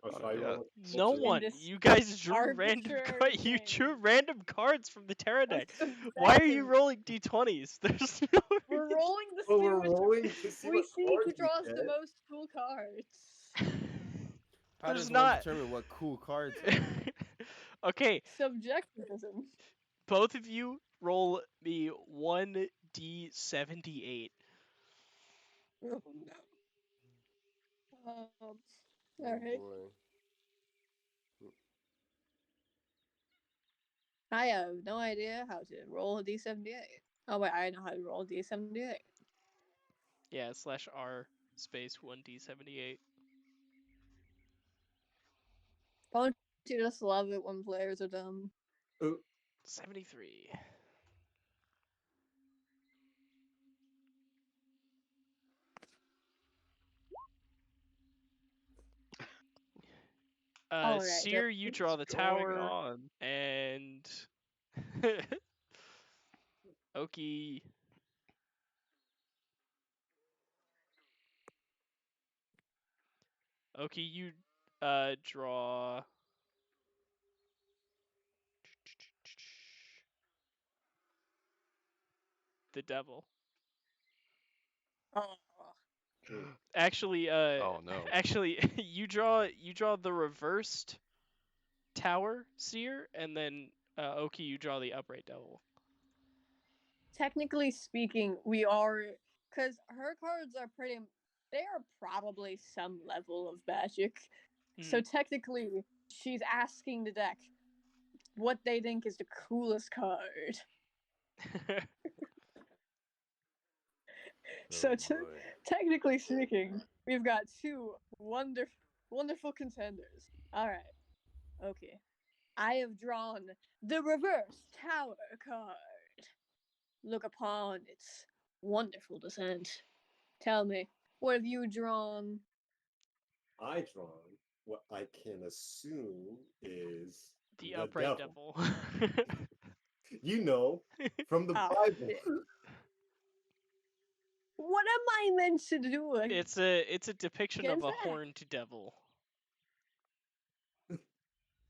Oh, should Oh, I yeah. roll? No In one. this You guys drew arbitrary You drew game. random cards from the tarot deck. That's Why are you subjective. rolling d20s? There's no We're reason. rolling to Oh, see we're which rolling to see we what see who cards we draws the get? most cool cards. How There's does one not. determine what cool cards are? Okay, Subjectivism. both of you roll me 1d78. Oh no. Oh Alright. boy. I have no idea how to roll a d78. Oh wait, I know how to roll a d78. Yeah, /r space 1d78. Don't you just love it when players are dumb? Oh, 73. Alright, Seer, you draw the What's going tower, on? and Oki. Oki, you draw the devil. oh. Actually, Oh no. actually, you draw the reversed tower seer, and then Oki, you draw the upright devil. Technically speaking, we are, because her cards are pretty, they are probably some level of magic. So technically, she's asking the deck what they think is the coolest card. So Oh boy. technically speaking, we've got two wonderful contenders. All right, okay. I have drawn the reverse tower card. Look upon its wonderful descent. Tell me, what have you drawn? I drawn what I can assume is The the upright devil. devil. You know, from the Oh, Bible. shit. What am I meant to do? It's a depiction of Against a that? horned devil.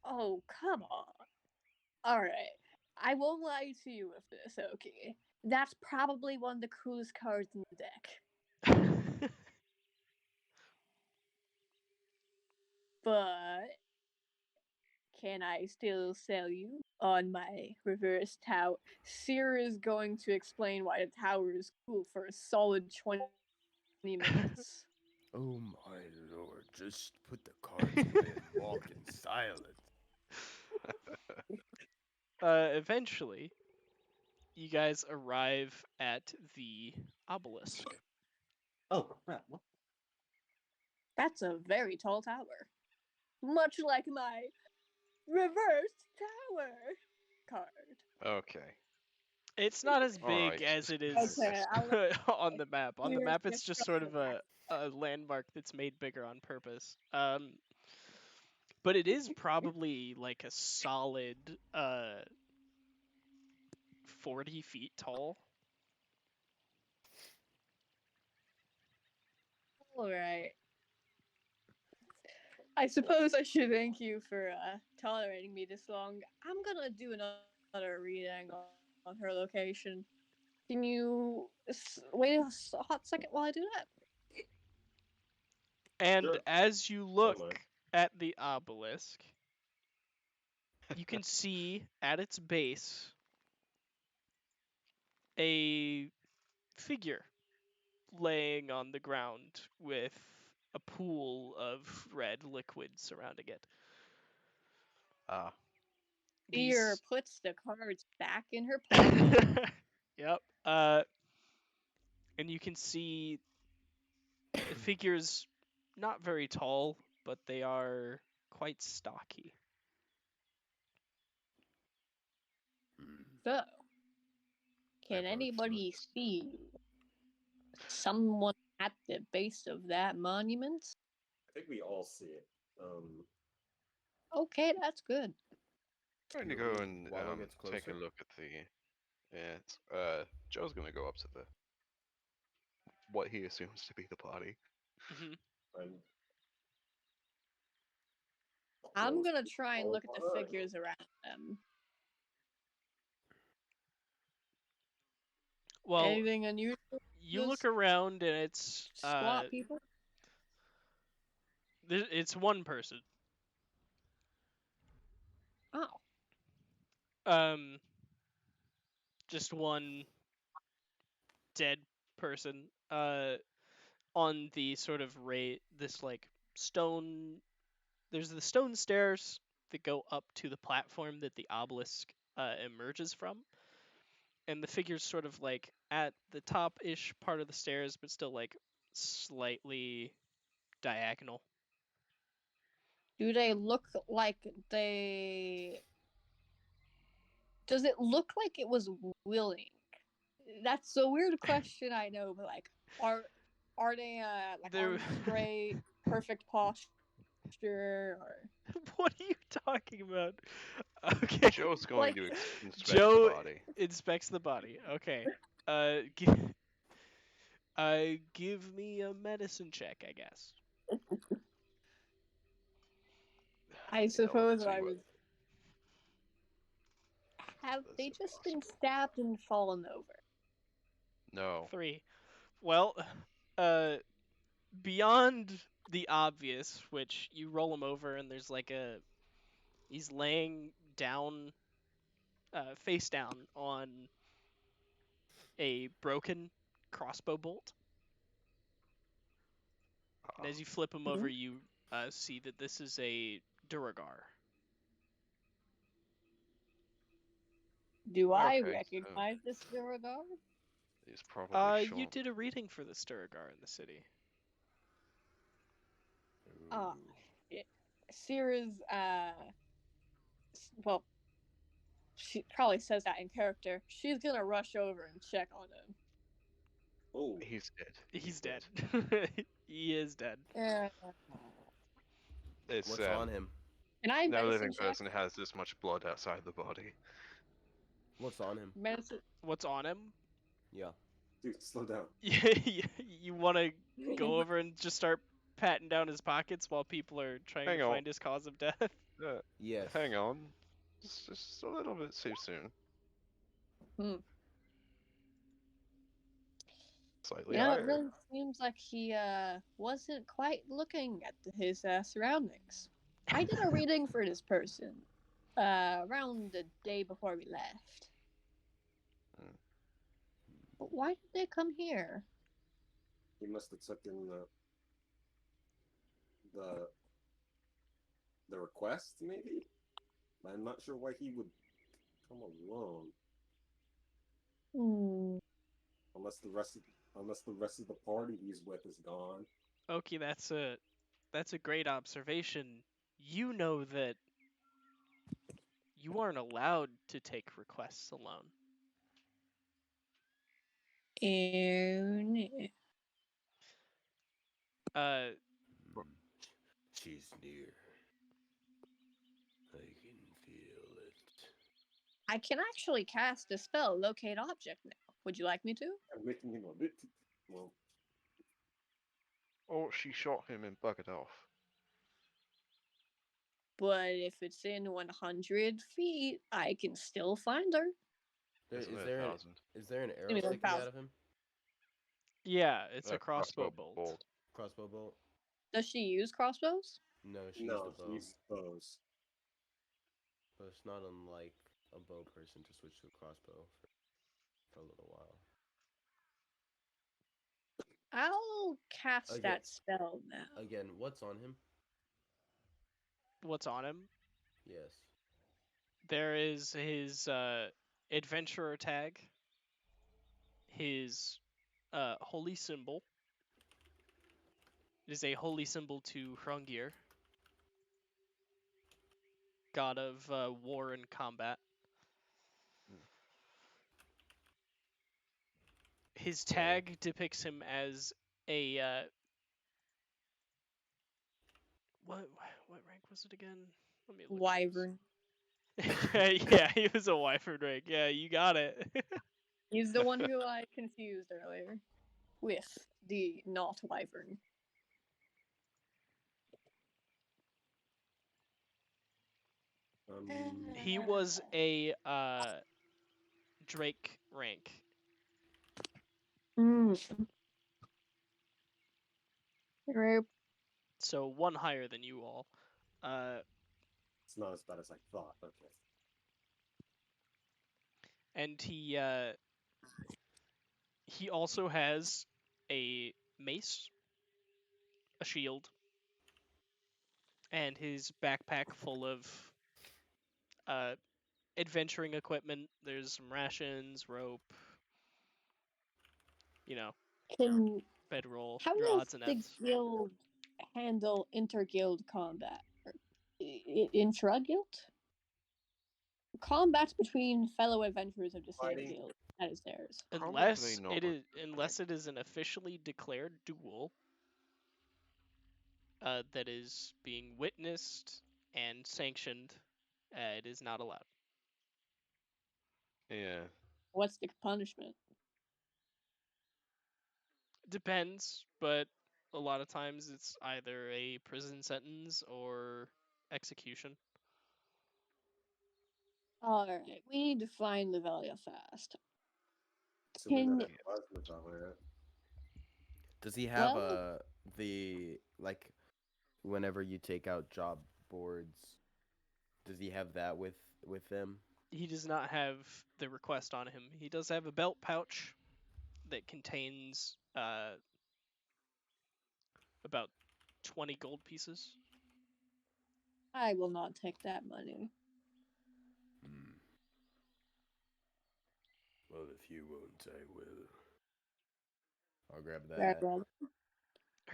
Oh, come on. Alright. I won't lie to you with this, okay? That's probably one of the coolest cards in the deck. But can I still sell you on my reverse tower? Seer is going to explain why the tower is cool for a solid 20 minutes. Oh my lord, just put the cards away and walk in silence. Eventually, you guys arrive at the obelisk. Oh crap! What? That's a very tall tower. Much like my reversed tower card. Okay. It's not as big Alright. as it is Okay, I'll let on the map. On the you map, it's just sort of describe a landmark that's made bigger on purpose. But it is probably like a solid 40 feet tall. All right. I suppose I should thank you for tolerating me this long. I'm gonna do another reading on her location. Can you wait a hot second while I do that? And Sure. as you Don't look mind. at the obelisk, you can see at its base a figure laying on the ground with a pool of red liquid surrounding it. Ah. Fear These puts the cards back in her pocket. Yep. And you can see the figure's not very tall, but they are quite stocky. Hmm. So, I can approach anybody the- see someone at the base of that monument? I think we all see it. Okay, that's good. I'm going to Will go we- and Wallow gets take a closer? look at the. Yeah, Joe's going to go up to the what he assumes to be the body. Hmm. I'm I'm close gonna to try and all look at the behind. figures around them. Well, Anything unusual? you Those look around and it's squat people? it's one person. Oh, Um, just one dead person. On the sort of this like stone. There's the stone stairs that go up to the platform that the obelisk emerges from, and the figure's sort of like at the top-ish part of the stairs, but still like slightly diagonal. do they look like they? Does it look like it was willing? That's a weird question, I know, but like, are they like They're arms straight, perfect posture, or What are you talking about? Okay. Joe's going like to inspect Joe the body. inspects the body. Okay. Give me a medicine check, I guess. I Yeah, suppose let's I see what. was. Have That's they just been impossible. stabbed and fallen over? No. 3. Well, uh, beyond the obvious, which you roll him over and there's like he's laying down, face down on a broken crossbow bolt. And Ah, as you flip him Mhm. over, you see that this is a Duragar. Do I okay, so recognize this Duragar? he's probably You short. did a reading for this Duragar in the city. Ah, Ooh. shit. Sierra's, well, she probably says that in character. She's gonna rush over and check on him. Oh, He's dead. He's dead. dead. He is dead. Yeah. It's What's on him? Can I no medicine living check? person has this much blood outside the body. What's on him? Medicine. What's on him? Yeah. dude, slow down. You want to go over and just start patting down his pockets while people are trying Hang to on. find his cause of death? Yes. Hang on. Just a little bit too soon. Hmm. Slightly You know, it higher. really seems like he wasn't quite looking at his surroundings. I did a reading for this person around the day before we left. Hmm. But why did they come here? He must have taken the request, maybe. I'm not sure why he would come alone, Hmm. unless the rest of the party he's with is gone. Okay, that's a great observation. You know that you aren't allowed to take requests alone. And Uh, She's near. I can feel it. I can actually cast a spell, locate object now. Would you like me to? I'm making him a bit. Well, Or she shot him and buggered off. But if it's in 100 feet, I can still find her. Isn't Is it there 1,000? an Give arrow me sticking out 1,000. of him? yeah, it's a crossbow bolt. Crossbow bolt? Does she use crossbows? No, she used no, a bow. he's bows. But it's not unlike a bow person to switch to a crossbow for a little while. I'll cast Okay. that spell now. Again, what's on him? What's on him? Yes. There is his adventurer tag, his holy symbol. It is a holy symbol to Hrungir, god of war and combat. His tag depicts him as a what rank was it again? Let me look. Wyvern. yeah, he was a wyvern rank. Yeah, you got it. He's the one who I confused earlier with the not wyvern. He was a Drake rank. Right. So one higher than you all. It's not as bad as I thought. Okay. And he also has a mace, a shield, and his backpack full of adventuring equipment. There's some rations, rope, you know, Can bedroll, how your does odds and the ends. guild handle inter-guild combat? Intra-guild? Combat between fellow adventurers of the same Fighting. guild. That is theirs. Unless not it is right. it is an officially declared duel that is being witnessed and sanctioned, it is not allowed. Yeah. What's the punishment? Depends, but a lot of times it's either a prison sentence or execution. Alright, we need to find Levelia fast. Assuming that Can it was Natalia. Does he have Well- the like whenever you take out job boards, does he have that with them? He does not have the request on him. He does have a belt pouch that contains about 20 gold pieces. I will not take that money. Well, if you won't, I will. I'll grab Very that. well.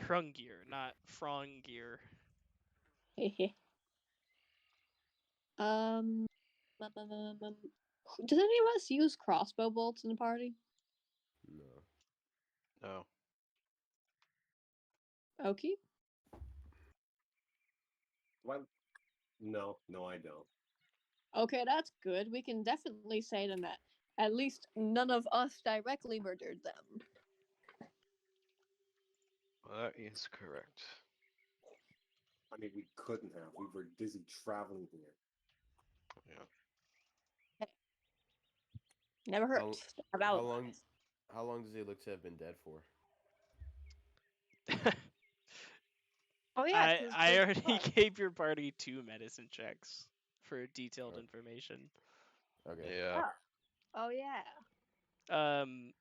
Hrungir, not Frongir. Hehe. um, Does any of us use crossbow bolts in the party? No. No. Okay. What? No, I don't. Okay, that's good. We can definitely say to them that at least none of us directly murdered them. That is correct. I mean, we couldn't have. We were busy traveling here. Yeah. Never How, hurts. how long does he look to have been dead for? Oh yeah, I already gave your party 2 medicine checks for detailed Okay. information. Okay. Yeah. Oh yeah. Um,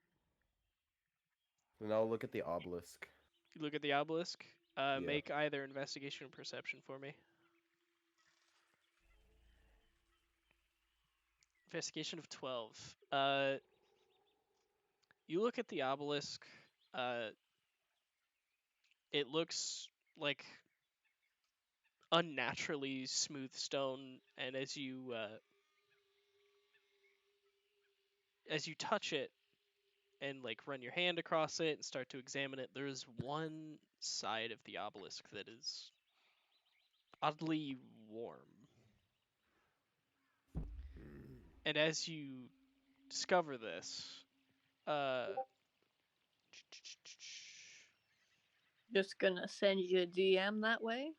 Then I'll look at the obelisk. you look at the obelisk. Yeah. Make either investigation or perception for me. Investigation of 12. You look at the obelisk. It looks like unnaturally smooth stone, and as you touch it and like run your hand across it and start to examine it, there's one side of the obelisk that is oddly warm. And as you discover this, Just gonna send you a DM that way.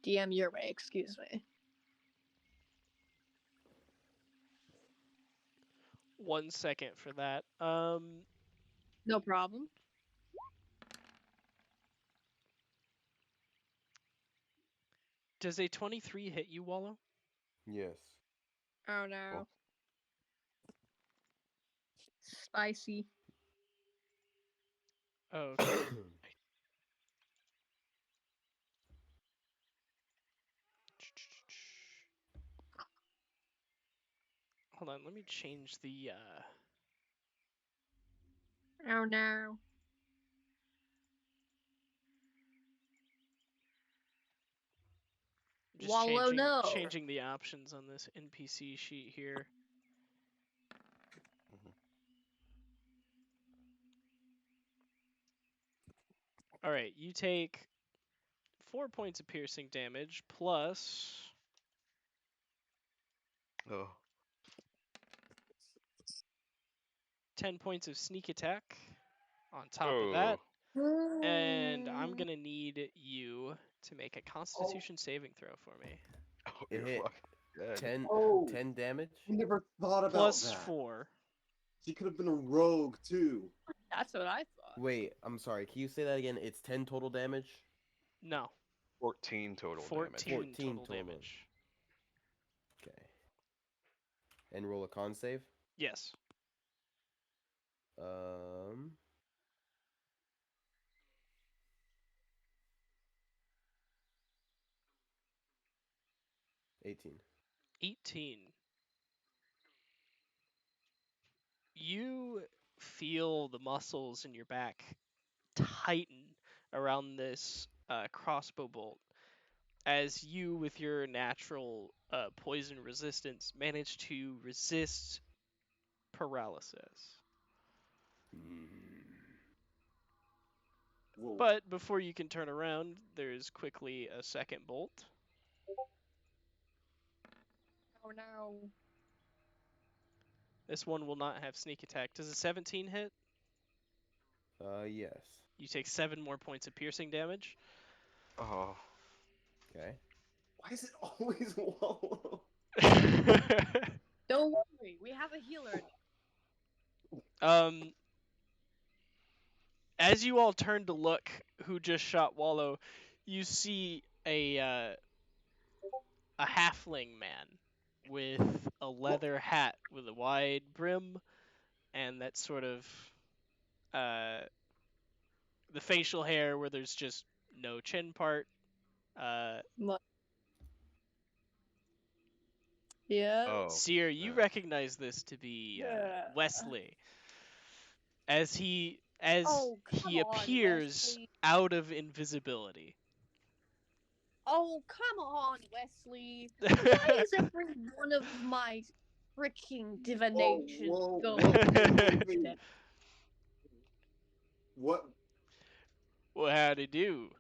DM your way, excuse me. 1 second for that. No problem. Does a 23 hit you, Wallow? Yes. Oh no. Spicy. Oh, okay. Hold on, let me change the Oh no. just Wallow no. changing the options on this NPC sheet here. Mhm. All right, you take 4 points of piercing damage plus Oh. 10 points of sneak attack on top of Oh. that. And I'm going to need you to make a constitution saving throw for me. Oh, It you're hit fucking dead. 10, Oh. 10 damage. I never thought about Plus that. 4. She could have been a rogue too. That's what I thought. Wait, I'm sorry. Can you say that again? It's 10 total damage? No, 14 total 14 damage. 14 total total. damage. Okay. And roll a con save? Yes. 18. 18. You feel the muscles in your back tighten around this crossbow bolt as you, with your natural poison resistance, manage to resist paralysis. Whoa. But before you can turn around, there's quickly a second bolt. Oh no. This one will not have sneak attack. Does a 17 hit? Yes. You take 7 more points of piercing damage. Oh. Okay. Why is it always Wallow? Don't worry, we have a healer. As you all turn to look who just shot Wallow, you see a halfling man with a leather hat with a wide brim and that sort of the facial hair where there's just no chin part. Yeah. Oh. Seer, you recognize this to be Yeah. Wesley, as he Oh, come on, appears Wesley. out of invisibility. Oh, come on, Wesley. Why is every one of my freaking divinations Whoa, going whoa. What? Well, how'd he do?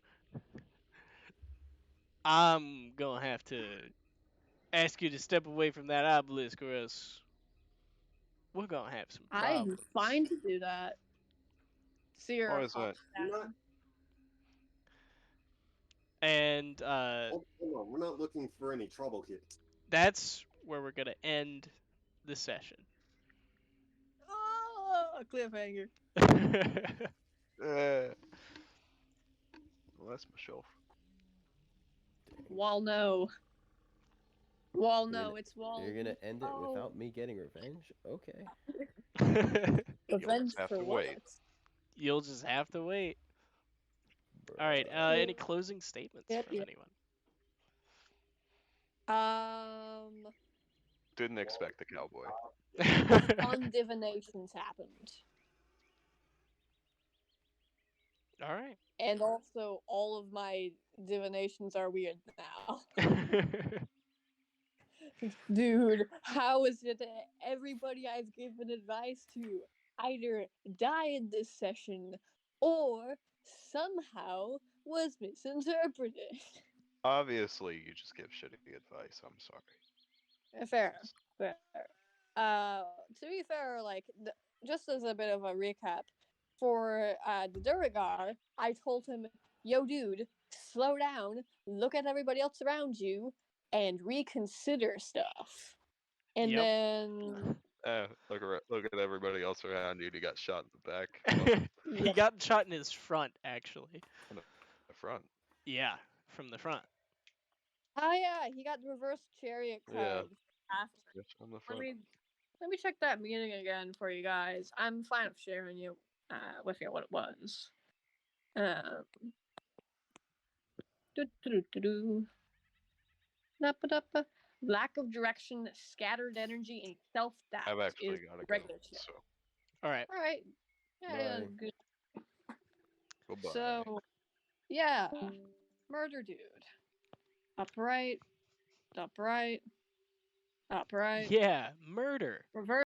I'm gonna have to ask you to step away from that obelisk, or else we're gonna have some I'm problems. fine to do that. Seer Why is that? And Hold on, we're not looking for any trouble here. that's where we're gonna end the session. Oh, cliffhanger. Well, that's my shelf. Wall no. Wall no, it's wall. You're gonna end it Oh. without me getting revenge? Okay. Revenge have for to what? wait. You'll just have to wait. All right. Any closing statements Yep, from yep. anyone? Didn't expect the cowboy. Fun divinations happened. All right. And also, all of my divinations are weird now. Dude, how is it that everybody I've given advice to either died this session or somehow was misinterpreted? Obviously, you just give shitty advice. I'm sorry. Fair, fair. To be fair, like, just as a bit of a recap, for the Duragar, I told him, yo, dude, slow down, look at everybody else around you, and reconsider stuff. And Yep. then Look at everybody else around you. And he got shot in the back. He got shot in his front, actually. In the front. Yeah, from the front. oh yeah, he got the reverse chariot Yeah. card after. Yes, on the Let front. me check that meeting again for you guys. I'm fine with sharing you with you what it was. Lack of direction, scattered energy, and self-doubt I've actually is got to go. regular check. So All right. All right. Yeah, Bye. good. goodbye. So, yeah, murder dude. Upright, upright, upright. Yeah, murder. Reverse.